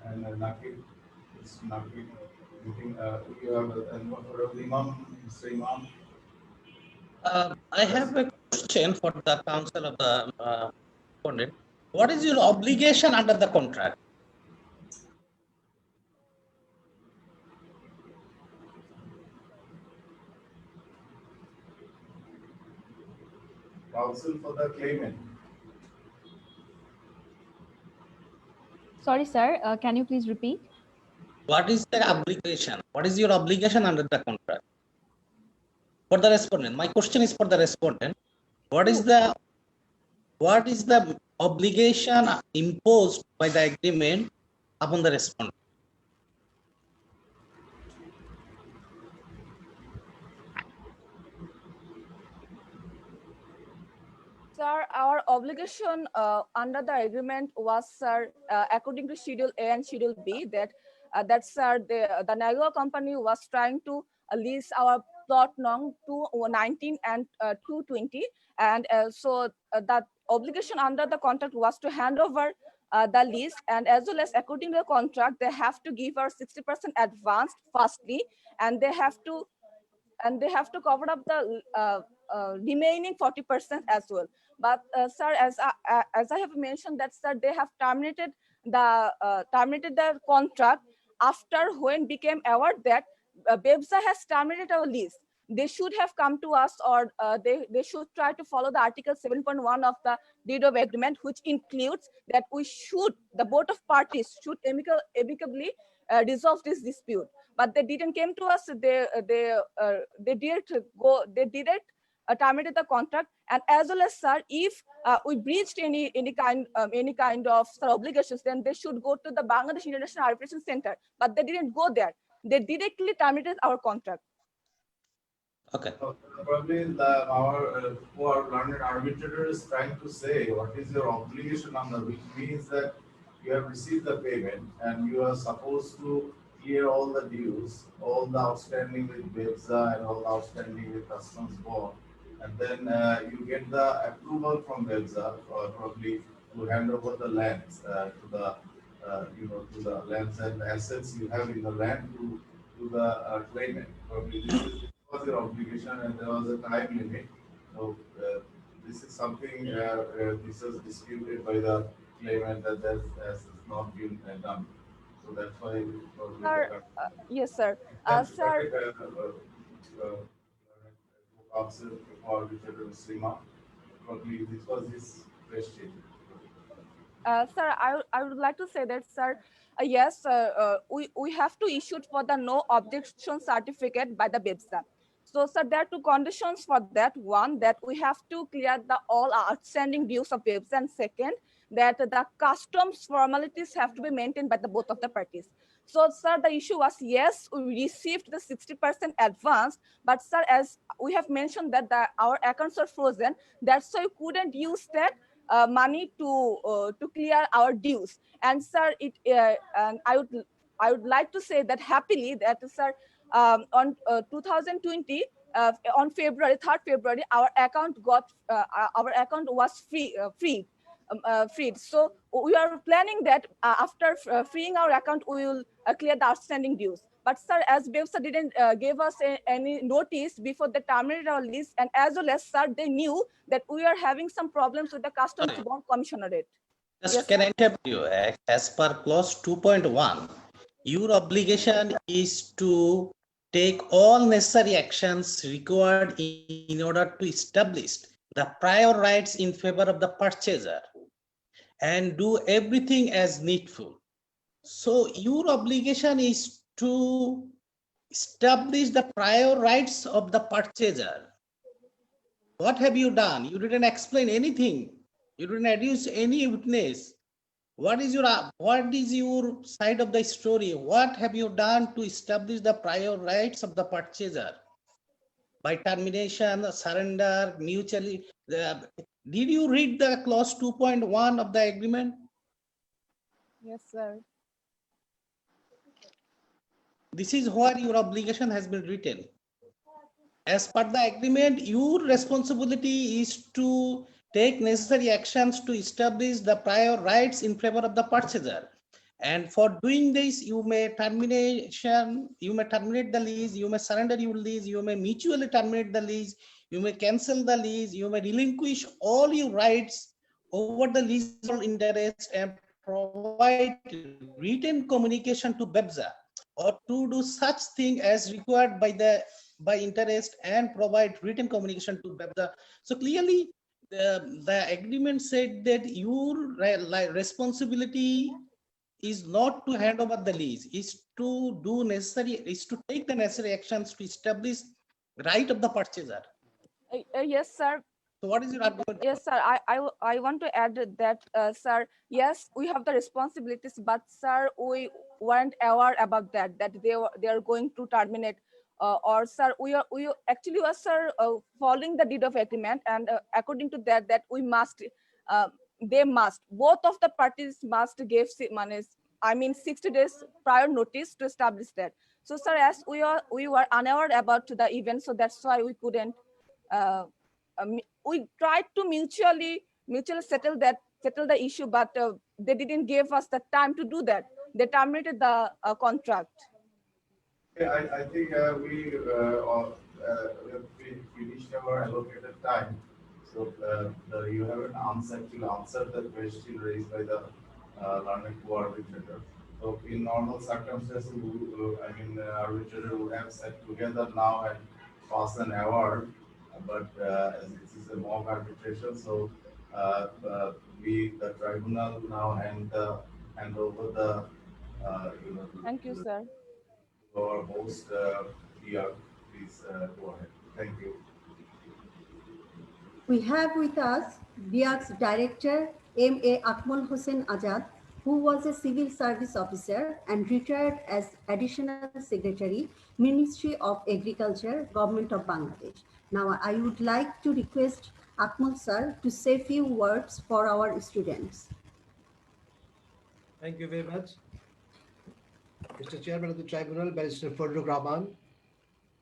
Speaker 2: and Nakib, it's Nakib. Anything you have and what for Imam, Mr. Imam?
Speaker 7: I have a question for the counsel of the respondent. What is your obligation under the contract?
Speaker 2: Counsel for the claimant.
Speaker 8: Sorry, sir. Can you please repeat?
Speaker 7: What is the obligation? What is your obligation under the contract? For the respondent. My question is for the respondent. What is the obligation imposed by the agreement upon the respondent?
Speaker 6: Sir, our obligation under the agreement was, sir, according to Schedule A and Schedule B, that sir, the Nagua company was trying to lease our plot nong 219 and 220, and so that obligation under the contract was to hand over the lease, and as well as according to the contract, they have to give our 60% advance firstly, and they have to cover up the remaining 40% as well. But sir, as I have mentioned that, sir, they have terminated the contract after when became aware that BEBSA has terminated our lease. They should have come to us, or they should try to follow the Article 7.1 of the deed of agreement, which includes that the both of parties should amicably resolve this dispute. But they didn't came to us. They didn't terminated the contract, and as well as, sir, if we breached any kind of obligations, then they should go to the Bangladesh International Arbitration Center. But they didn't go there. They directly terminated our contract.
Speaker 7: Okay.
Speaker 2: So probably our learned arbitrator is trying to say what is your obligation under, which means that you have received the payment and you are supposed to clear all the dues, all the outstanding with BEBSA and all the outstanding with customs board, and then you get the approval from BEBSA probably to hand over the lands to the to the lands and assets you have in the land to the claimant. Probably this was your obligation and there was a time limit. So this is something this is disputed by the claimant that has not been done. So that's why.
Speaker 6: Sir, yes, sir. Sir.
Speaker 2: Probably this was his question.
Speaker 6: Sir, I would like to say that, sir, yes, we have to issue for the no objection certificate by the BEBSA. So, sir, there are two conditions for that. One, that we have to clear all outstanding dues of BEBSA, and second, that the customs formalities have to be maintained by the both of the parties. So, sir, the issue was, yes, we received the 60% advance, but, sir, as we have mentioned that our accounts are frozen, that's why we couldn't use that money to clear our dues. And, sir, and I would like to say that happily that, sir, on 2020, on February 3rd February, our account was freed. So we are planning that after freeing our account, we will clear the outstanding dues. But, sir, as BEBSA didn't give us any notice before they terminated our lease, and as well as, sir, they knew that we are having some problems with the customs bond commissionerate.
Speaker 7: Just
Speaker 6: Yes,
Speaker 7: can I interrupt you? As per clause 2.1, your obligation is to take all necessary actions required in order to establish the prior rights in favor of the purchaser. and do everything as needful. So your obligation is to establish the prior rights of the purchaser. What have you done? You didn't explain anything. You didn't adduce any witness. What is your side of the story? What have you done to establish the prior rights of the purchaser? By termination, surrender, mutually. Did you read the clause 2.1 of the agreement?
Speaker 6: Yes, sir.
Speaker 7: This is where your obligation has been written. As per the agreement, your responsibility is to take necessary actions to establish the prior rights in favor of the purchaser. And for doing this, you may terminate the lease, you may surrender your lease, you may mutually terminate the lease, you may cancel the lease, you may relinquish all your rights over the leasehold interest and provide written communication to BEBZA, or to do such thing as required by interest and provide written communication to BEBZA. So clearly, the agreement said that your responsibility is not to hand over the lease, is to take the necessary actions to establish right of the purchaser.
Speaker 6: Yes, sir.
Speaker 7: So what is your argument?
Speaker 6: Yes, sir. I want to add that, sir. Yes, we have the responsibilities, but sir, we weren't aware about that. That they are going to terminate, or sir, we actually were, sir, following the deed of agreement, and according to that we must, they must, both of the parties must give money. I mean 60 days prior notice to establish that. So sir, as we were unaware about the event, so that's why we couldn't. We tried to mutually settle the issue, but they didn't give us the time to do that. They terminated the contract.
Speaker 2: Okay, I think we have finished our allocated time. So you haven't actually answered the question raised by the learned co-arbitrator. So in normal circumstances, arbitrator would have sat together now and pass an award. But as this is a mock arbitration, so the tribunal now hand over the
Speaker 6: Thank you, sir.
Speaker 2: our host, BIAC. Please go ahead. Thank you.
Speaker 1: We have with us BIAC's director, M.A. Akmal Hossain Azad, who was a civil service officer and retired as additional secretary, Ministry of Agriculture, Government of Bangladesh. Now, I would like to request Akmal sir to say a few words for our students.
Speaker 16: Thank you very much. Mr. Chairman of the Tribunal, Barrister Farooq Rahman,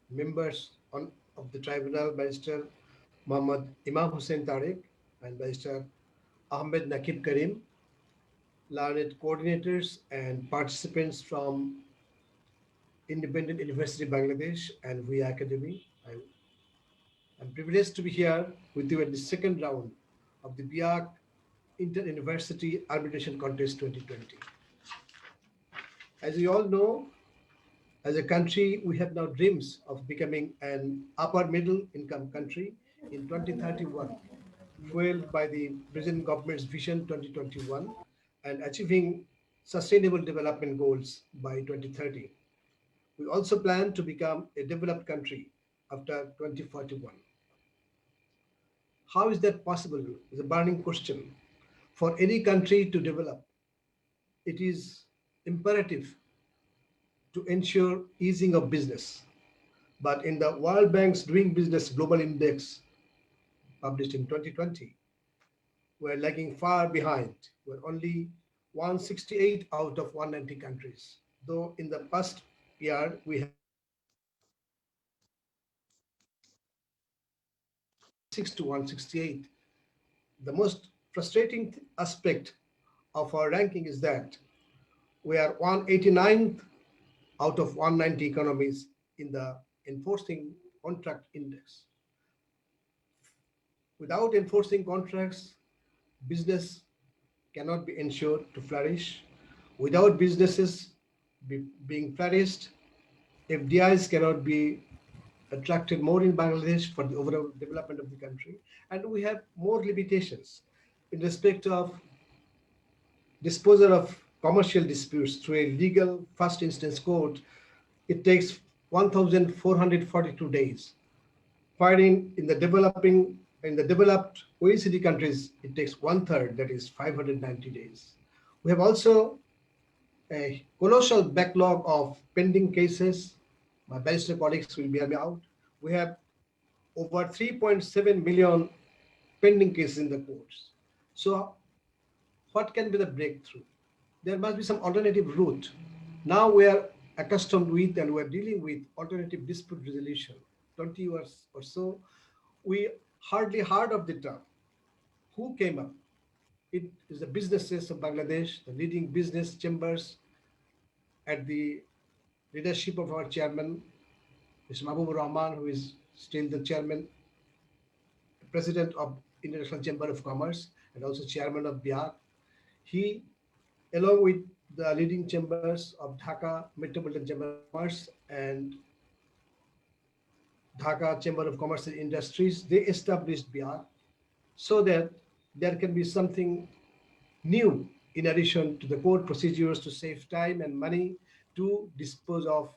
Speaker 16: members of the Tribunal, Barrister Muhammad Imam Hussain Tariq and Barrister Ahmed Nakib Karim, learned coordinators and participants from Independent University Bangladesh and BIAC Academy. I'm privileged to be here with you at the second round of the BIAC Inter-University Arbitration Contest 2020. As you all know, as a country, we have now dreams of becoming an upper middle income country in 2031, fueled by the present government's Vision 2021 and achieving sustainable development goals by 2030. We also plan to become a developed country after 2041. How is that possible? Is a burning question. For any country to develop, it is imperative to ensure easing of business. But in the World Bank's Doing Business Global Index, published in 2020, we're lagging far behind. We're only 168 out of 190 countries. Though in the past year, we have 6 to 168. The most frustrating aspect of our ranking is that we are 189th out of 190 economies in the enforcing contract index. Without enforcing contracts, business cannot be ensured to flourish. Without businesses being flourished, FDIs cannot be attracted more in Bangladesh for the overall development of the country. And we have more limitations in respect of disposal of commercial disputes through a legal first instance court, it takes 1,442 days. Filing in the developed OECD countries, it takes 1/3, that is 590 days. We have also a colossal backlog of pending cases. My barrister colleagues will bear me out. We have over 3.7 million pending cases in the courts. So what can be the breakthrough? There must be some alternative route. Now we are accustomed with and we are dealing with alternative dispute resolution. 20 years or so, we hardly heard of the term. Who came up? It is the businesses of Bangladesh, the leading business chambers at the leadership of our chairman, Mr. Mahbubur Rahman, who is still the chairman, president of International Chamber of Commerce, and also chairman of BIAC. He, along with the leading chambers of Dhaka Metropolitan Chamber of Commerce and Dhaka Chamber of Commerce and Industries, they established BIAC so that there can be something new in addition to the court procedures to save time and money to dispose of,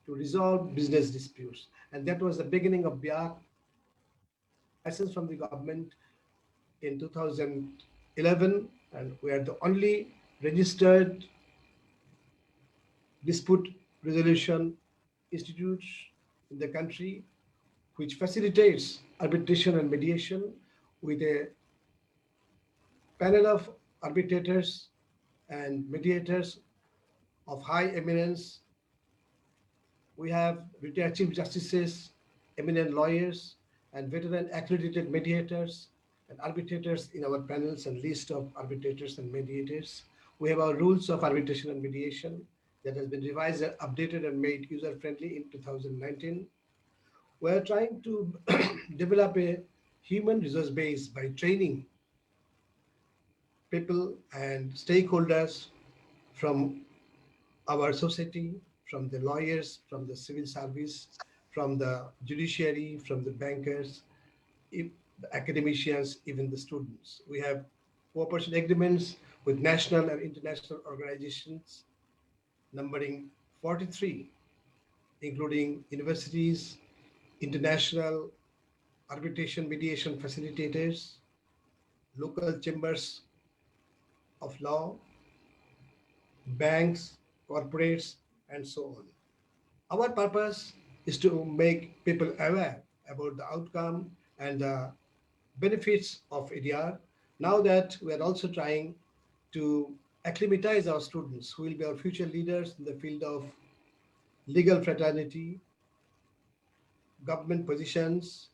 Speaker 16: to resolve business disputes. And that was the beginning of BIAC. License from the government in 2011, and we are the only registered dispute resolution institute in the country which facilitates arbitration and mediation with a panel of arbitrators and mediators of high eminence. We have retired chief justices, eminent lawyers, and veteran accredited mediators and arbitrators in our panels and list of arbitrators and mediators. We have our rules of arbitration and mediation that has been revised, updated, and made user-friendly in 2019. We are trying to develop a human resource base by training people and stakeholders from our society, from the lawyers, from the civil service, from the judiciary, from the bankers, the academicians, even the students. We have cooperation agreements with national and international organizations numbering 43, including universities, international arbitration mediation facilitators, local chambers of law, banks, corporates, and so on. Our purpose is to make people aware about the outcome and the benefits of ADR. Now that we are also trying to acclimatize our students who will be our future leaders in the field of legal fraternity, government positions,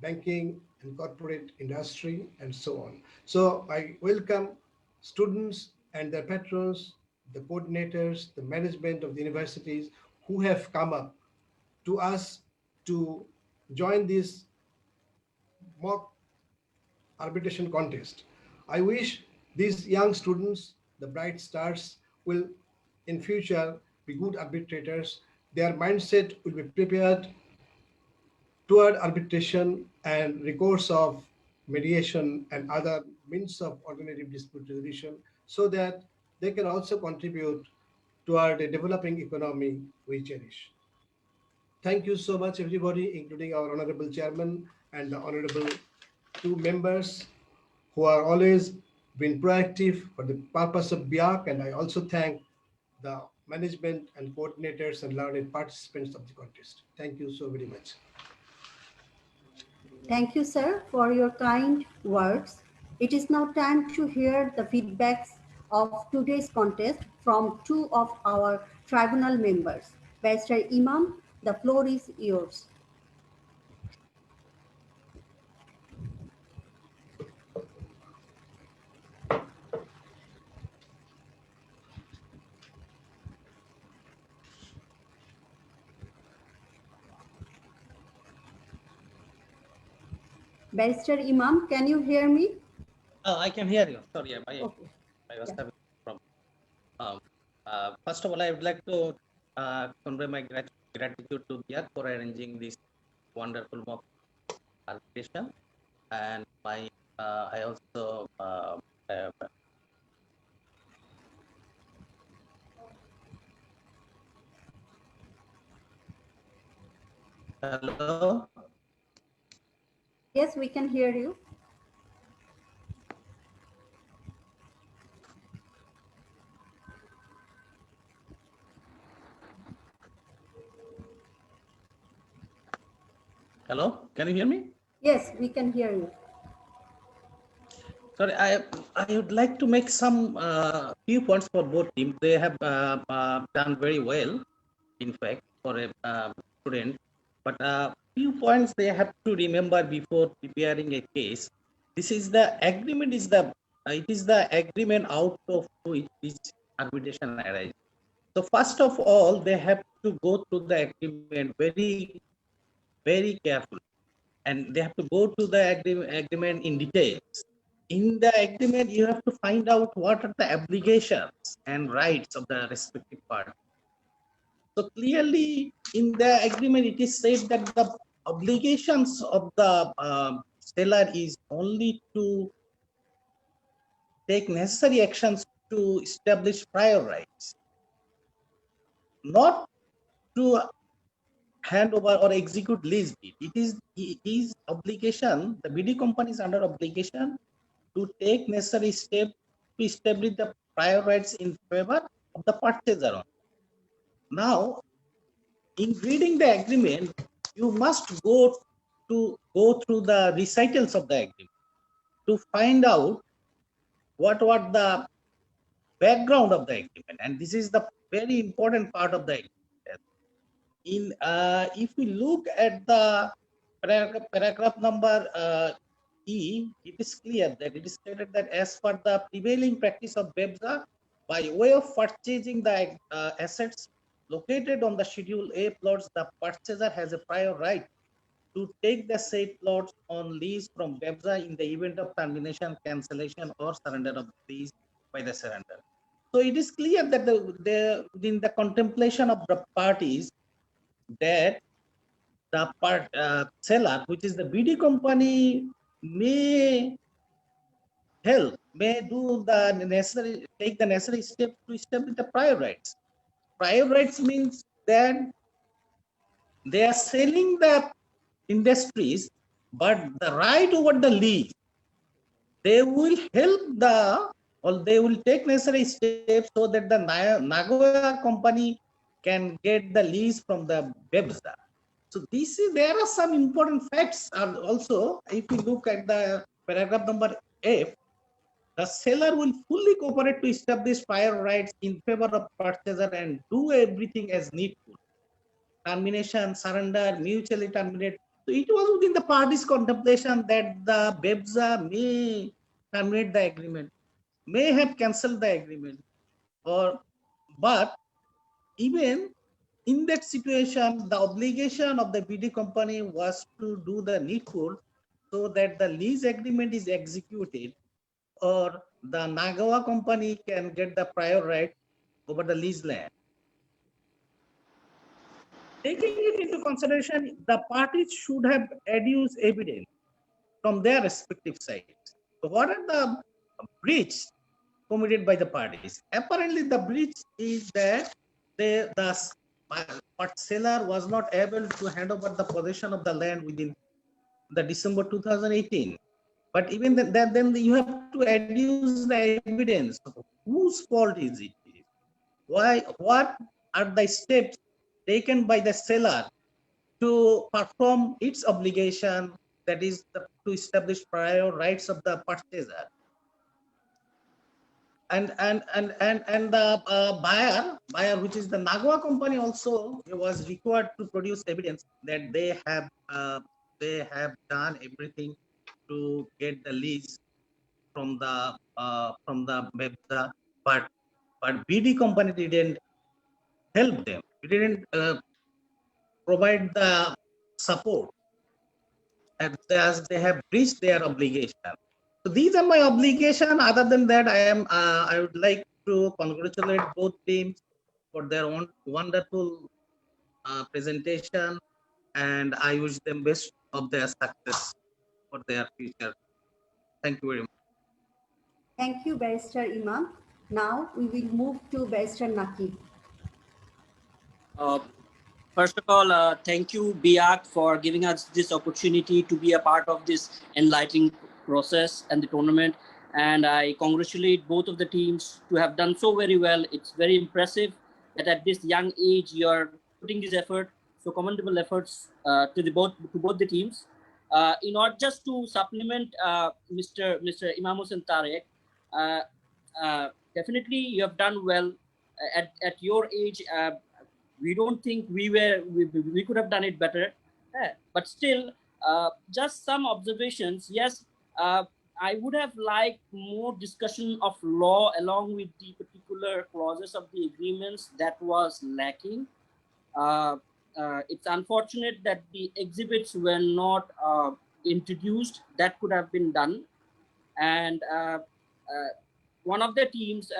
Speaker 16: banking and corporate industry, and so on. So I welcome students and their patrons, the coordinators, the management of the universities who have come up to us to join this mock arbitration contest. I wish these young students, the bright stars, will in future be good arbitrators. Their mindset will be prepared toward arbitration and recourse of mediation and other means of alternative dispute resolution so that they can also contribute toward a developing economy we cherish. Thank you so much, everybody, including our honorable chairman and the honorable two members who are always been proactive for the purpose of BIAC. And I also thank the management and coordinators and learned participants of the contest. Thank you so very much.
Speaker 1: Thank you, sir, for your kind words. It is now time to hear the feedbacks of today's contest from two of our tribunal members. Barrister Imam, the floor is yours. Barrister Imam, can you hear me?
Speaker 7: I can hear you. Sorry,
Speaker 1: Okay.
Speaker 7: I was
Speaker 1: Yeah.
Speaker 7: having a problem. First of all, I would like to convey my gratitude to BIAC for arranging this wonderful mock arbitration, and I also Hello.
Speaker 1: Yes, we can hear you.
Speaker 7: Hello. Can you hear me?
Speaker 1: Yes, we can hear you.
Speaker 7: Sorry, I would like to make some few points for both teams. They have done very well, in fact, for a student. But few points they have to remember before preparing a case. This is the agreement. It is the agreement out of which this arbitration arises. So first of all, they have to go through the agreement very carefully, and they have to go to the agreement in details. In the agreement, you have to find out what are the obligations and rights of the respective party. So clearly in the agreement, it is said that the obligations of the seller is only to take necessary actions to establish prior rights, not to hand over or execute lease deed. It is his obligation, the BD company is under obligation to take necessary steps to establish the prior rights in favor of the purchaser. Now, in reading the agreement, you must go through the recitals of the agreement to find out what the background of the agreement, and this is the very important part of the agreement. If we look at the paragraph number E, it is clear that it is stated that as per the prevailing practice of BEBSA, by way of purchasing the assets located on the Schedule A plots, the purchaser has a prior right to take the said plots on lease from BEBSA in the event of termination, cancellation, or surrender of the lease by the surrender. So it is clear that in the contemplation of the parties, that the seller, which is the BD company, may take the necessary steps to establish the prior rights. Prior rights means that they are selling the industries, but the right over the lease, they will they will take necessary steps so that the Nagoya company can get the lease from the BEBSA. So there are some important facts also. If you look at the paragraph number F, the seller will fully cooperate to establish prior rights in favor of purchaser and do everything as needful. Termination, surrender, mutually terminate. So it was within the parties' contemplation that the BEBSA may terminate the agreement, may have cancelled the agreement, but even in that situation, the obligation of the BD company was to do the needful so that the lease agreement is executed, or the Nagawa company can get the prior right over the lease land. Taking it into consideration, the parties should have adduced evidence from their respective sides. So what are the breach committed by the parties? Apparently, the breach is that the seller was not able to hand over the possession of the land within the December 2018. But even then you have to adduce the evidence of whose fault is it? What are the steps taken by the seller to perform its obligation, that is to establish prior rights of the purchaser? And the buyer, which is the Nagawa company, also was required to produce evidence that they have done everything to get the lease from the BEBSA, but BD company didn't help them. It didn't provide the support as they have breached their obligation. So these are my obligation. Other than that, I would like to congratulate both teams for their own wonderful presentation, and I wish them best of their success for their future. Thank you very much.
Speaker 1: Thank you, Barrister Imam. Now we will move to Barrister Naki.
Speaker 11: First of all, thank you, BIAC, for giving us this opportunity to be a part of this enlightening process and the tournament. And I congratulate both of the teams to have done so very well. It's very impressive that at this young age you are putting this effort, so commendable efforts to both the teams. In order just to supplement Mr. Imam Hussain Tarek, uh, definitely you have done well at your age. We don't think we could have done it better. But still, just some observations. Yes, I would have liked more discussion of law along with the particular clauses of the agreements that was lacking. uh, it's unfortunate that the exhibits were not introduced. That could have been done. And one of the teams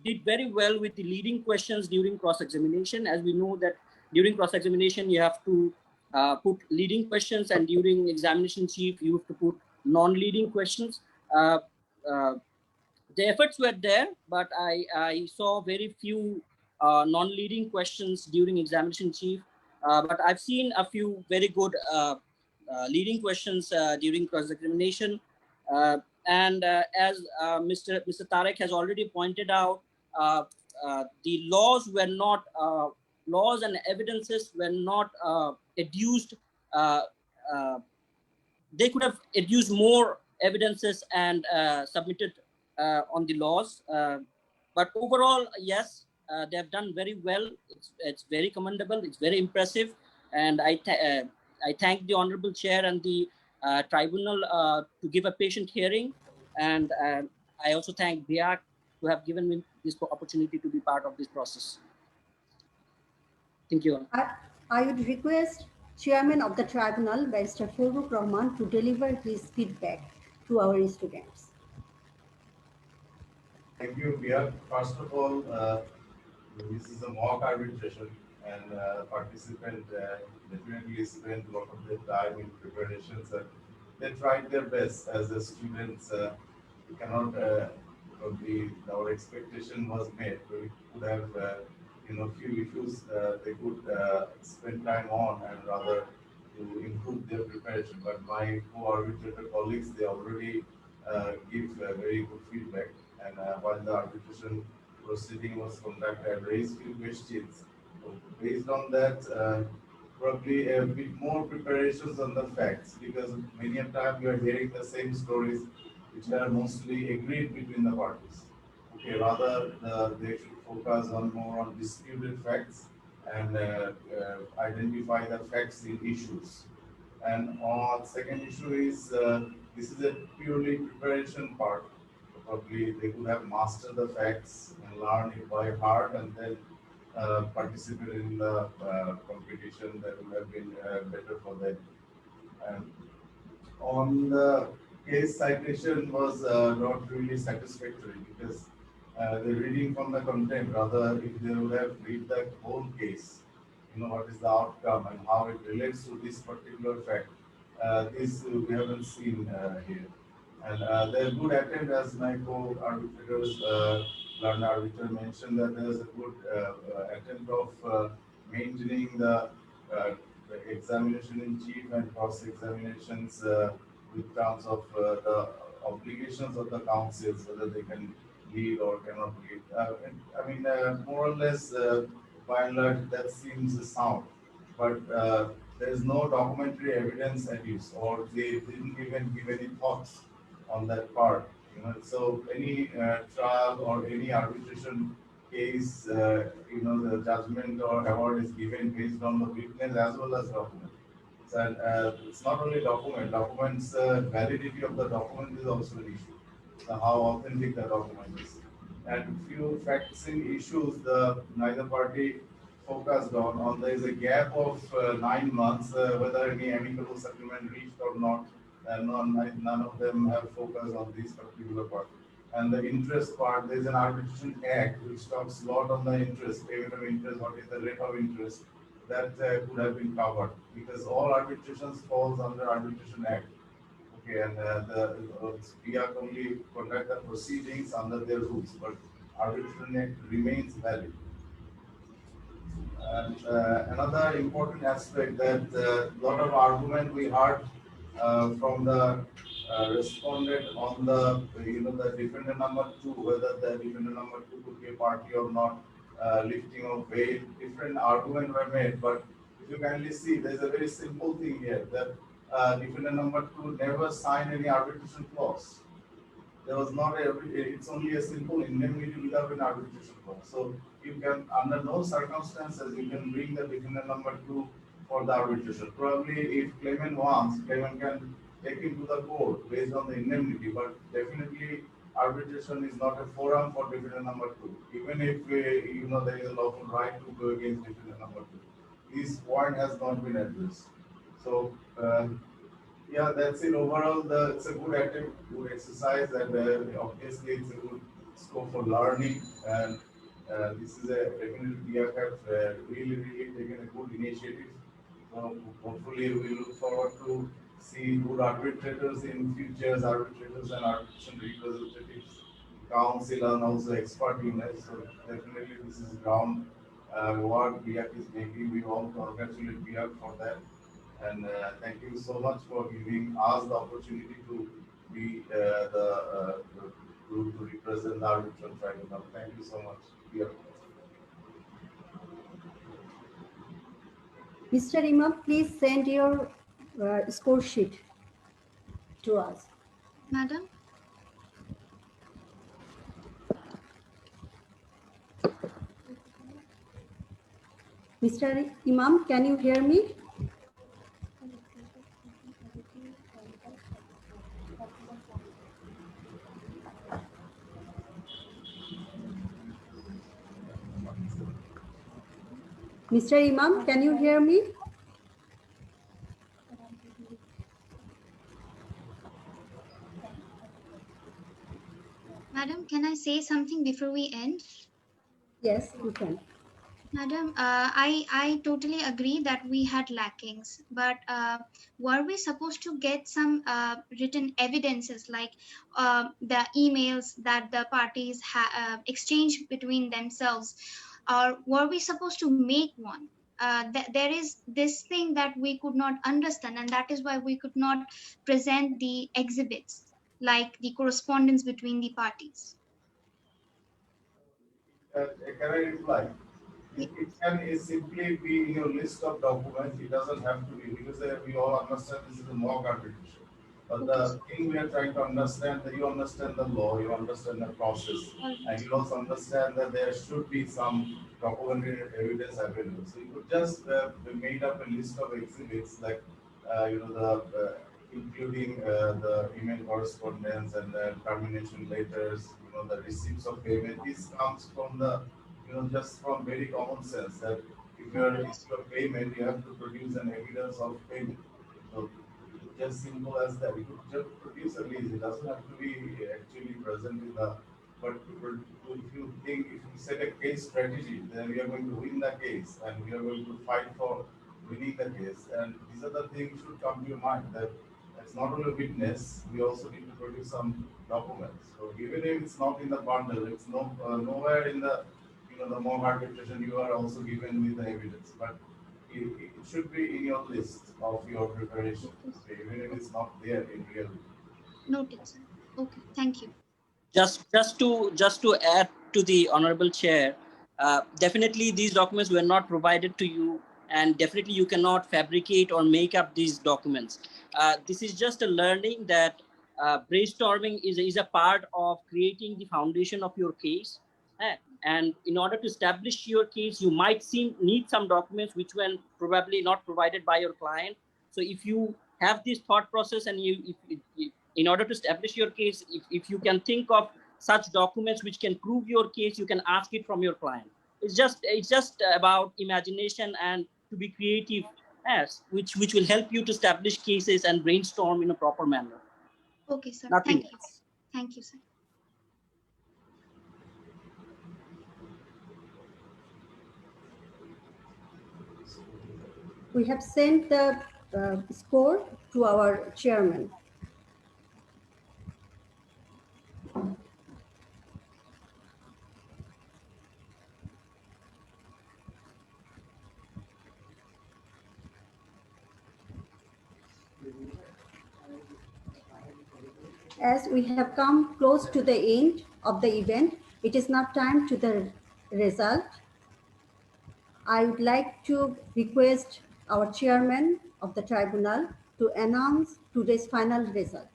Speaker 11: did very well with the leading questions during cross-examination. As we know that during cross-examination, you have to put leading questions, and during examination chief, you have to put non-leading questions. Uh, uh, the efforts were there, but I saw very few non-leading questions during examination chief. But I've seen a few very good leading questions during cross-examination. And as Mr. Tarek has already pointed out, the laws and evidences were not adduced. Uh, uh, they could have adduced more evidences and submitted on the laws. But overall, yes, they have done very well. It's very commendable. It's very impressive. And I thank the Honorable Chair and the tribunal to give a patient hearing. And I also thank BIAC to have given me this opportunity to be part of this process. Thank you.
Speaker 1: I would request Chairman of the Tribunal, Barrister Farooq Rahman, to deliver his feedback to our students.
Speaker 2: Thank you, Bhuiyan. First of all, this is a mock arbitration, and participant definitely spent a lot of their time in preparations, and they tried their best. As the students, we cannot probably our expectation was met. We could have few issues they could spend time on, and rather to improve their preparation. But my co-arbitrator colleagues, they already give very good feedback. And while the arbitration proceeding was conducted, I raised few questions. So based on that, probably a bit more preparations on the facts, because many a time we are hearing the same stories which are mostly agreed between the parties. Okay, rather they should focus on more on disputed facts and identify the facts in issues. And on second issue is this is a purely preparation part. Probably they could have mastered the facts and learn it by heart, and then participate in the competition. That would have been better for them. And on the case citation was not really satisfactory, because the reading from the content, rather if they would have read the whole case, what is the outcome and how it relates to this particular fact. This we haven't seen here. And the good attempt, as my co-arbitrators, learned arbiter mentioned, that there is a good attempt of maintaining the examination in chief and cross examinations with terms of the obligations of the councils, whether they can lead or cannot lead. More or less, by and large, that seems sound. But there is no documentary evidence adduced, or they didn't even give any thoughts on that part. So any trial or any arbitration case, the judgment or award is given based on the witness as well as document. So, it's not only documents, validity of the document is also an issue. So how authentic the document is. And few factsing issues the neither party focused on. There is a gap of 9 months, whether any amicable settlement reached or not, and none of them have focused on this particular part. And the interest part, there is an arbitration act which talks a lot on the interest, payment of interest, what is the rate of interest. That could have been covered, because all arbitrations falls under arbitration act. Okay, and the BIAC only conduct the proceedings under their rules, but arbitration act remains valid. And another important aspect that a lot of argument we heard from the respondent on the the defendant number two, whether the defendant number two could be a party or not, lifting of bail, different arguments were made. But if you kindly see, there is a very simple thing here that defendant number two never signed any arbitration clause. There was not a, it's only a simple indemnity without an arbitration clause. So you can, under no circumstances, you can bring the defendant number two for the arbitration. Probably if claimant wants, claimant can take him to the court based on the indemnity, but definitely arbitration is not a forum for defendant number two. Even if, there is a lawful right to go against defendant number two. This point has not been addressed. So, yeah, that's it. Overall, it's a good attempt, good exercise, and obviously it's a good scope for learning. And this is a definitely BIAC have really taken a good initiative. So hopefully we look forward to see good arbitrators in futures, arbitrators and arbitration representatives, council and also expert units. So definitely this is ground work BIAC is making. We all congratulate BIAC for that. And thank you so much for giving us the opportunity to be the group to represent the arbitral tribunal. Thank you so much. Yeah.
Speaker 1: Mr. Imam, please send your score sheet to us.
Speaker 14: Madam?
Speaker 1: Mr. Imam, can you hear me? Mr. Imam, can you hear me?
Speaker 14: Madam, can I say something before we end?
Speaker 1: Yes, you can.
Speaker 14: Madam, I totally agree that we had lackings, but were we supposed to get some written evidences like the emails that the parties exchanged between themselves, or were we supposed to make one? There is this thing that we could not understand, and that is why we could not present the exhibits like the correspondence between the parties.
Speaker 2: Can I reply? It can simply be in your list of documents. It doesn't have to be, because we all understand this is a mock arbitration. But the thing we are trying to understand, that you understand the law, you understand the process, and you also understand that there should be some documented evidence available. So you could just made up a list of exhibits like including the email correspondence and the termination letters, the receipts of payment. This comes from the just from very common sense that if you are issue of payment, you have to produce an evidence of payment. So just simple as that. You could just produce a lease. It doesn't have to be actually present in the. But if you think, if you set a case strategy, then we are going to win the case, and we are going to fight for winning the case. And these are the things should come to your mind that it's not only witness. We also need to produce some documents. So even if it's not in the bundle, it's nowhere in the the mock arbitration, you are also given with the evidence, but it should be in your list of your preparation, okay, even if it's not there in real.
Speaker 14: Noted, sir. Okay, thank you.
Speaker 11: Just to add to the honorable chair, definitely these documents were not provided to you, and definitely you cannot fabricate or make up these documents. This is just a learning that brainstorming is a part of creating the foundation of your case. And in order to establish your case, you might need some documents which were probably not provided by your client. So if you have this thought process and in order to establish your case, if you can think of such documents which can prove your case, you can ask it from your client. It's just about imagination and to be creative, which will help you to establish cases and brainstorm in a proper manner.
Speaker 14: Okay, sir.
Speaker 11: Nothing
Speaker 14: Thank
Speaker 11: else.
Speaker 14: you. Thank you, sir.
Speaker 1: We have sent the score to our chairman. As we have come close to the end of the event, it is now time to the result. I would like to request our chairman of the tribunal to announce today's final result.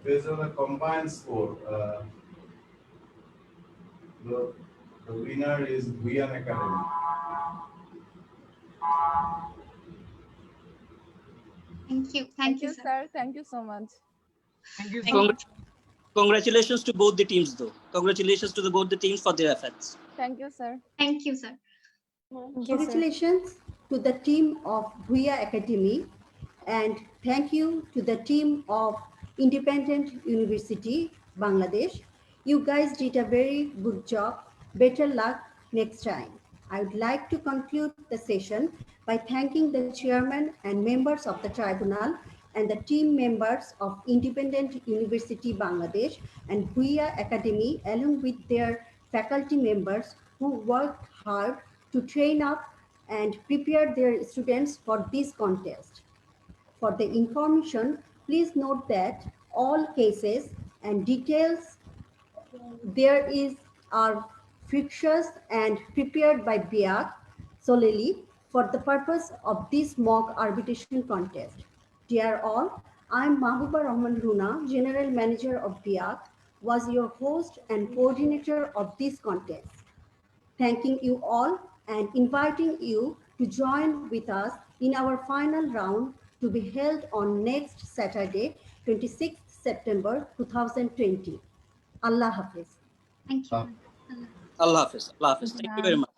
Speaker 2: Based on the combined score, the winner is Bhuiyan Academy.
Speaker 14: Thank you.
Speaker 6: Thank you, sir. Thank you so much.
Speaker 15: Thank you,
Speaker 11: Congr- Congratulations to both the teams, though. Congratulations to both the teams for their efforts.
Speaker 6: Thank you, sir.
Speaker 14: Thank you, sir.
Speaker 1: Congratulations to the team of Bhuiyan Academy, and thank you to the team of Independent University, Bangladesh. You guys did a very good job. Better luck next time. I would like to conclude the session by thanking the chairman and members of the tribunal and the team members of Independent University, Bangladesh and Bhuiyan Academy, along with their faculty members who worked hard to train up and prepare their students for this contest. For the information, please note that all cases and details there is are fictitious and prepared by BIAC solely for the purpose of this mock arbitration contest. Dear all, I am Mahbuba Rahman Runa, General Manager of BIAC, was your host and coordinator of this contest. Thanking you all and inviting you to join with us in our final round to be held on next Saturday, 26th September 2020. Allah Hafiz.
Speaker 14: Thank you.
Speaker 11: Allah Hafiz. Allah Hafiz. Thank you very much.